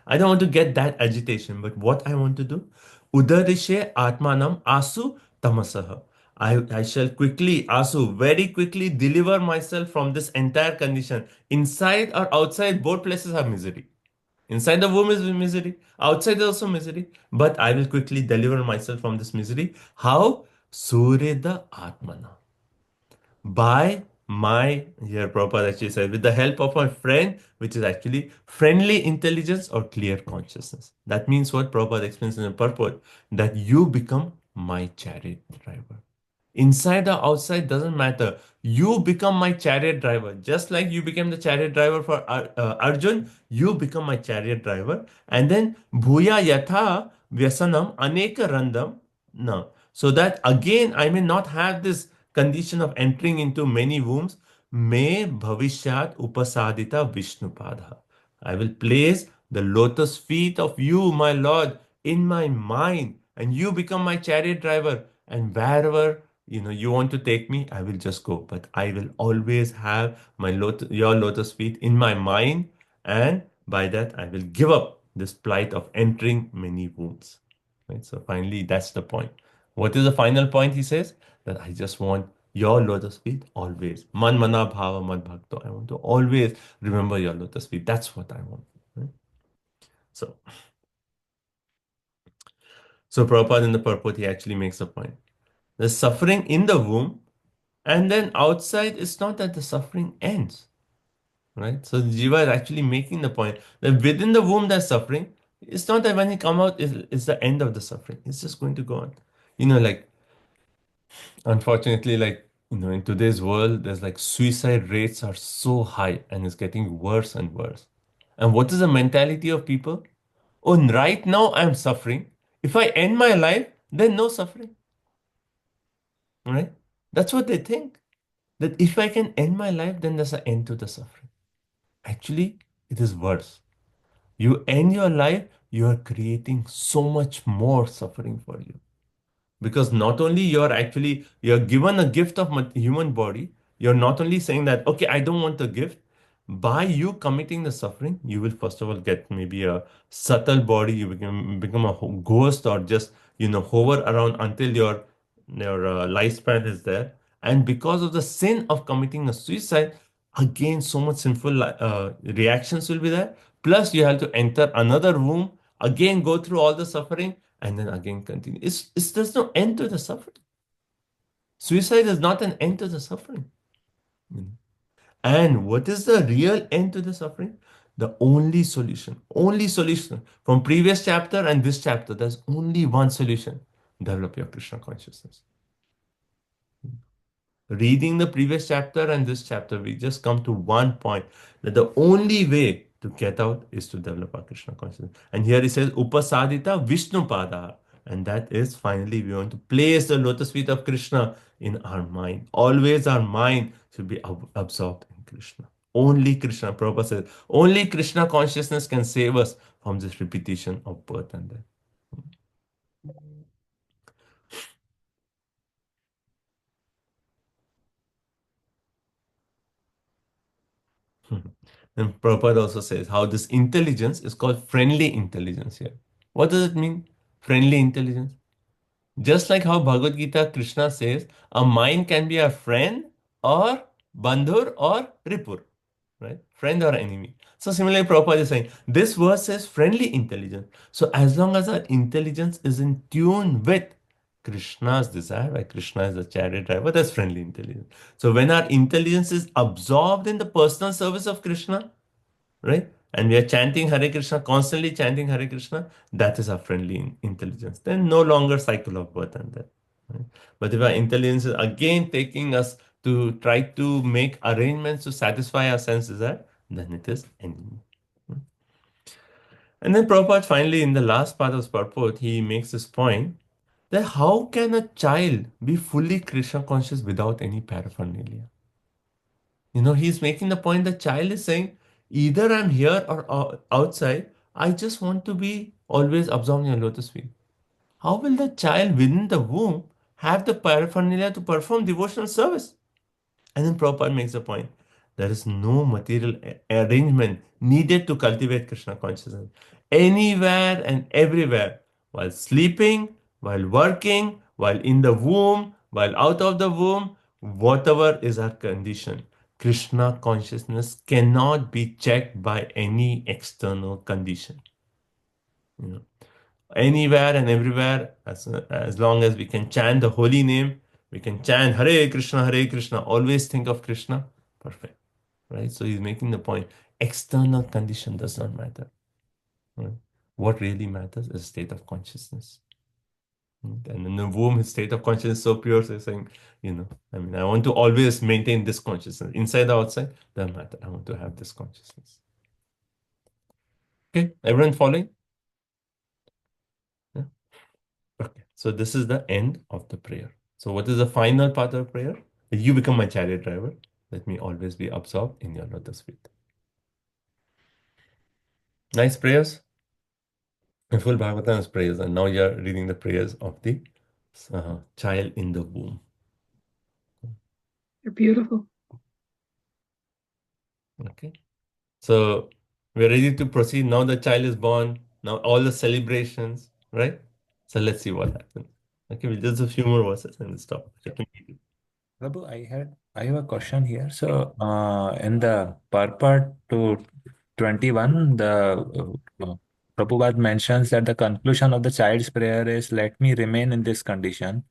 I don't want to get that agitation. But what I want to do, udarishe atmanam asu tamasaha. I shall very quickly deliver myself from this entire condition. Inside or outside, both places have misery. Inside the womb is misery, outside is also misery. But I will quickly deliver myself from this misery. How? Sureda Atmana. By here Prabhupada actually says, with the help of my friend, which is actually friendly intelligence or clear consciousness. That means what Prabhupada explains in the purport, that you become my chariot driver. Inside or outside doesn't matter. You become my chariot driver. Just like you became the chariot driver for Arjun, you become my chariot driver. And then Bhuya Yatha Vyasanam Aneka Randam. No. So that again, I may not have this condition of entering into many wombs. Me Bhavishyat Upasadita Vishnupada. I will place the lotus feet of you, my Lord, in my mind. And you become my chariot driver. And wherever you want to take me, I will just go. But I will always have your lotus feet in my mind. And by that, I will give up this plight of entering many wombs. Right? So finally, that's the point. What is the final point? He says that I just want your lotus feet always. Man mana bhava mad bhakto. I want to always remember your lotus feet. That's what I want. Right? So Prabhupada in the purport, he actually makes a point. The suffering in the womb, and then outside, it's not that the suffering ends. Right? So Jiva is actually making the point that within the womb there's suffering. It's not that when he come out, it's the end of the suffering. It's just going to go on. Unfortunately, in today's world, there's suicide rates are so high and it's getting worse and worse. And what is the mentality of people? oh, right now I'm suffering. If I end my life, then no suffering. Right? That's what they think. That if I can end my life, then there's an end to the suffering. Actually, it is worse. You end your life, you are creating so much more suffering for you. Because not only you're given a gift of human body, you're not only saying that, okay, I don't want the gift. By you committing the suffering, you will first of all get maybe a subtle body, you become a ghost, or just hover around until your lifespan is there. And because of the sin of committing a suicide, again so much sinful reactions will be there. Plus you have to enter another womb, again go through all the suffering, and then again continue. There's no end to the suffering. Suicide is not an end to the suffering. And what is the real end to the suffering? The only solution from previous chapter and this chapter, there's only one solution. Develop your Krishna consciousness. Reading the previous chapter and this chapter, we just come to one point, that the only way to get out is to develop our Krishna consciousness. And here he says, Upasadita Vishnu Pada. And that is finally we want to place the lotus feet of Krishna in our mind. Always our mind should be absorbed in Krishna. Only Krishna. Prabhupada says, only Krishna consciousness can save us from this repetition of birth and death. And Prabhupada also says how this intelligence is called friendly intelligence here. What does it mean? Friendly intelligence. Just like how Bhagavad Gita Krishna says, a mind can be a friend or bandhur or ripur, right? Friend or enemy. So similarly, Prabhupada is saying, this verse says friendly intelligence. So as long as our intelligence is in tune with Krishna's desire, why Krishna is the chariot driver, that's friendly intelligence. So when our intelligence is absorbed in the personal service of Krishna, right? And we are chanting Hare Krishna, constantly chanting Hare Krishna, that is our friendly intelligence. Then no longer cycle of birth and death. Right? But if our intelligence is again taking us to try to make arrangements to satisfy our sense desire, then it is enemy. And then Prabhupada finally, in the last part of his purport, he makes this point that how can a child be fully Krishna conscious without any paraphernalia? He's making the point the child is saying, either I'm here or outside, I just want to be always absorbed in your lotus feet. How will the child within the womb have the paraphernalia to perform devotional service? And then Prabhupada makes the point, there is no material arrangement needed to cultivate Krishna consciousness. Anywhere and everywhere, while sleeping, while working, while in the womb, while out of the womb, whatever is our condition, Krishna consciousness cannot be checked by any external condition. Anywhere and everywhere, as long as we can chant the holy name, we can chant Hare Krishna, always think of Krishna, perfect. Right? So he's making the point, external condition does not matter. Right? What really matters is state of consciousness. And in the womb, his state of consciousness is so pure, so he's saying, I want to always maintain this consciousness. Inside or outside, doesn't matter. I want to have this consciousness. Okay, everyone following? Yeah. Okay, so this is the end of the prayer. So what is the final part of prayer? That you become my chariot driver. Let me always be absorbed in your lotus feet. Nice prayers. And full Bhagavatam is prayers. And now you're reading the prayers of the child in the womb. They're beautiful. Okay. So we're ready to proceed. Now the child is born. Now all the celebrations, right? So let's see what happens. Okay, we'll just a few more verses and we'll stop. Prabhu, I have a question here. So, in the purport to 21, the Prabhupada mentions that the conclusion of the child's prayer is, "Let me remain in this condition,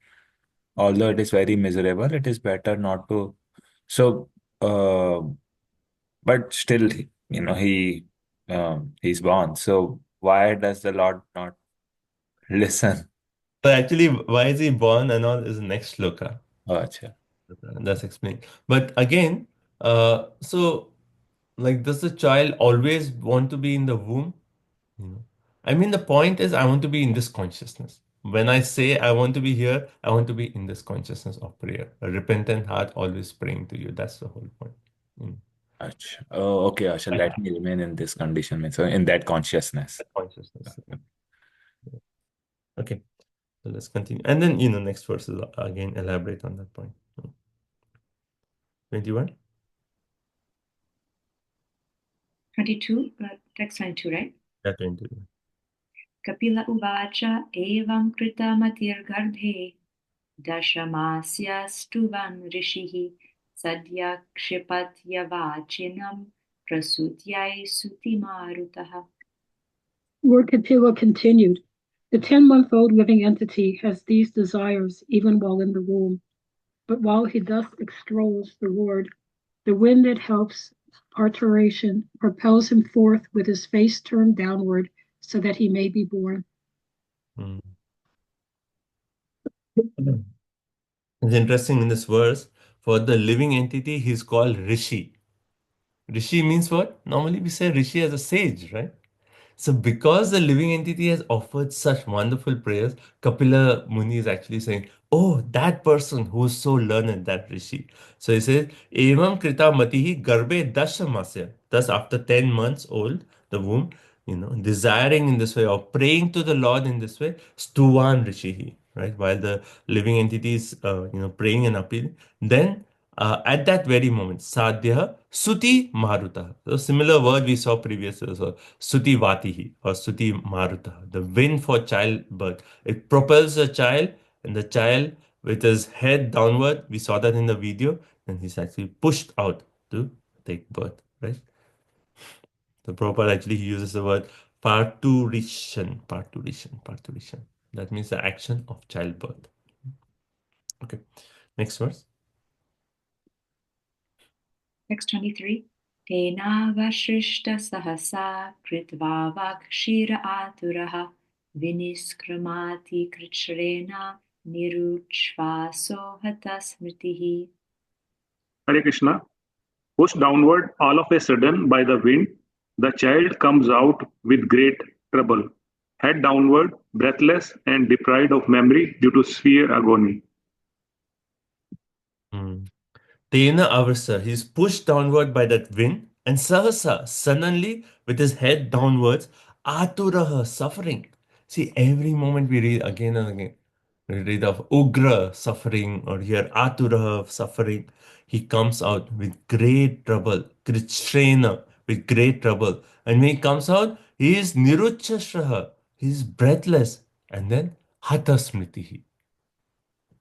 although it is very miserable. It is better not to." So, but still, he's born. So, why does the Lord not listen? So actually, why is he born and all is next shloka. Oh, acha. That's explained. But again, so like, does the child always want to be in the womb? I mean, the point is, I want to be in this consciousness. When I say I want to be here, I want to be in this consciousness of prayer. A repentant heart always praying to you. That's the whole point. Mm. Acha. Oh, okay, Asha. Let me remain in this condition, so in that consciousness. Consciousness. Okay, so let's continue. And then, next verses again elaborate on that point. 21? 22, text 22, right? Yeah, 22. Kapila uvacha evam kritamatiर्गर्भे दशमास्य stuvan rishihi sadya kshipatyavachinam prasutyai sutimarutaha. Lord Kapila continued, the 10-month-old living entity has these desires even while in the womb. But while he thus extols the Lord, the wind that helps parturition propels him forth with his face turned downward so that he may be born. It's interesting in this verse, for the living entity, he's called Rishi. Rishi means what? Normally we say Rishi as a sage, right? So because the living entity has offered such wonderful prayers, Kapila Muni is actually saying, oh, that person who's so learned, that Rishi. So he says, Evam Krita Matihi Garbe Dashamasya. Thus, after 10 months old, the womb, desiring in this way or praying to the Lord in this way, Stuvan Rishihi, right? While the living entity is, praying and appealing, then at that very moment, Sadhya Suti Maruta. So similar word we saw previously also, Suti Vatihi or Suti Maruta, the wind for childbirth. It propels the child, and the child with his head downward, we saw that in the video, and he's actually pushed out to take birth, right? The Prabhupada actually he uses the word parturition. That means the action of childbirth. Okay, next verse. Text 23. Tena vashrishta sahasa kritva vakshira aturaha viniskramati krichrena niruchvaso hatas smritihi. Hare Krishna. Pushed downward all of a sudden by the wind, the child comes out with great trouble, head downward, breathless, and deprived of memory due to severe agony. Tena Avrsa, he's pushed downward by that wind, and Sahasa, suddenly, with his head downwards, Aturaha, suffering. See, every moment we read again and again, we read of Ugra, suffering, or here Aturaha, suffering. He comes out with great trouble, Krichrena, with great trouble. And when he comes out, he is Niruchashraha, he is breathless, and then Hata Smritihi.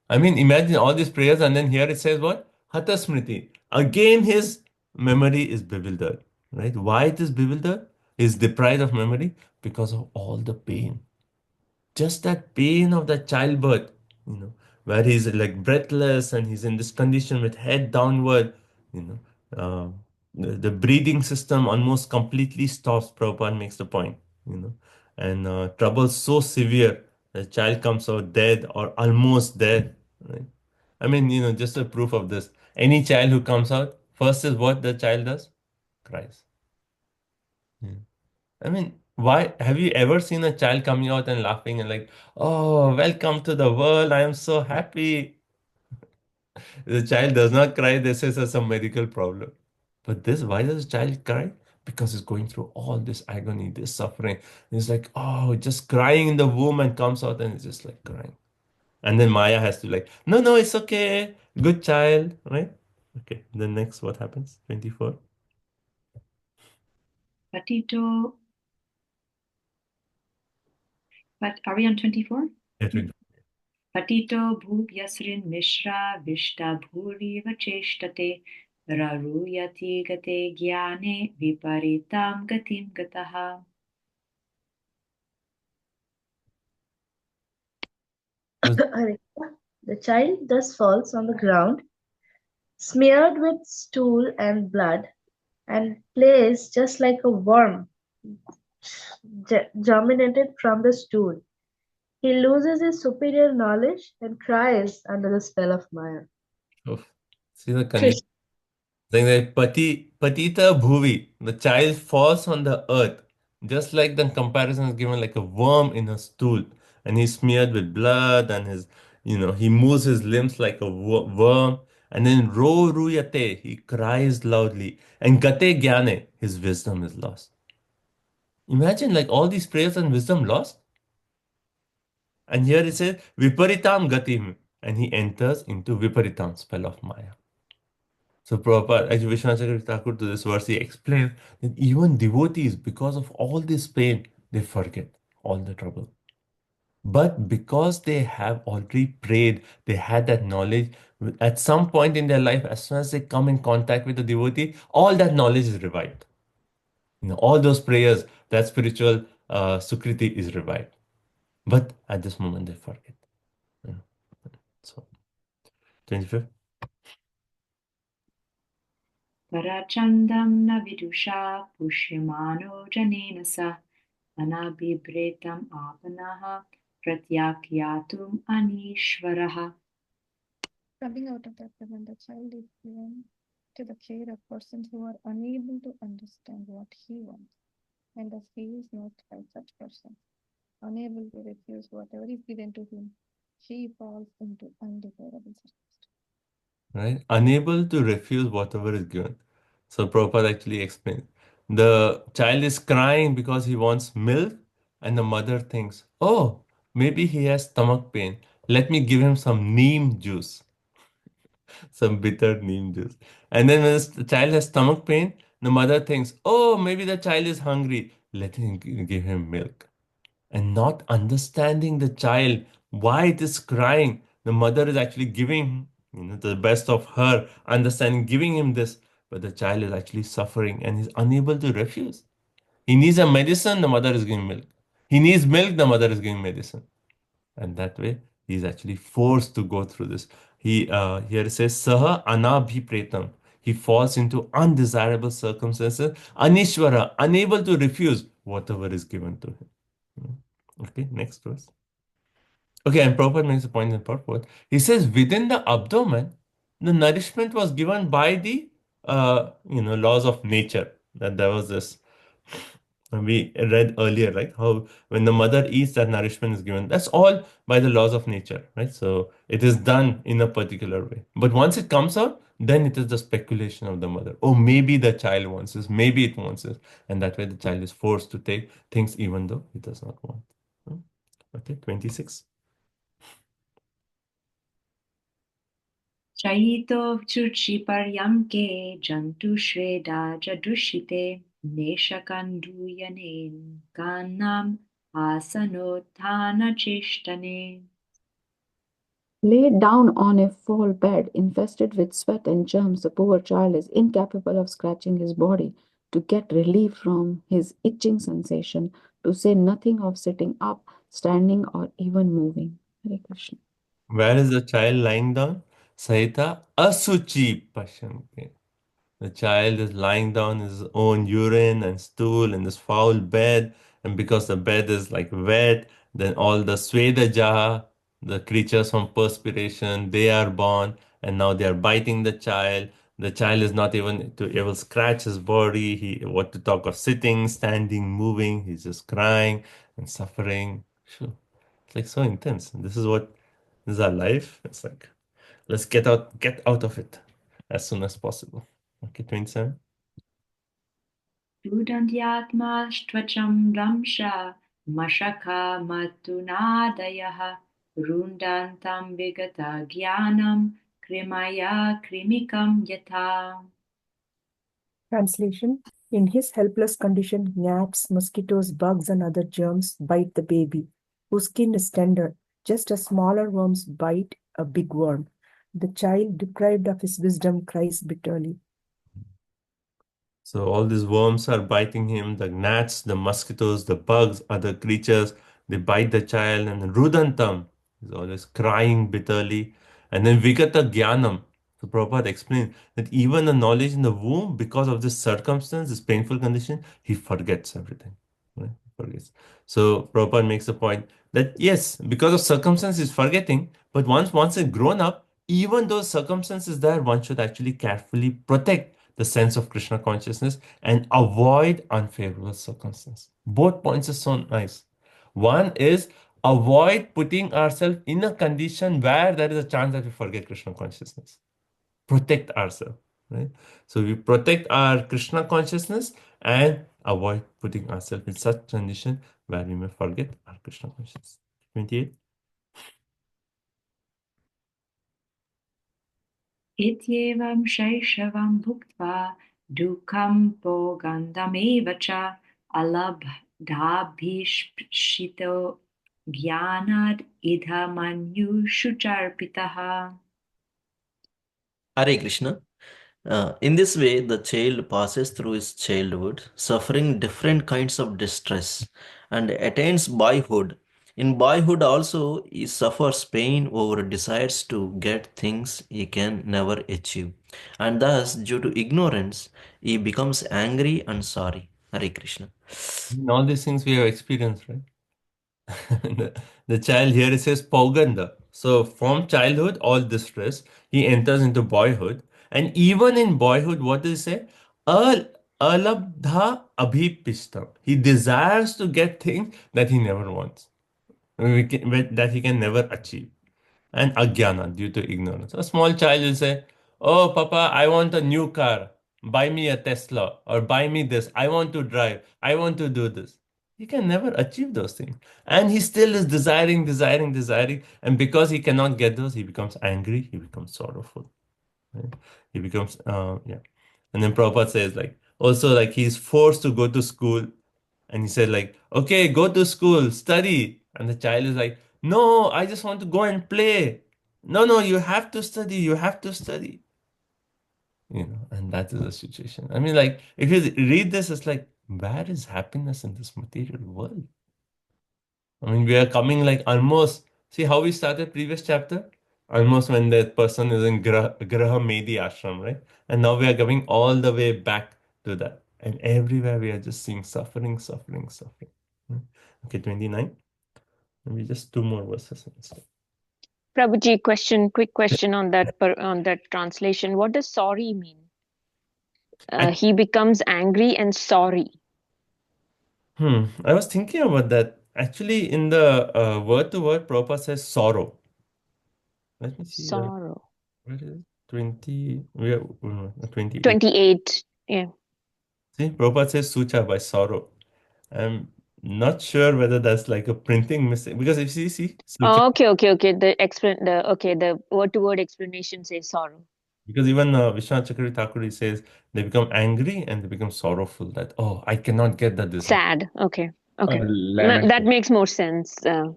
I mean, imagine all these prayers, and then here it says what? Hata Smriti. Again, his memory is bewildered, right? Why it is bewildered? He's deprived of memory because of all the pain. Just that pain of that childbirth, where he's like breathless and he's in this condition with head downward, the breathing system almost completely stops. Prabhupada makes the point, and trouble so severe, the child comes out dead or almost dead, right? I mean, just a proof of this. Any child who comes out, first is what the child does? Cries. I mean, why have you ever seen a child coming out and laughing and like, oh, welcome to the world, I am so happy? The child does not cry, this is some medical problem. But this, why does the child cry? Because it's going through all this agony, this suffering. And it's like, oh, just crying in the womb and comes out and it's just like crying. And then Maya has to like, no, it's okay. Good child, right? Okay, then next, what happens? 24. Patito. But are we on 24? Yeah, 24. Patito bhubhyasrin mishra vishta bhuri vacheshtate raruyati gate gyane viparitam gatim gataha. The child thus falls on the ground, smeared with stool and blood, and plays just like a worm germinated from the stool. He loses his superior knowledge and cries under the spell of Maya. Oh, see the condition. Saying that Patita Bhuvi, the child falls on the earth, Just like the comparison is given like a worm in a stool, and he's smeared with blood, and he moves his limbs like a worm. And then ro ruyate, he cries loudly, and gate gyane, his wisdom is lost. Imagine like all these prayers and wisdom lost. And here it says viparitam gatim, and he enters into viparitam, spell of Maya. So Prabhupada, actually Vishwanath Chakravarti Thakur to this verse, he explains that even devotees, because of all this pain, they forget all the trouble. But because they have already prayed, they had that knowledge, at some point in their life, as soon as they come in contact with the devotee, all that knowledge is revived. All those prayers, that spiritual sukriti is revived. But at this moment, they forget. So, 25th. Parachandam na vidusha pushyamano janena sa anabhibretam apanaha pratyakyatum anishvaraha. Coming out of that, when the child is given to the care of persons who are unable to understand what he wants, and as he is not by such person, unable to refuse whatever is given to him, he falls into undesirable circumstances. Right? Unable to refuse whatever is given. So Prabhupada actually explains. The child is crying because he wants milk, and the mother thinks, oh, maybe he has stomach pain. Let me give him some neem juice, some bitter neem juice. And then when the child has stomach pain, the mother thinks, oh, maybe the child is hungry. Let him give him milk. And not understanding the child, why it is crying, the mother is actually giving the best of her understanding, giving him this, but the child is actually suffering and is unable to refuse. He needs a medicine, the mother is giving milk. He needs milk, the mother is giving medicine. And that way, he is actually forced to go through this. Here it says, Saha anabhipretam. He falls into undesirable circumstances, anishvara, unable to refuse whatever is given to him. Okay, next verse. Okay, and Prabhupada makes a point in purport. He says within the abdomen, the nourishment was given by the laws of nature. That there was this we read earlier, right? How when the mother eats, that nourishment is given. That's all by the laws of nature, right? So it is done in a particular way. But once it comes out, then it is the speculation of the mother. Oh, maybe the child wants this, maybe it wants this, and that way the child is forced to take things even though it does not want. Okay, 26. Chayito chuchi paryamke jantu shveda jadushite neshakanduyane kanam asanothana chishtane. Laid down on a foul bed infested with sweat and germs, the poor child is incapable of scratching his body to get relief from his itching sensation, to say nothing of sitting up, standing, or even moving. Hare Krishna. Where is the child lying down? Sahita asuchi pashanke. The child is lying down in his own urine and stool in this foul bed, and because the bed is like wet, then all the Swedaja, the creatures from perspiration, they are born, and now they are biting the child. The child is not even to able scratch his body. What to talk of sitting, standing, moving? He's just crying and suffering. Sure. It's like so intense. This is our life. It's like let's get out of it as soon as possible. Okay, 27. Rudantyatma shtvacham ramsha mashaka matunadayaha rundantam vigata jnanam krimaya krimikam yatha. Translation. In his helpless condition, gnats, mosquitoes, bugs, and other germs bite the baby, whose skin is tender, just as smaller worms bite a big worm. The child, deprived of his wisdom, cries bitterly. So all these worms are biting him, the gnats, the mosquitoes, the bugs, other creatures, they bite the child, and then Rudantam is always crying bitterly. And then Vigata Jnanam. So Prabhupada explains that even the knowledge in the womb, because of this circumstance, this painful condition, he forgets everything. Right? Forgets. So Prabhupada makes a point that yes, because of circumstance, he's forgetting, but once it's grown up, even those circumstances there, one should actually carefully protect the sense of Krishna consciousness, and avoid unfavorable circumstances. Both points are so nice. One is avoid putting ourselves in a condition where there is a chance that we forget Krishna consciousness. Protect ourselves, right? So we protect our Krishna consciousness and avoid putting ourselves in such condition where we may forget our Krishna consciousness. 28. Ityevam shaishavam bhuktva dukam bogandameva cha alabdhabhishpshito jnanad idhamanyu shucharpitaha. Hare Krishna. In this way, the child passes through his childhood, suffering different kinds of distress, and attains boyhood. In boyhood, also, he suffers pain over desires to get things he can never achieve. And thus, due to ignorance, he becomes angry and sorry. Hare Krishna. In all these things we have experienced, right? the child here, it says Pauganda. So from childhood, all distress, he enters into boyhood. And even in boyhood, what does it say? Alabdha abhipishtam. He desires to get things that he never wants, that he can never achieve. And ajnana, due to ignorance. A small child will say, "Oh, Papa, I want a new car. Buy me a Tesla, or buy me this. I want to drive. I want to do this." He can never achieve those things. And he still is desiring, desiring, desiring. And because he cannot get those, he becomes angry, he becomes sorrowful. Right? He becomes, yeah. And then Prabhupada says, like, also, like, he's forced to go to school. And he said, like, okay, go to school, study. And the child is like, no, I just want to go and play. No, no, you have to study, you have to study. You know, and that is the situation. I mean, like, if you read this, it's like, where is happiness in this material world? I mean, we are coming like almost, see how we started previous chapter? Almost when that person is in Graha Medhi ashram, right? And now we are coming all the way back to that. And everywhere we are just seeing suffering, suffering, suffering. Okay, 29. Maybe just two more verses. Prabhuji, quick question on that translation. What does sorry mean? He becomes angry and sorry. I was thinking about that. Actually, in the word to word, Prabhupada says sorrow. Let me see. Sorrow. Where is it? 20. We are 28. 28. Yeah. See, Prabhupada says sucha by sorrow. I'm not sure whether that's like a printing mistake because if you see sucha, Okay. The word to word explanation says sorrow. because even Vishwanath Chakravarti Thakur says they become angry and they become sorrowful that, oh, I cannot get that desire. Sad. Okay. That makes more sense. Okay,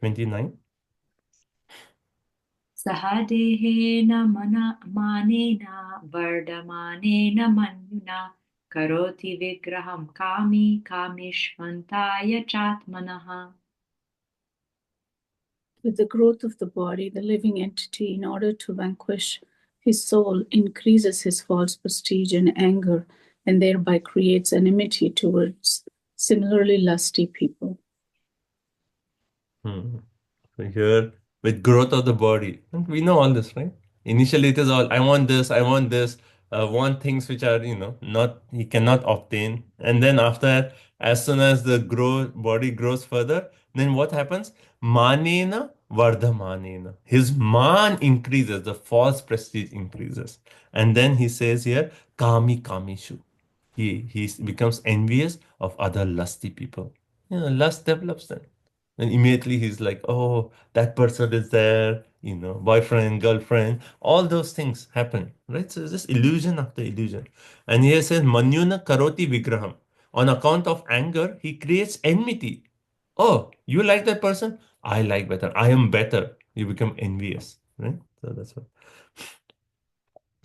29. Sahadehena manena vardamanena manyuna karoti vigraham kami kamishvantaya chatmanaha. With the growth of the body, the living entity, in order to vanquish his soul, increases his false prestige and anger, and thereby creates enmity towards similarly lusty people. So here, with growth of the body, and we know all this, right? Initially, it is all, I want this, want things which are, not, he cannot obtain. And then after that, as soon as the body grows further, then what happens? Manena vardhamanena. His man increases, the false prestige increases. And then he says here, kami kamishu. He becomes envious of other lusty people. Lust develops then. And immediately he's like, oh, that person is there, boyfriend, girlfriend, all those things happen, right? So it's just illusion after illusion. And here it says, Manyuna karoti vigraham. On account of anger, he creates enmity. Oh, you like that person? I like better. I am better. You become envious, right? So that's what.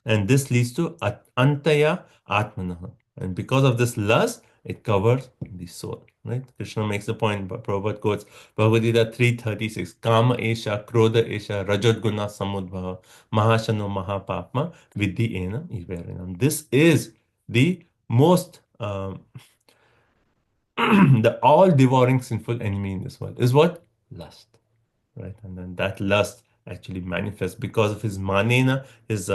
And this leads to antaya atmanaha. And because of this lust, it covers the soul. Right? Krishna makes the point, but Prabhupada quotes Bhagavad Gita 3:36. Kama esha, krodha esha, rajodguna samudbhava, mahashano mahapapma, vidhi ena ivarinam. This is the most, the all-devouring sinful enemy in this world. Is what? Lust. Right? And then that lust actually manifests. Because of his manena, his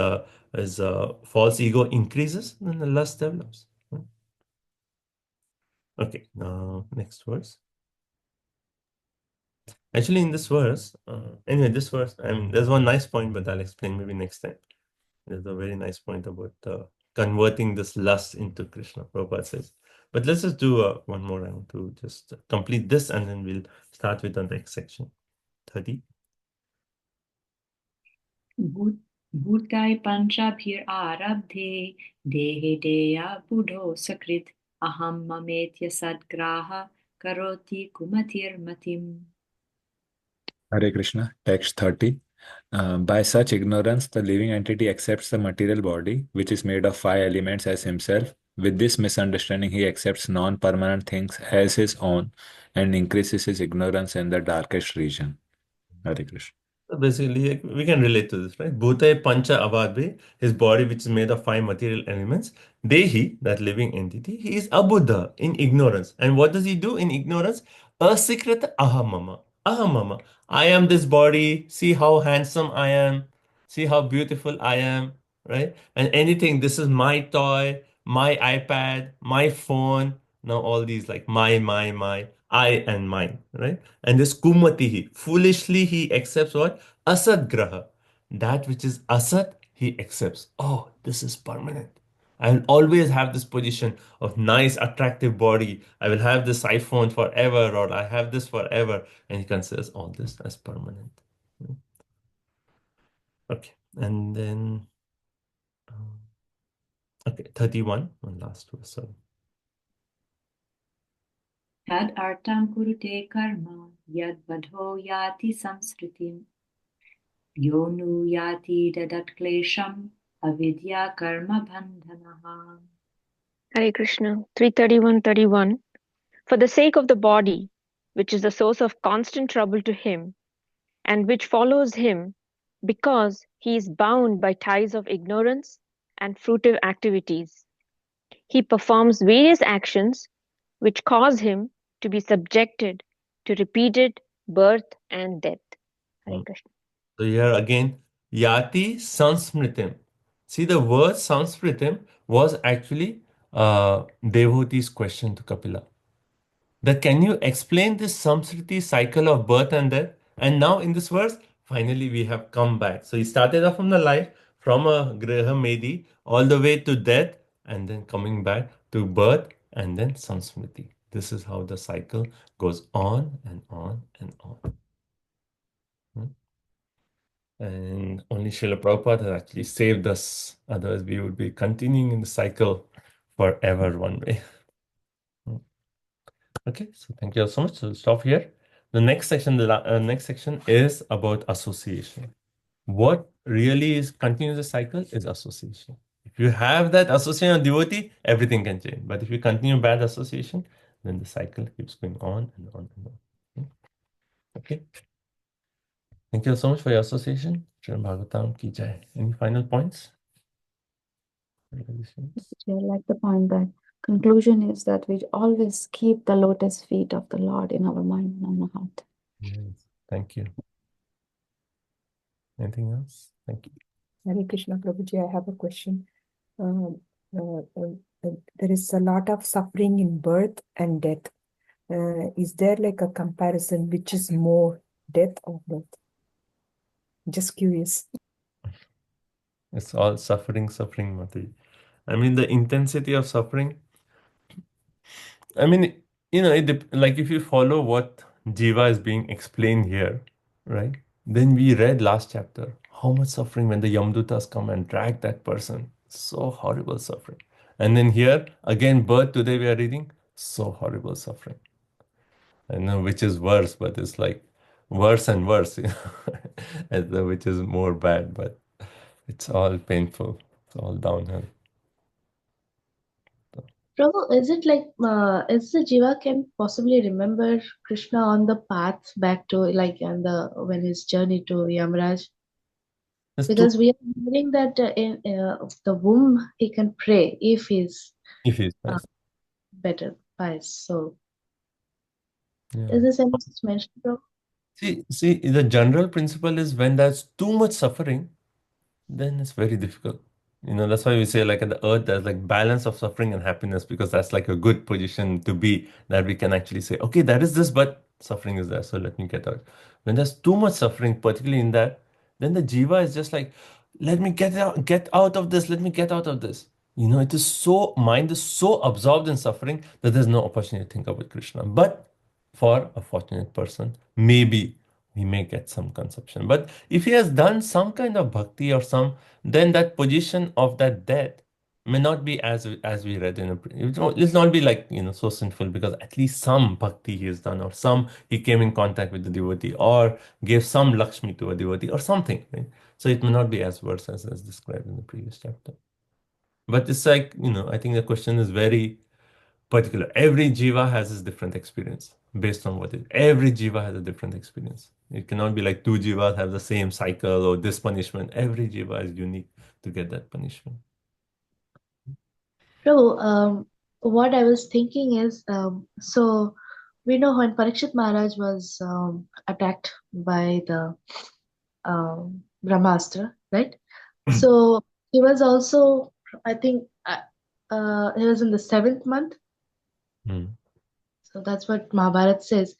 false ego increases, then the lust develops. Okay, now next verse. Actually, in this verse, anyway, this verse, there's one nice point, but I'll explain maybe next time. There's a very nice point about converting this lust into Krishna, Prabhupada says. But let's just do one more round to just complete this, and then we'll start with the next section, 30. Bhutai panchabhir arabdhe dehe deya budho sakrit aham mametya sadgraha karoti kumatir matim. Hare Krishna, text 30. By such ignorance, the living entity accepts the material body, which is made of 5 elements, as himself. With this misunderstanding, he accepts non-permanent things as his own and increases his ignorance in the darkest region. Hare Krishna. So basically, we can relate to this, right? Bhutai pancha avadve, his body, which is made of 5 material elements. Dehi, that living entity, he is abuddha, in ignorance. And what does he do in ignorance? Asikrita ahamama. Ahamama. I am this body. See how handsome I am. See how beautiful I am, right? And anything, this is my toy, my iPad, my phone. Now all these like my, I and mine, right? And this kumatihi, foolishly he accepts what? Asad graha. That which is asat, he accepts. Oh, this is permanent. I will always have this position of nice, attractive body. I will have this iPhone forever, or I have this forever. And he considers all this as permanent. Okay, and then, okay, 31, one last verse. Sorry. Tad artam kurute karma yad vadho yati samsritim yonu yati dadat klesham avidya karma bandhanaha. Hare Krishna. 331:31. For the sake of the body, which is the source of constant trouble to him, and which follows him because he is bound by ties of ignorance and fruitive activities, he performs various actions which cause him to be subjected to repeated birth and death. Hare Krishna. So here again, yati samsmritim. See, the word samsmritim was actually Devotee's question to Kapila. That can you explain this samsriti cycle of birth and death? And now in this verse, finally we have come back. So he started off from the life, from a Graha Medi, all the way to death, and then coming back to birth, and then samsmriti. This is how the cycle goes on and on and on. And only Srila Prabhupada has actually saved us. Otherwise, we would be continuing in the cycle forever one way. Okay, so thank you all so much. So we'll stop here. The next section, next section is about association. What really is continues the cycle is association. If you have that association of devotee, everything can change. But if you continue bad association, then the cycle keeps going on and on and on. Okay. Thank you so much for your association. Srimad Bhagavatam ki jai. Any final points? I like the point that conclusion is that we always keep the lotus feet of the Lord in our mind and our heart. Yes. Thank you. Anything else? Thank you. Hare Krishna Prabhuji, I have a question. There is a lot of suffering in birth and death. Is there like a comparison which is more, death or birth? Just curious. It's all suffering, Mataji. I mean, the intensity of suffering. I mean, like if you follow what Jiva is being explained here, right? Then we read last chapter, how much suffering when the Yamdutas come and drag that person. So horrible suffering. And then here, again, birth today we are reading, so horrible suffering. I know which is worse, but it's like worse and worse, which is more bad, but it's all painful. It's all downhill. Prabhu, is it like is the Jiva can possibly remember Krishna on the path back to when his journey to Yamaraj? Because we are hearing that in the womb he can pray if he's better pious. So Yeah. is this any such mention, Prabhu? See, the general principle is when there's too much suffering, then it's very difficult. That's why we say like at the earth, there's like balance of suffering and happiness, because that's like a good position to be, that we can actually say, okay, there is this, but suffering is there, so let me get out. When there's too much suffering, particularly in that, then the jiva is just like, let me get out of this, let me get out of this. It is so, mind is so absorbed in suffering that there's no opportunity to think about Krishna. But for a fortunate person, maybe he may get some conception. But if he has done some kind of bhakti or some, then that position of that death may not be as we read in it's not be like so sinful, because at least some bhakti he has done, or some he came in contact with the devotee, or gave some Lakshmi to a devotee or something, right? So it may not be as worse as described in the previous chapter. But it's like, I think the question is very particular. Every jiva has his different experience based on what it. Every jiva has a different experience. It cannot be like two jivas have the same cycle or this punishment. Every jiva is unique to get that punishment. Prabhu, what I was thinking is, so we know when Parikshit Maharaj was attacked by the Brahmastra, right? So he was also, I think, he was in the 7th month. So that's what Mahabharata says.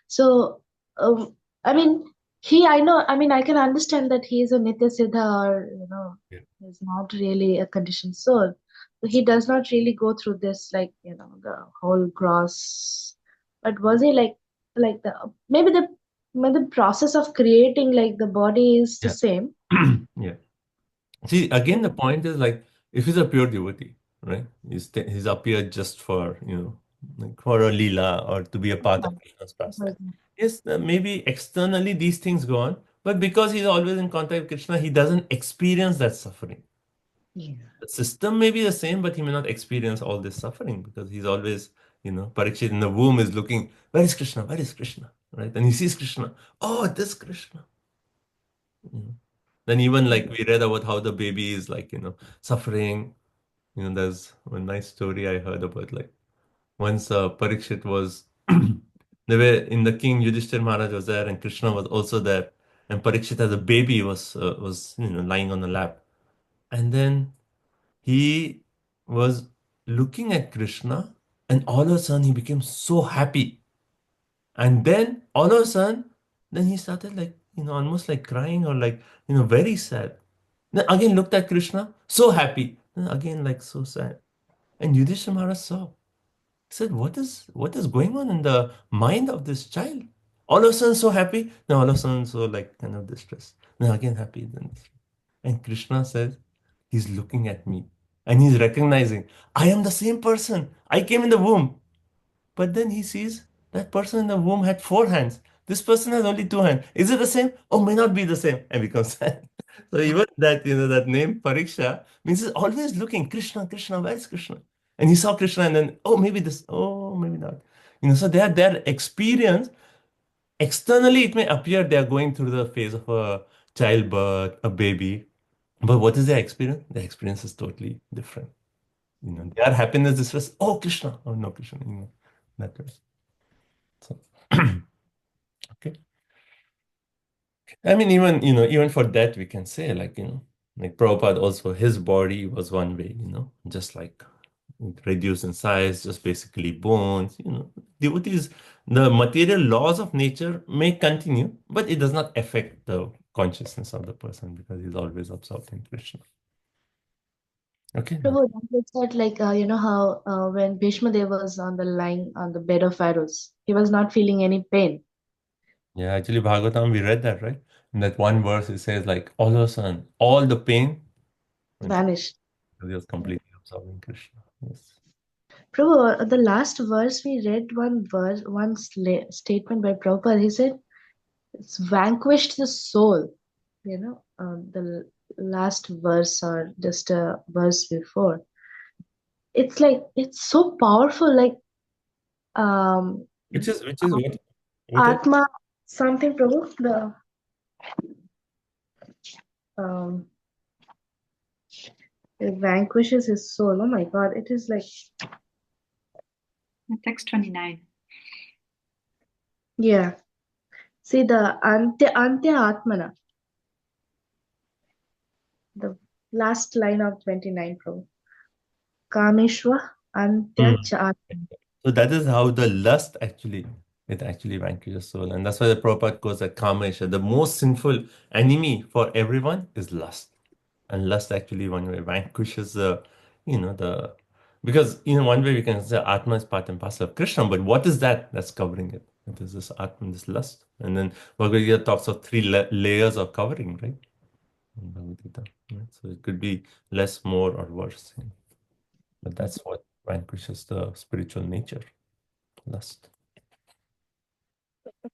So, I mean, I can understand that he is a Nitya Siddha, or, he's not really a conditioned soul. So he does not really go through this, like, the whole gross. But was he like maybe the process of creating like the body is the same? Yeah. See, again, the point is like, if he's a pure devotee, right? He's appeared just for, like for a lila or to be a part of Krishna's pastime. Yes, maybe externally these things go on, but because he's always in contact with Krishna, he doesn't experience that suffering. Yeah. The system may be the same, but he may not experience all this suffering, because he's always, Parikshit in the womb is looking, where is Krishna? Where is Krishna? Right? And he sees Krishna. Oh, this Krishna. Then even like we read about how the baby is like, suffering. There's one nice story I heard about, like once Parikshit was, they were in the king Yudhishthir Maharaj was there, and Krishna was also there, and Parikshit as a baby was lying on the lap, and then he was looking at Krishna, and all of a sudden he became so happy, and then all of a sudden, then he started like almost like crying, or like very sad. Then again looked at Krishna, so happy. Then again like so sad. And Yudhishthira Maharaj saw. He said, what is going on in the mind of this child? All of a sudden so happy, then all of a sudden so like kind of distressed. Then again happy. And Krishna says, he's looking at me and he's recognizing, I am the same person. I came in the womb. But then he sees that person in the womb had 4 hands. This person has only 2 hands. Is it the same? Oh, may not be the same. And becomes sad. So even that, that name Pariksha means he's always looking, Krishna, Krishna, where is Krishna? And he saw Krishna and then, oh, maybe this, oh, maybe not. So their experience, externally it may appear they are going through the phase of a childbirth, a baby. But what is their experience? Their experience is totally different. Their happiness, distress, oh, Krishna, oh, no, Krishna, that way. So, okay. I mean, even for that, we can say, like, like Prabhupada also, his body was one way, just like reduced in size, just basically bones, devotees, the material laws of nature may continue, but it does not affect the consciousness of the person, because he's always absorbed in Krishna. Okay. Prabhu, it's not like how when Bhishma Dev was on the bed of arrows, he was not feeling any pain. Yeah, actually, Bhagavatam, we read that, right? In that one verse, it says, like, all of a sudden, all the pain vanished. He was completely absorbing Krishna. Yes. Prabhu, the last verse we read, one statement by Prabhupada, he said, it's vanquished the soul. The last verse or just a verse before. It's like, it's so powerful, like, Which is what? Atma something, Prabhu, it vanquishes his soul. Oh my God, it is like Text 29. Yeah. See the Antya Atmana. The last line of 29, Prabhu. Kameshwa Antya Cha Atmana. So that is how the lust actually, it actually vanquishes soul. And that's why the Prabhupada goes at Kamesha. The most sinful enemy for everyone is lust. And lust actually one way vanquishes because one way we can say Atma is part and parcel of Krishna, but what is that that's covering it? It is this Atma, this lust. And then Bhagavad Gita talks of three layers of covering, right? In Bhagavad Gita, right? So it could be less, more, or worse. But that's what vanquishes the spiritual nature, lust.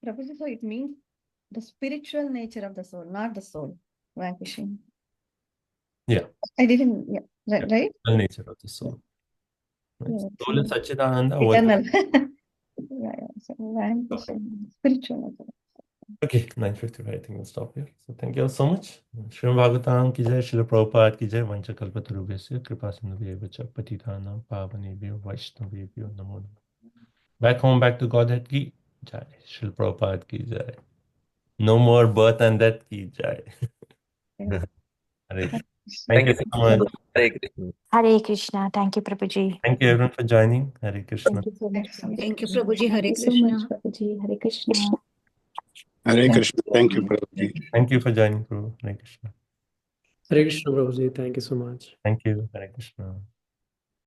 Prabhuji, so it means the spiritual nature of the soul, not the soul vanquishing. Yeah. I didn't, yeah, right? The nature of the soul. Right? Yeah, Soul is Satchidananda. eternal. Yeah, so vanquishing, spiritual nature. Okay, 9:55, I think we'll stop here. So thank you all so much. Srimad Bhagavatam ki jai, Srila Prabhupada ki jai, Vancha Kalpatarubhyasya, Kripa Sindhubhyevo cha, Patitanam Pavanebhyo Vaishnavebhyo Namo Namaha. Back home, back to Godhead ki jai, Srila Prabhupada ki jai. No more birth and death ki jai. Hare Krishna. Thank you so much. Hare Krishna. Hare Krishna. Thank you, Prabhuji. Thank you everyone for joining. Hare Krishna. Thank you so much. Thank you, Prabhuji. Hare Thank you so Krishna. much, Prabhuji. Hare Krishna. Hare Krishna. Thank you, Prabhuji. Thank you for joining, Prabhu. Hare Krishna. Hare Krishna, Prabhuji. Thank you so much. Thank you. Hare Krishna.